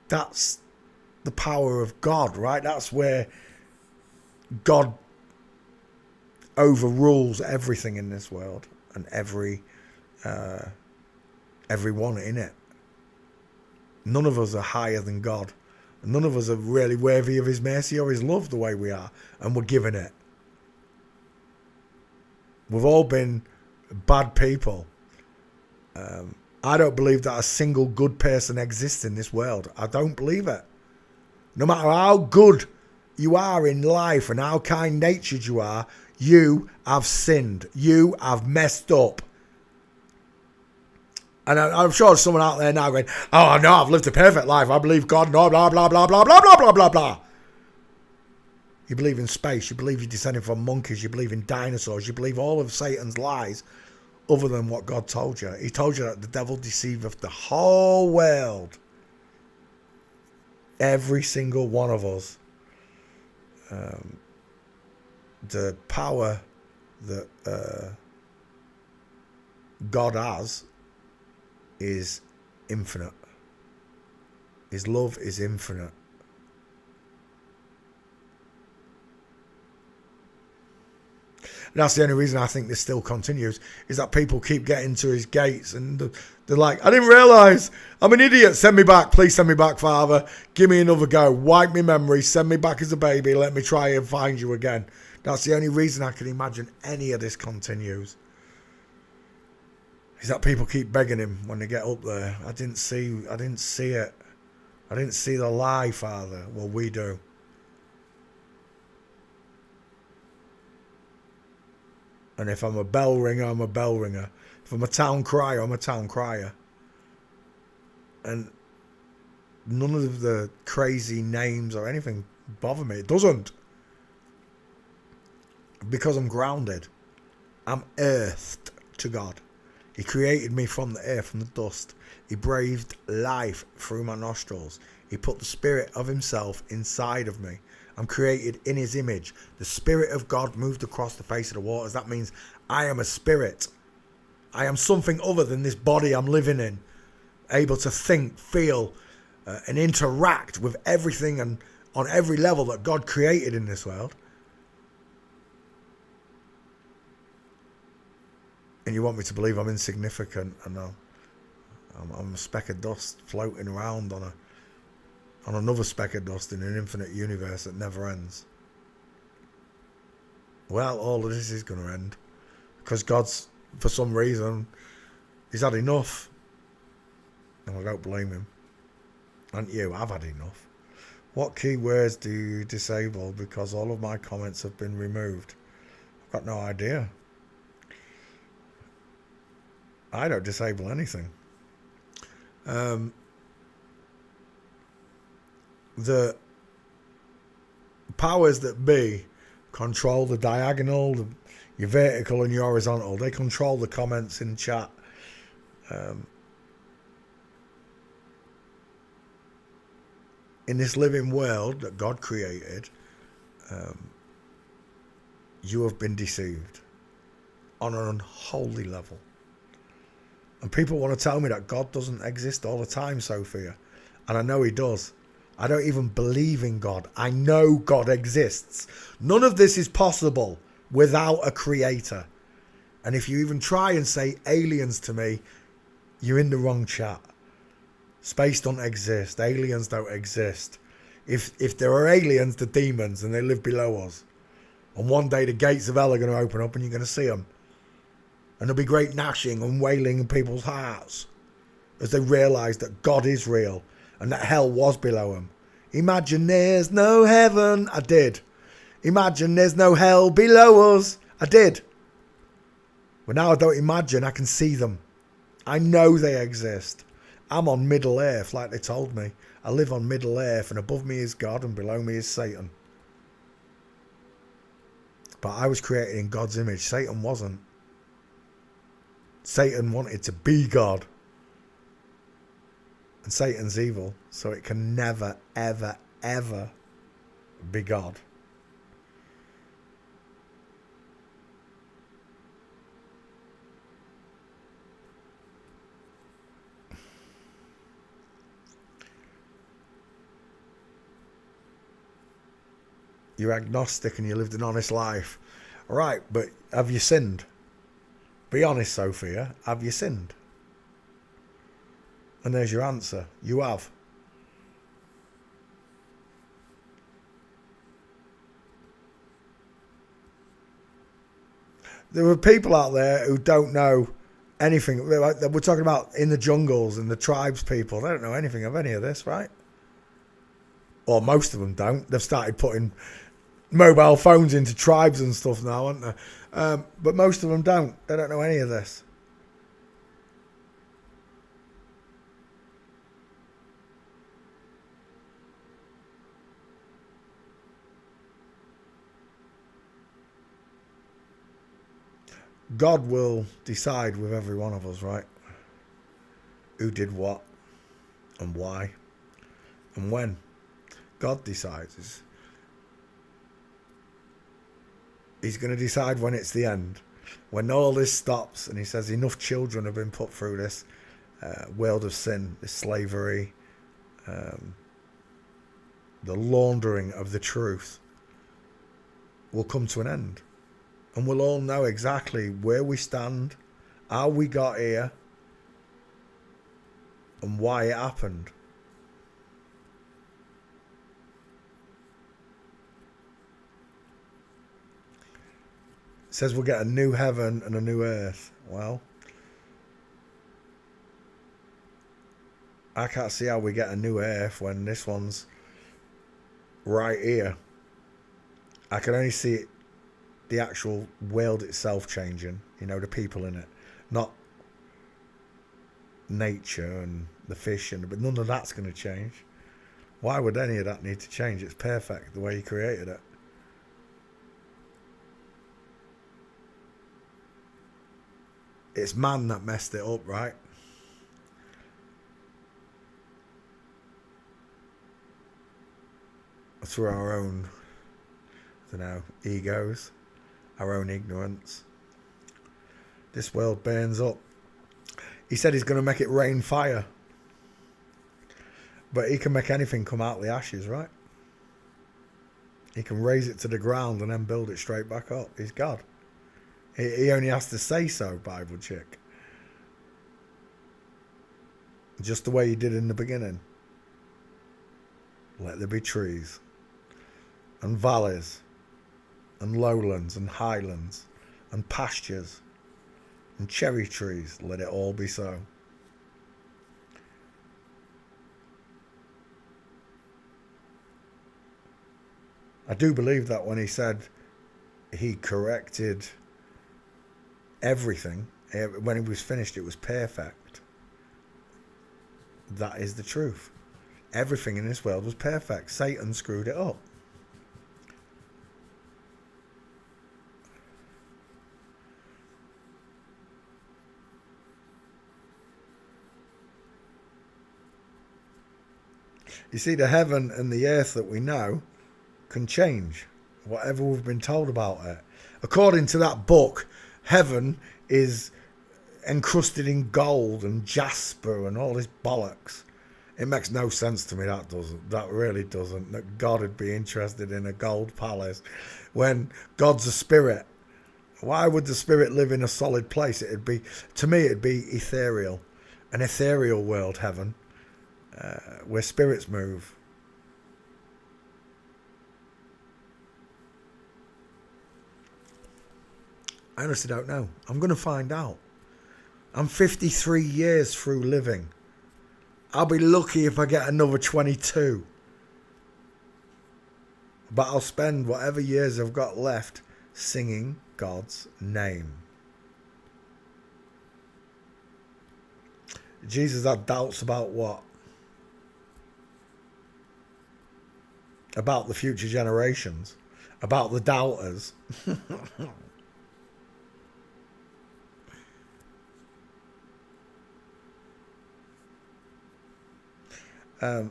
[SPEAKER 1] That's the power of God, right? That's where God overrules everything in this world and everyone in it. None of us are higher than God. None of us are really worthy of His mercy or His love the way we are, and we're given it. We've all been bad people. I don't believe that a single good person exists in this world. I don't believe it. No matter how good you are in life and how kind-natured you are, you have sinned. You have messed up. And I'm sure there's someone out there now going, oh, no, I've lived a perfect life. I believe God, no, blah, blah, blah, blah, blah, blah, blah, blah, blah. You believe in space. You believe you're descended from monkeys. You believe in dinosaurs. You believe all of Satan's lies other than what God told you. He told you that the devil deceiveth the whole world. Every single one of us. The power that God has is infinite. His love is infinite. And that's the only reason I think this still continues, is that people keep getting to His gates and they're like, I didn't realise, I'm an idiot, send me back, please send me back, Father, give me another go, wipe me memory, send me back as a baby, let me try and find you again. That's the only reason I can imagine any of this continues, is that people keep begging Him when they get up there. I didn't see it. I didn't see the lie, Father. Well, we do. And if I'm a bell ringer, I'm a bell ringer. If I'm a town crier, I'm a town crier. And none of the crazy names or anything bother me. It doesn't. Because I'm grounded. I'm earthed to God. He created me from the earth, from the dust. He breathed life through my nostrils. He put the spirit of Himself inside of me. I'm created in His image. The Spirit of God moved across the face of the waters. That means I am a spirit. I am something other than this body I'm living in. Able to think, feel, and interact with everything and on every level that God created in this world. And you want me to believe I'm insignificant? I know. I'm a speck of dust floating around on another speck of dust in an infinite universe that never ends. Well, all of this is going to end because God's, for some reason, he's had enough. And I don't blame him. And you, I've had enough. What keywords do you disable because all of my comments have been removed? I've got no idea. I don't disable anything. The powers that be control the diagonal, your vertical and your horizontal. They control the comments in chat. In this living world that God created, you have been deceived on an unholy level. And people want to tell me that God doesn't exist all the time, Sophia. And I know he does. I don't even believe in God. I know God exists. None of this is possible without a creator. And if you even try and say aliens to me, you're in the wrong chat. Space don't exist. Aliens don't exist. If there are aliens, they're demons and they live below us. And one day the gates of hell are going to open up and you're going to see them. And there'll be great gnashing and wailing in people's hearts as they realise that God is real and that hell was below them. Imagine there's no heaven. I did. Imagine there's no hell below us. I did. But now I don't imagine. I can see them. I know they exist. I'm on Middle Earth, like they told me. I live on Middle Earth, and above me is God, and below me is Satan. But I was created in God's image. Satan wasn't. Satan wanted to be God. And Satan's evil, so it can never, ever, ever be God. You're agnostic and you lived an honest life. All right, but have you sinned? Be honest, Sophia. Have you sinned? And there's your answer. You have. There are people out there who don't know anything. We're talking about in the jungles and the tribes people. They don't know anything of any of this, right? Or most of them don't. They've started putting mobile phones into tribes and stuff now, aren't they? But most of them don't. They don't know any of this. God will decide with every one of us, right? Who did what and why and when. God decides. He's going to decide when it's the end. When all this stops and he says enough children have been put through this world of sin, this slavery, the laundering of the truth will come to an end. And we'll all know exactly where we stand, how we got here, and why it happened. It says we'll get a new heaven and a new earth. Well, I can't see how we get a new earth when this one's right here. I can only see it, the actual world itself changing, you know, the people in it, not nature and the fish, but none of that's going to change. Why would any of that need to change? It's perfect the way he created it. It's man that messed it up, right? Through our own, I don't know, egos, our own ignorance. This world burns up. He said he's going to make it rain fire. But he can make anything come out of the ashes, right? He can raise it to the ground and then build it straight back up. He's God. He only has to say so, Bible chick. just the way he did in the beginning. Let there be trees and valleys and lowlands and highlands and pastures and cherry trees. Let it all be so. I do believe that when he said he corrected everything, when it was finished, it was perfect. That is the truth. Everything in this world was perfect. Satan screwed it up. You see, the heaven and the earth that we know can change, whatever we've been told about it. According to that book, heaven is encrusted in gold and jasper and all this bollocks. It makes no sense to me, that doesn't. That really doesn't. That God would be interested in a gold palace when God's a spirit. Why would the spirit live in a solid place? It'd be, to me, it'd be ethereal. An ethereal world, heaven, where spirits move. I honestly don't know. I'm going to find out. I'm 53 years through living. I'll be lucky if I get another 22. But I'll spend whatever years I've got left singing God's name. Jesus had doubts about what? About the future generations. About the doubters. And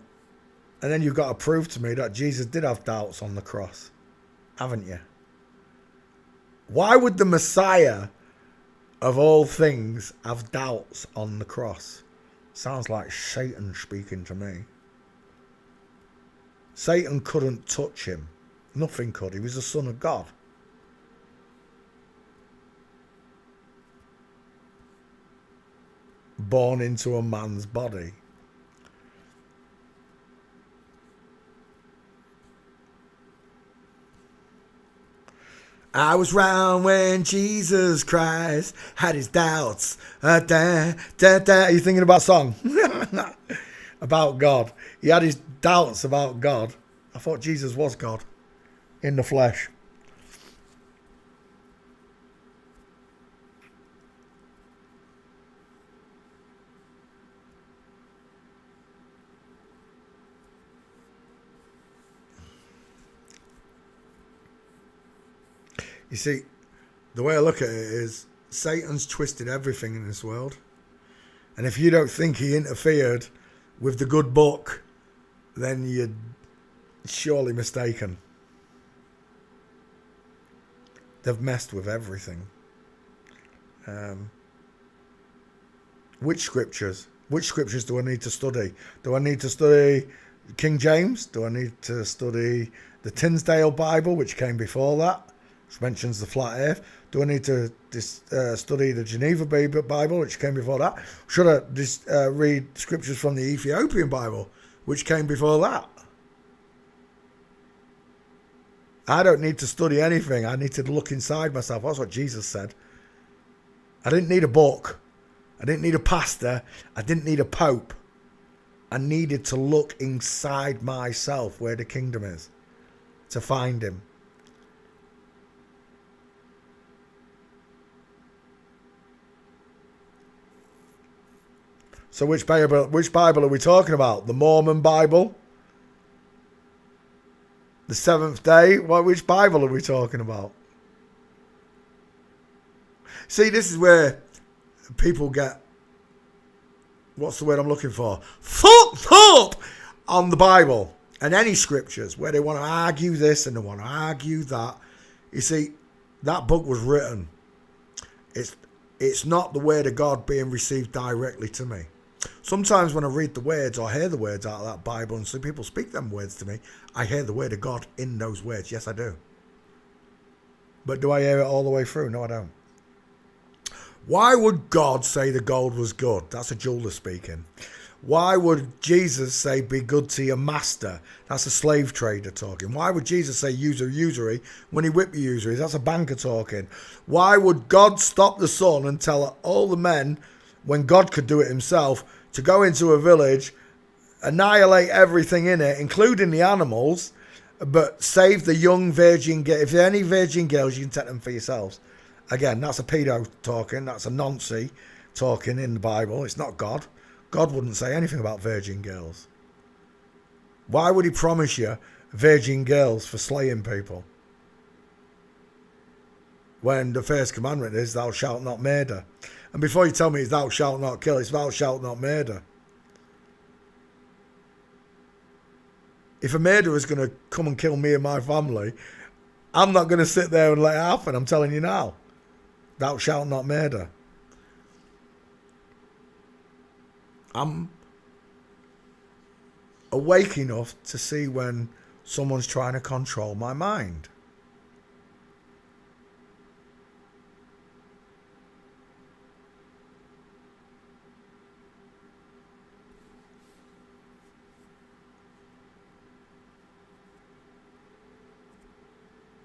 [SPEAKER 1] then you've got to prove to me that Jesus did have doubts on the cross, haven't you? Why would the Messiah of all things have doubts on the cross? Sounds like Satan speaking to me. Satan couldn't touch him. Nothing could. He was the Son of God. Born into a man's body. I was round when Jesus Christ had his doubts. Are you thinking about a song? About God. He had his doubts about God. I thought Jesus was God in the flesh. You see, the way I look at it is Satan's twisted everything in this world. And if you don't think he interfered with the good book, then you're surely mistaken. They've messed with everything. Which scriptures? Which scriptures do I need to study? Do I need to study King James? Do I need to study the Tinsdale Bible, which came before that? Which mentions the flat earth. Do I need to study the Geneva Bible, which came before that? Should I read scriptures from the Ethiopian Bible, which came before that? I don't need to study anything. I need to look inside myself. That's what Jesus said. I didn't need a book. I didn't need a pastor. I didn't need a pope. I needed to look inside myself where the kingdom is to find him. So which Bible are we talking about? The Mormon Bible? The Seventh Day? Which Bible are we talking about? See, this is where people get, what's the word I'm looking for? Fucked up on the Bible and any scriptures where they want to argue this and they want to argue that. You see, that book was written. It's not the word of God being received directly to me. Sometimes when I read the words or hear the words out of that Bible and some people speak them words to me, I hear the word of God in those words. Yes, I do. But do I hear it all the way through? No, I don't. Why would God say the gold was good? That's a jeweler speaking. Why would Jesus say, be good to your master? That's a slave trader talking. Why would Jesus say, usury, when he whipped the usuries? That's a banker talking. Why would God stop the sun and tell all the men, when God could do it himself, to go into a village, annihilate everything in it, including the animals, but save the young virgin girls? If there are any virgin girls, you can take them for yourselves. Again, that's a pedo talking. That's a nonce talking in the Bible. It's not God. God wouldn't say anything about virgin girls. Why would he promise you virgin girls for slaying people? When the first commandment is, thou shalt not murder. And before you tell me it's thou shalt not kill, it's thou shalt not murder. If a murderer is going to come and kill me and my family, I'm not going to sit there and let it happen. I'm telling you now. Thou shalt not murder. I'm awake enough to see when someone's trying to control my mind.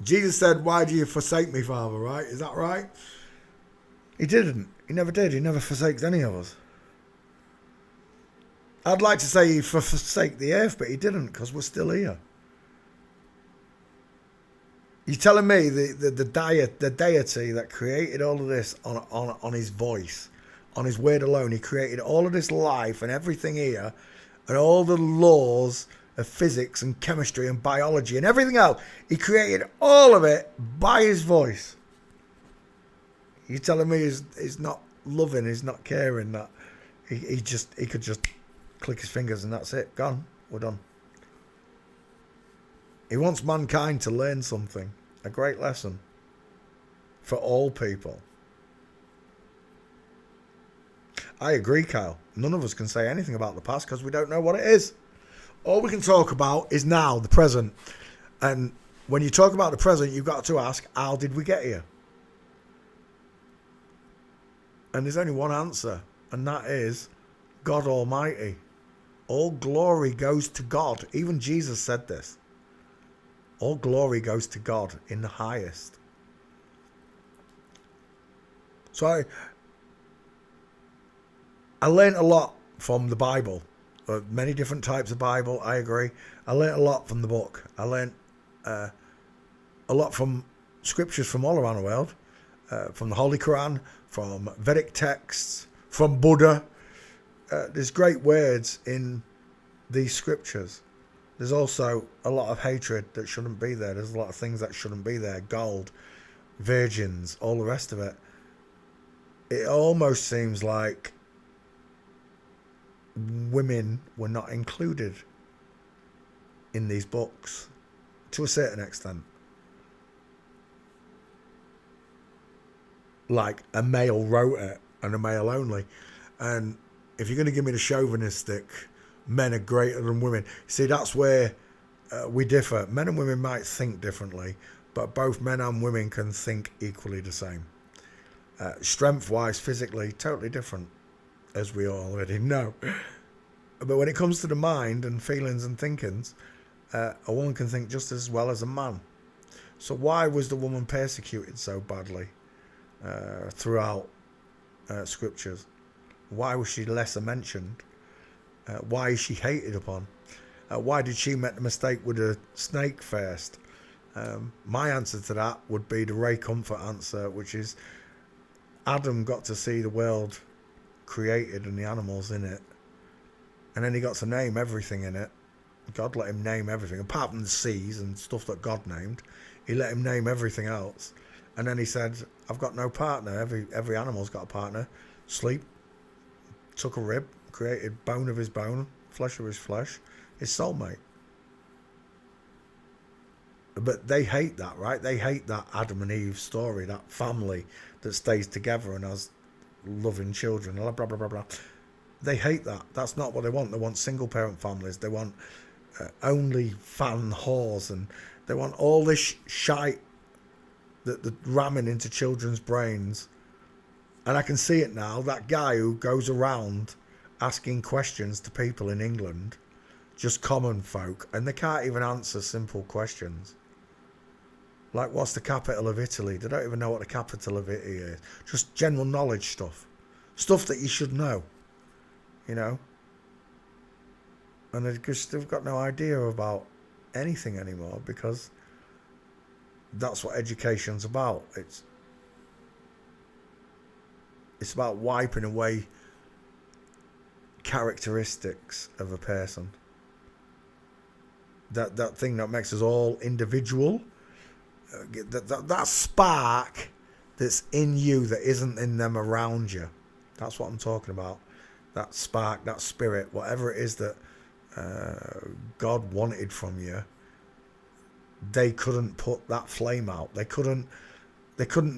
[SPEAKER 1] Jesus said, why do you forsake me, Father, right? Is that right? He didn't. He never did. He never forsakes any of us. I'd like to say he forsake the earth, but he didn't, because we're still here. You're telling me the deity that created all of this on his voice, on his word alone, he created all of this life and everything here, and all the laws of physics and chemistry and biology and everything else, he created all of it by his voice. You're telling me he's not loving, he's not caring, that he could just click his fingers and that's it, gone, we're done. He wants mankind to learn something, a great lesson for all people. I agree, Kyle. None of us can say anything about the past because we don't know what it is. All we can talk about is now, the present. And when you talk about the present, you've got to ask, how did we get here? And there's only one answer, and that is God Almighty. All glory goes to God. Even Jesus said this. All glory goes to God in the highest. So I learned a lot from the Bible. Many different types of Bible, I agree. I learned a lot from the book. I learned a lot from scriptures from all around the world. From the Holy Quran, from Vedic texts, from Buddha. There's great words in these scriptures. There's also a lot of hatred that shouldn't be there. There's a lot of things that shouldn't be there. Gold, virgins, all the rest of it. It almost seems like women were not included in these books to a certain extent. Like a male wrote it and a male only. And if you're going to give me the chauvinistic, men are greater than women. See, that's where we differ. Men and women might think differently, but both men and women can think equally the same. Strength-wise, physically, totally different, as we already know. But when it comes to the mind and feelings and thinkings, a woman can think just as well as a man. So why was the woman persecuted so badly throughout scriptures? Why was she lesser mentioned? Why is she hated upon? Why did she make the mistake with a snake first? My answer to that would be the Ray Comfort answer, which is Adam got to see the world created and the animals in it. And then he got to name everything in it. God let him name everything, apart from the seas and stuff that God named. He let him name everything else. And then he said, I've got no partner. Every animal's got a partner. Sleep, took a rib, created bone of his bone, flesh of his flesh, his soulmate. But they hate that, right? They hate that Adam and Eve story, that family that stays together and has loving children, blah, blah, blah, blah. They hate that. That's not what they want. They want single parent families. They want only fan whores, and they want all this shite that ramming into children's brains. And I can see it now. That guy who goes around asking questions to people in England, just common folk, and they can't even answer simple questions. Like, what's the capital of Italy? They don't even know what the capital of Italy is. Just general knowledge stuff. Stuff that you should know, you know. And they've got no idea about anything anymore, because that's what education's about. It's about wiping away characteristics of a person. That thing that makes us all individual. That spark that's in you that isn't in them around you. That's what I'm talking about. That spark, that spirit, whatever it is that God wanted from you, they couldn't put that flame out. They couldn't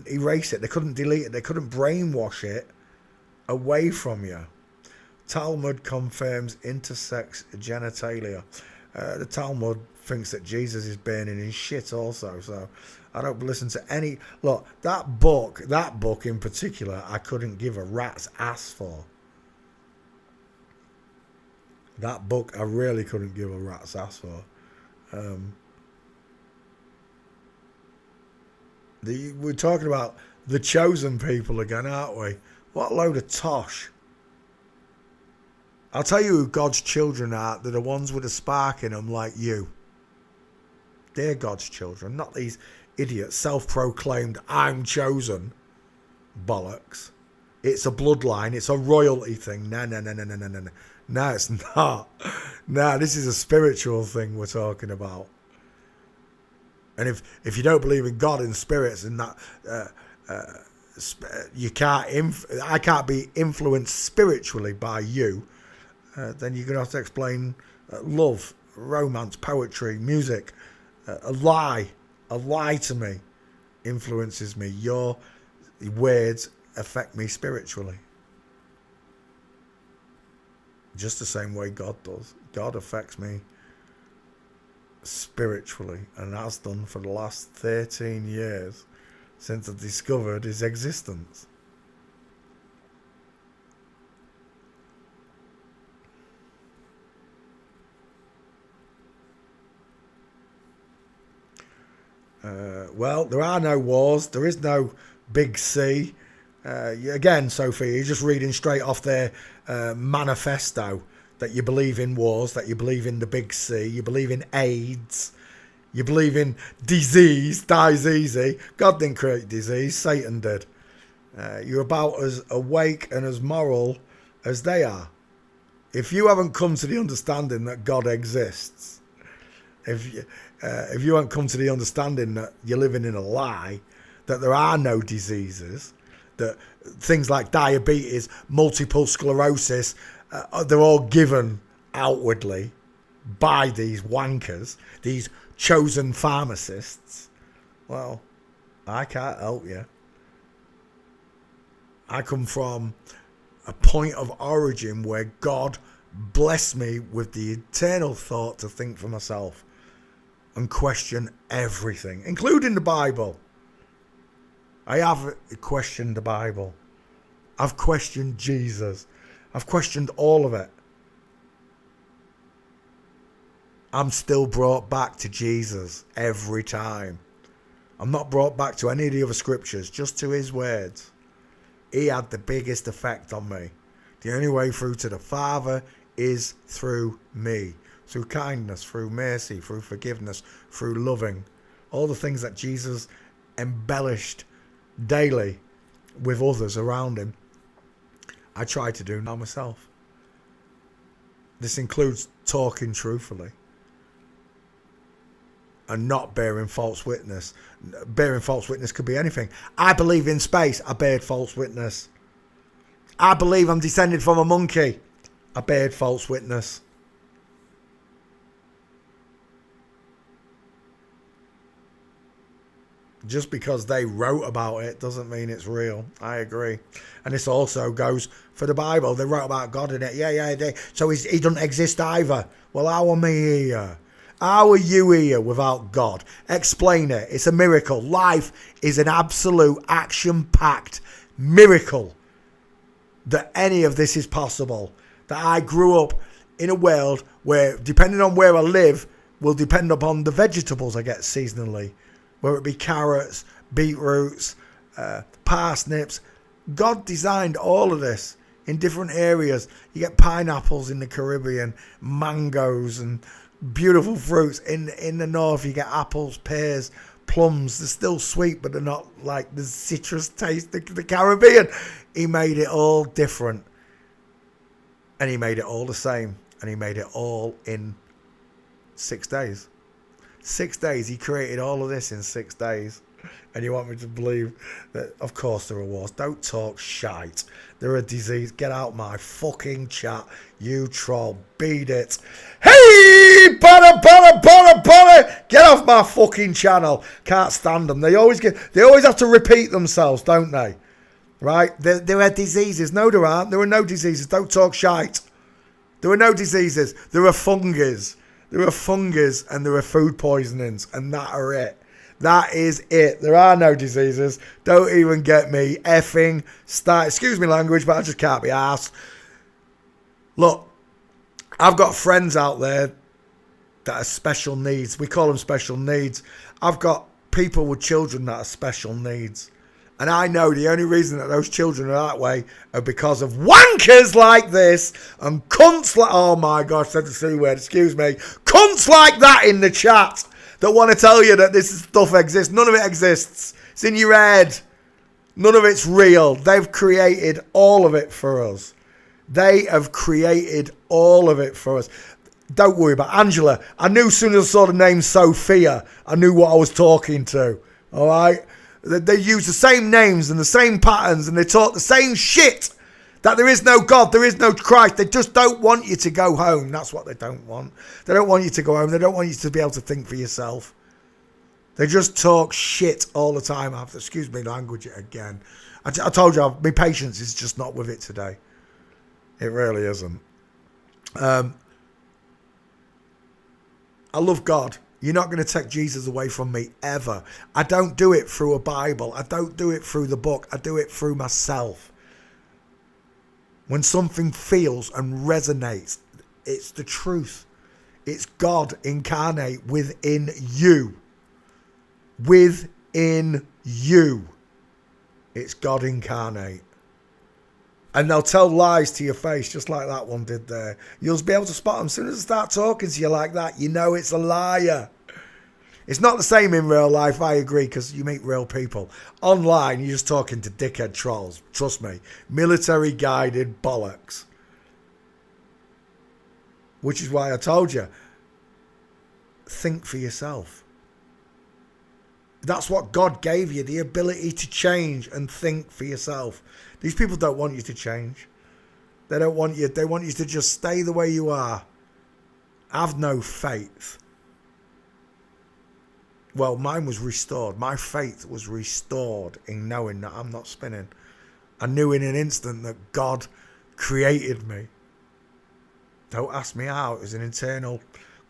[SPEAKER 1] erase it. They couldn't delete it. They couldn't brainwash it away from you. Talmud confirms intersex genitalia. The Talmud thinks that Jesus is burning his shit also, so I don't listen to any... Look, that book in particular, I couldn't give a rat's ass for. That book, I really couldn't give a rat's ass for. We're talking about the chosen people again, aren't we? What a load of tosh. I'll tell you who God's children are. They're the ones with a spark in them like you. They're God's children, not these idiots, self-proclaimed, I'm chosen bollocks. It's a bloodline. It's a royalty thing. No. No, it's not. No, this is a spiritual thing we're talking about. And if you don't believe in God and spirits and that, I can't be influenced spiritually by you. Then you're going to have to explain love, romance, poetry, music. A lie to me influences me. Your words affect me spiritually. Just the same way God does. God affects me spiritually, and has done for the last 13 years since I discovered his existence. Well, there are no wars. There is no big C. Again, Sophie, you're just reading straight off their manifesto that you believe in wars, that you believe in the big C, you believe in AIDS, you believe in disease, dies easy. God didn't create disease, Satan did. You're about as awake and as moral as they are. If you haven't come to the understanding that God exists, if you haven't come to the understanding that you're living in a lie, that there are no diseases, that things like diabetes, multiple sclerosis, they're all given outwardly by these wankers, these chosen pharmacists, well, I can't help you. I come from a point of origin where God blessed me with the eternal thought to think for myself and question everything, including the Bible. I have questioned the Bible. I've questioned Jesus. I've questioned all of it. I'm still brought back to Jesus every time. I'm not brought back to any of the other scriptures, just to his words. He had the biggest effect on me. The only way through to the Father is through me. Through kindness, through mercy, through forgiveness, through loving. All the things that Jesus embellished daily with others around him, I try to do now myself. This includes talking truthfully and not bearing false witness. Bearing false witness could be anything. I believe in space. I bared false witness. I believe I'm descended from a monkey. I bared false witness. Just because they wrote about it doesn't mean it's real. I agree. And this also goes for the Bible. They wrote about God in it. Yeah. So he doesn't exist either. Well, how am I here? How are you here without God? Explain it. It's a miracle. Life is an absolute action-packed miracle that any of this is possible. that I grew up in a world where, depending on where I live, will depend upon the vegetables I get seasonally, whether it be carrots, beetroots, parsnips. God designed all of this in different areas. You get pineapples in the Caribbean, mangoes and beautiful fruits. In the north, you get apples, pears, plums. They're still sweet, but they're not like the citrus taste of the Caribbean. He made it all different. And he made it all the same. And he made it all in 6 days. 6 days. He created all of this in 6 days. And you want me to believe that, of course, there are wars. Don't talk shite. There are disease. Get out my fucking chat, you troll. Beat it. Hey, butter. Get off my fucking channel. Can't stand them. They always have to repeat themselves, don't they? Right? There are diseases. No, there aren't. There are no diseases. Don't talk shite. There are no diseases. There are fungus. There are fungus and there are food poisonings, and that are it. That is it. There are no diseases. Don't even get me effing start. Excuse me language, but I just can't be arsed. Look, I've got friends out there that are special needs. We call them special needs. I've got people with children that are special needs. And I know the only reason that those children are that way are because of wankers like this and cunts like, oh my gosh, said the C word, excuse me, cunts like that in the chat that want to tell you that this stuff exists. None of it exists. It's in your head. None of it's real. They've created all of it for us. They have created all of it for us. Don't worry about Angela. I knew as soon as I saw the name Sophia, I knew what I was talking to. All right? They use the same names and the same patterns and they talk the same shit. That there is no God, there is no Christ. They just don't want you to go home. That's what they don't want. They don't want you to go home. They don't want you to be able to think for yourself. They just talk shit all the time. Excuse me, language again. I told you, my patience is just not with it today. It really isn't. I love God. You're not going to take Jesus away from me ever. I don't do it through a Bible. I don't do it through the book. I do it through myself. When something feels and resonates, it's the truth. It's God incarnate within you. Within you. It's God incarnate. And they'll tell lies to your face, just like that one did there. You'll be able to spot them. As soon as they start talking to you like that, you know it's a liar. It's not the same in real life, I agree, because you meet real people. Online, you're just talking to dickhead trolls. Trust me. Military-guided bollocks. Which is why I told you, think for yourself. That's what God gave you, the ability to change and think for yourself. These people don't want you to change. They don't want you. They want you to just stay the way you are. Have no faith. Well, mine was restored. My faith was restored in knowing that I'm not spinning. I knew in an instant that God created me. Don't ask me how. It was an internal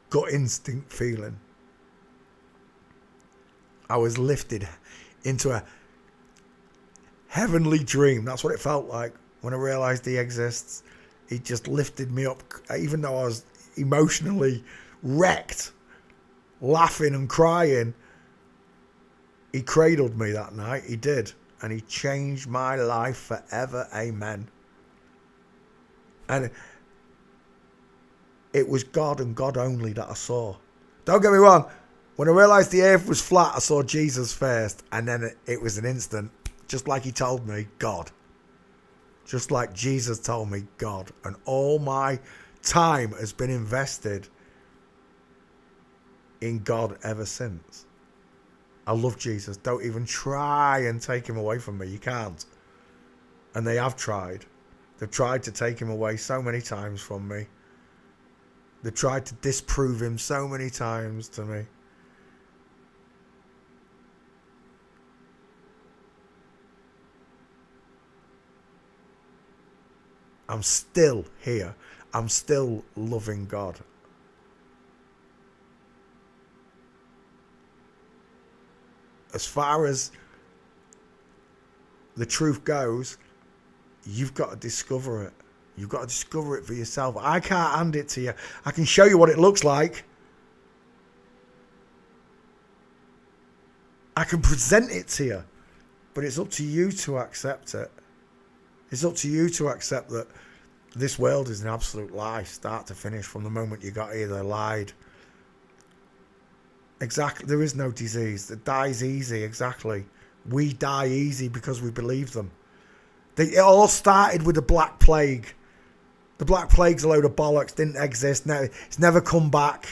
[SPEAKER 1] gut instinct feeling. I was lifted into a heavenly dream. That's what it felt like when I realised he exists. He just lifted me up, even though I was emotionally wrecked, laughing and crying. He cradled me that night. He did. And he changed my life forever. Amen. And it was God and God only that I saw. Don't get me wrong. When I realised the earth was flat, I saw Jesus first. And then it was an instant. Just like he told me, God. Just like Jesus told me, God. And all my time has been invested in God ever since. I love Jesus. Don't even try and take him away from me. You can't. And they have tried. They've tried to take him away so many times from me. They've tried to disprove him so many times to me. I'm still here. I'm still loving God. As far as the truth goes, you've got to discover it. You've got to discover it for yourself. I can't hand it to you. I can show you what it looks like. I can present it to you. But it's up to you to accept it. It's up to you to accept that this world is an absolute lie, start to finish. From the moment you got here, they lied. Exactly. There is no disease. It dies easy, exactly. We die easy because we believe them. It all started with the Black Plague. The Black Plague's a load of bollocks, didn't exist. It's never come back.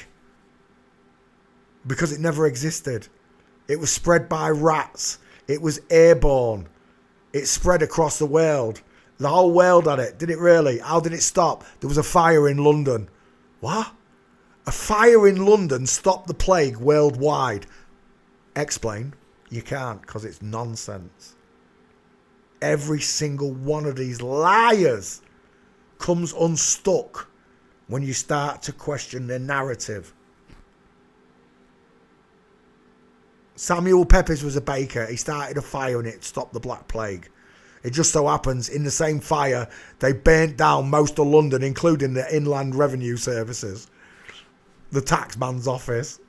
[SPEAKER 1] Because it never existed. It was spread by rats. It was airborne. It spread across the world. The whole world had it. Did it really? How did it stop? There was a fire in London. What? A fire in London stopped the plague worldwide. Explain. You can't, because it's nonsense. Every single one of these liars comes unstuck when you start to question their narrative. Samuel Pepys was a baker. He started a fire and it stopped the Black Plague. It just so happens, in the same fire, they burnt down most of London, including the Inland Revenue Services, the taxman's office,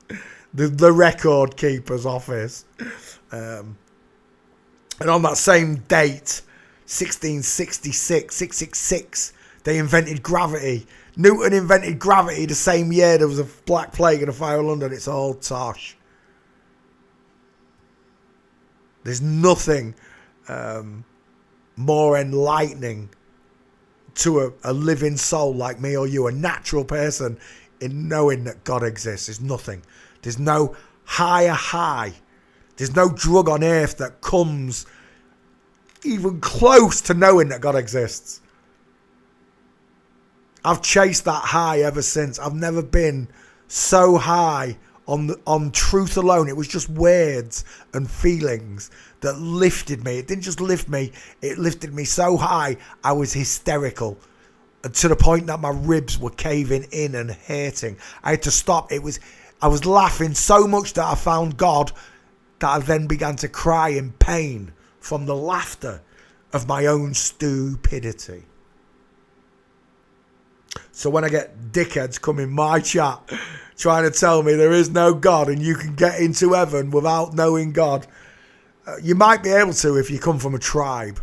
[SPEAKER 1] the record keeper's office. And on that same date, 666, they invented gravity. Newton invented gravity the same year there was a Black Plague and a fire in London. It's all tosh. There's nothing more enlightening to a living soul like me or you, a natural person, in knowing that God exists. There's nothing. There's no higher high. There's no drug on earth that comes even close to knowing that God exists. I've chased that high ever since. I've never been so high on truth alone. It was just words and feelings that lifted me. It didn't just lift me, it lifted me so high I was hysterical, to the point that my ribs were caving in and hurting. I had to stop. I was laughing so much that I found God, that I then began to cry in pain from the laughter of my own stupidity. So when I get dickheads come in my chat trying to tell me there is no God and you can get into heaven without knowing God, you might be able to if you come from a tribe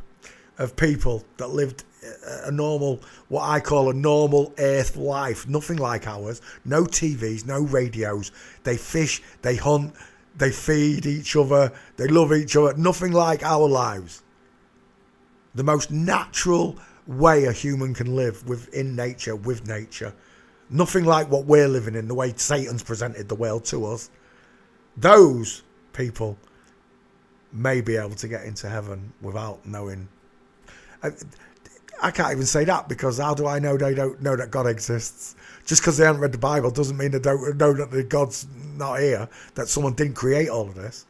[SPEAKER 1] of people that lived a normal, what I call a normal earth life. Nothing like ours. No TVs, no radios. They fish, they hunt, they feed each other, they love each other. Nothing like our lives. The most natural way a human can live within nature, with nature. Nothing like what we're living in, the way Satan's presented the world to us. Those people may be able to get into heaven without knowing. I can't even say that, because how do I know they don't know that God exists? Just because they haven't read the Bible doesn't mean they don't know that God's not here, that someone didn't create all of this.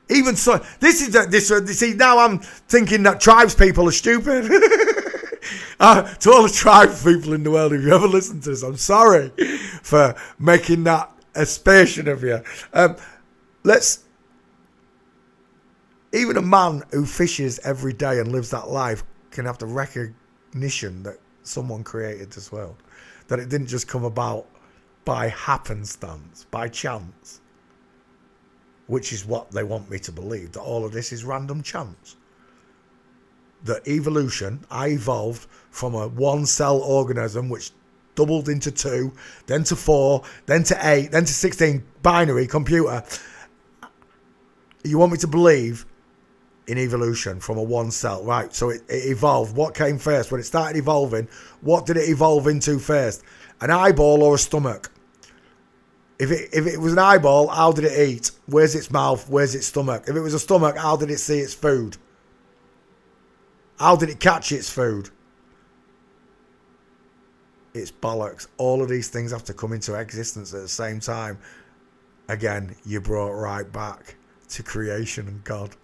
[SPEAKER 1] Even so, see, now I'm thinking that tribes people are stupid. To all the tribes people in the world, if you ever listen to this, I'm sorry for making that aspersion of you. Even a man who fishes every day and lives that life can have the recognition that someone created this world, that it didn't just come about by happenstance, by chance, which is what they want me to believe, that all of this is random chance. That evolution, I evolved from a one-cell organism which doubled into 2, then to 4, then to 8, then to 16, binary computer. You want me to believe in evolution from a one cell, right? So it evolved. What came first? When it started evolving, what did it evolve into first? An eyeball or a stomach? If it was an eyeball, how did it eat? Where's its mouth? Where's its stomach? If it was a stomach, how did it see its food? How did it catch its food? It's bollocks. All of these things have to come into existence at the same time. Again, you brought right back to creation and God.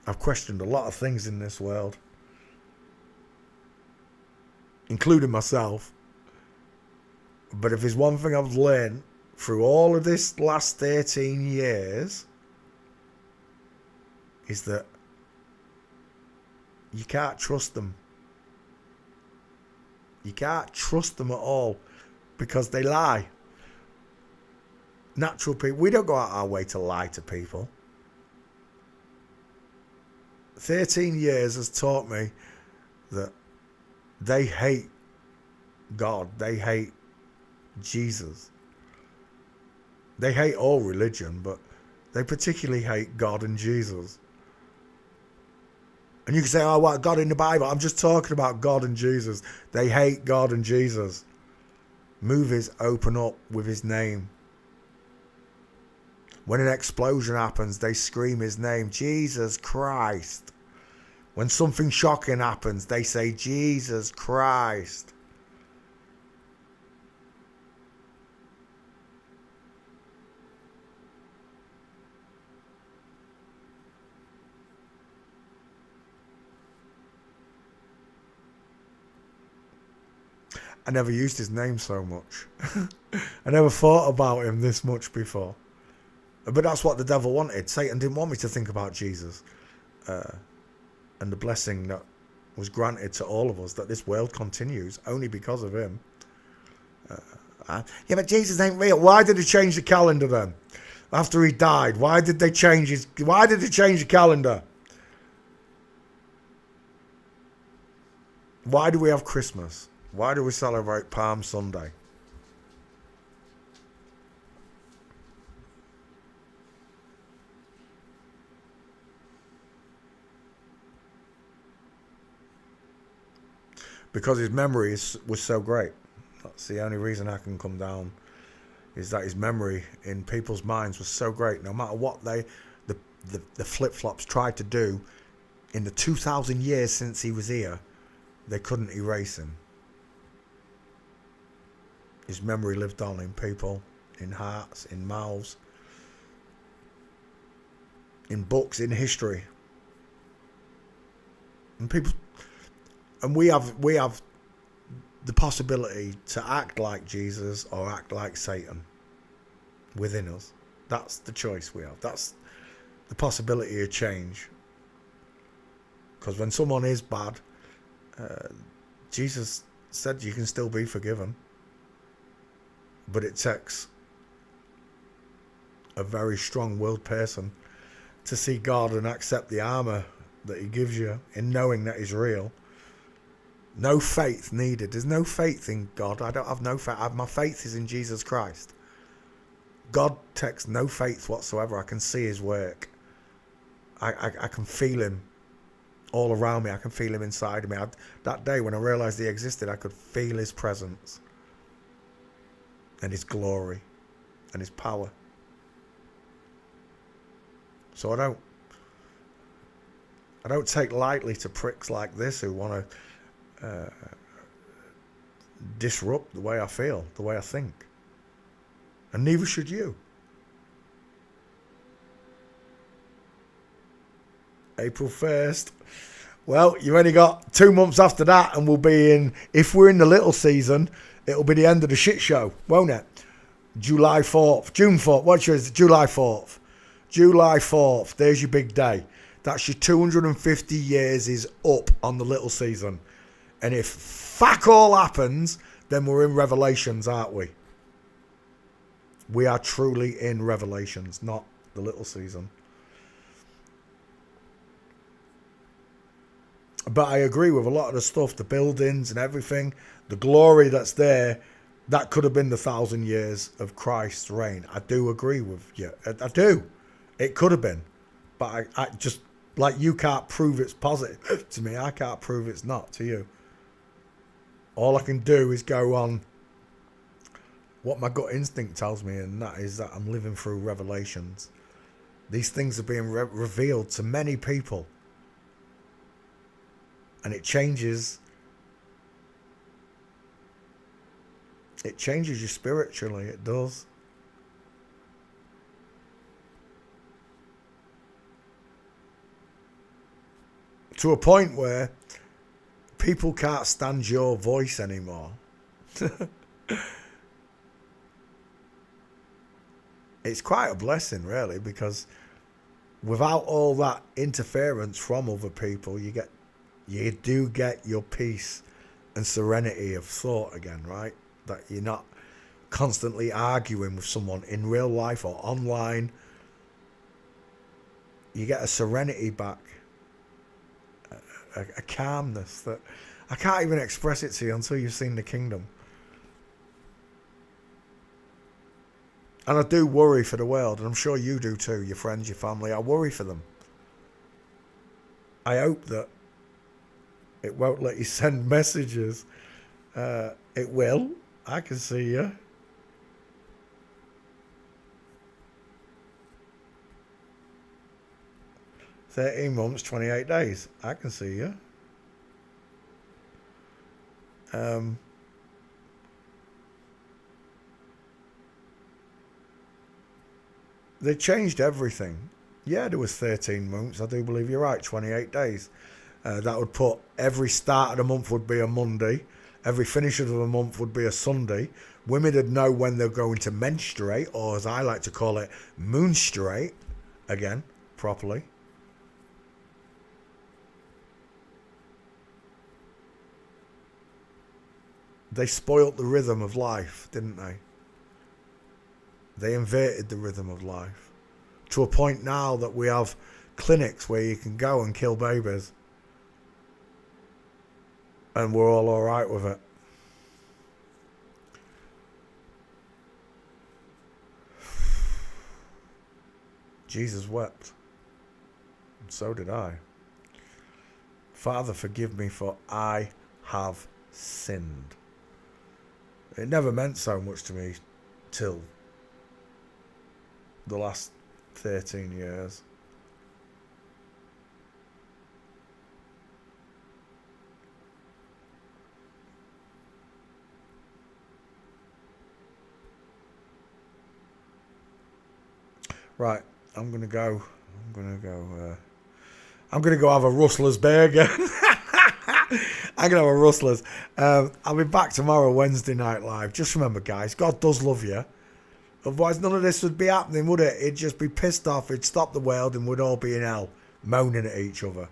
[SPEAKER 1] I've questioned a lot of things in this world, including myself. But if there's one thing I've learned through all of this last 13 years, is that You can't trust them. You can't trust them at all because they lie. Natural people, we don't go out our way to lie to people. 13 years has taught me that they hate God. They hate Jesus. They hate all religion, but they particularly hate God and Jesus. And you can say, oh, what, God in the Bible? I'm just talking about God and Jesus. They hate God and Jesus. Movies open up with his name. When an explosion happens, they scream his name, Jesus Christ. When something shocking happens, they say, Jesus Christ. I never used his name so much. I never thought about him this much before. But that's what the devil wanted. Satan didn't want me to think about Jesus. And the blessing that was granted to all of us, that this world continues only because of him. Yeah, but Jesus ain't real. Why did they change the calendar then? After he died, why did they change the calendar? Why do we have Christmas? Why do we celebrate Palm Sunday? Because his memory was so great. That's the only reason I can come down, is that his memory in people's minds was so great. No matter what the flip-flops tried to do in the 2,000 years since he was here, they couldn't erase him. His memory lived on in people, in hearts, in mouths, in books, in history. And people, and we have the possibility to act like Jesus or act like Satan within us. That's the choice we have. That's the possibility of change. Because when someone is bad, Jesus said you can still be forgiven. But it takes a very strong-willed person to see God and accept the armor that he gives you in knowing that he's real. No faith needed. There's no faith in God. I don't have no faith. My faith is in Jesus Christ. God takes no faith whatsoever. I can see his work. I can feel him all around me. I can feel him inside of me. That day when I realized he existed, I could feel his presence and his glory and his power. So I don't take lightly to pricks like this who want to disrupt the way I feel, the way I think. And neither should you. April 1st. Well, you've only got 2 months after that, and we'll be in, if we're in the little season, it'll be the end of the shit show, won't it? July 4th, June 4th, what's yours? July 4th. July 4th, there's your big day. That's your 250 years is up on the little season. And if fuck all happens, then we're in Revelations, aren't we? We are truly in Revelations, not the little season. But I agree with a lot of the stuff, the buildings and everything, the glory that's there, that could have been the 1,000 years of Christ's reign. I do agree with you. I do. It could have been. But I just, like, you can't prove it's positive to me. I can't prove it's not to you. All I can do is go on what my gut instinct tells me, and that is that I'm living through Revelations. These things are being revealed to many people. And it changes. It changes you spiritually. It does. To a point where people can't stand your voice anymore. It's quite a blessing, really, because without all that interference from other people, you get you do get your peace and serenity of thought again, right? That you're not constantly arguing with someone in real life or online. You get a serenity back, a calmness that I can't even express it to you until you've seen The Kingdom. And I do worry for the world, and I'm sure you do too, your friends, your family. I worry for them. I hope that it won't let you send messages. It will. I can see you. "13 months, 28 days. I can see you. They changed everything. Yeah, there was 13 months. I do believe you're right. 28 days. That would put every start of the month would be a Monday. Every finish of the month would be a Sunday. Women would know when they're going to menstruate, or as I like to call it, moonstruate, again, properly. They spoilt the rhythm of life, didn't they? They inverted the rhythm of life. To a point now that we have clinics where you can go and kill babies. And we're all alright with it. Jesus wept. And so did I. "Father, forgive me, for I have sinned." It never meant so much to me till the last 13 years. Right, I'm gonna go have a Rustler's burger. I'm gonna have a Rustler's. I'll be back tomorrow, Wednesday night live. Just remember, guys, God does love you. Otherwise, none of this would be happening, would it? It'd just be pissed off. It'd stop the world, and we'd all be in hell, moaning at each other.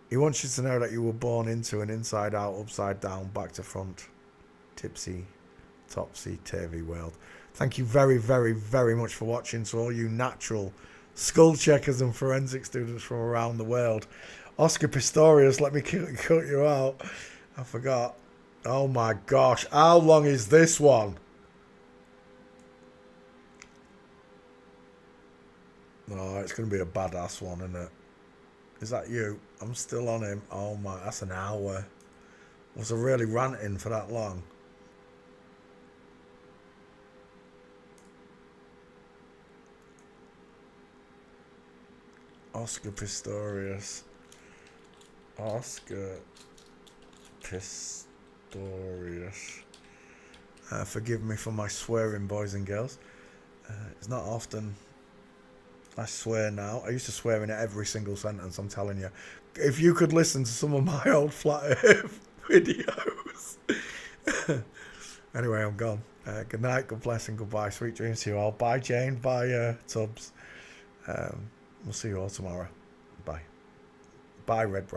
[SPEAKER 1] He wants you to know that you were born into an inside out, upside down, back to front, tipsy, topsy-turvy world. Thank you very, very, very much for watching. To all you natural skull checkers and forensic students from around the world. Oscar Pistorius, let me cut you out. I forgot. Oh my gosh. How long is this one? Oh, it's going to be a badass one, isn't it? Is that you? I'm still on him. Oh my, that's an hour. Was I really ranting for that long? Oscar Pistorius. Oscar Pistorius. Forgive me for my swearing, boys and girls. It's not often I swear now. I used to swear in every single sentence, I'm telling you. If you could listen to some of my old Flat Earth videos. Anyway, I'm gone. Good night, God bless, and goodbye. Sweet dreams to you all. Bye, Jane. Bye, Tubbs. We'll see you all tomorrow. Bye. Bye, Red Brown.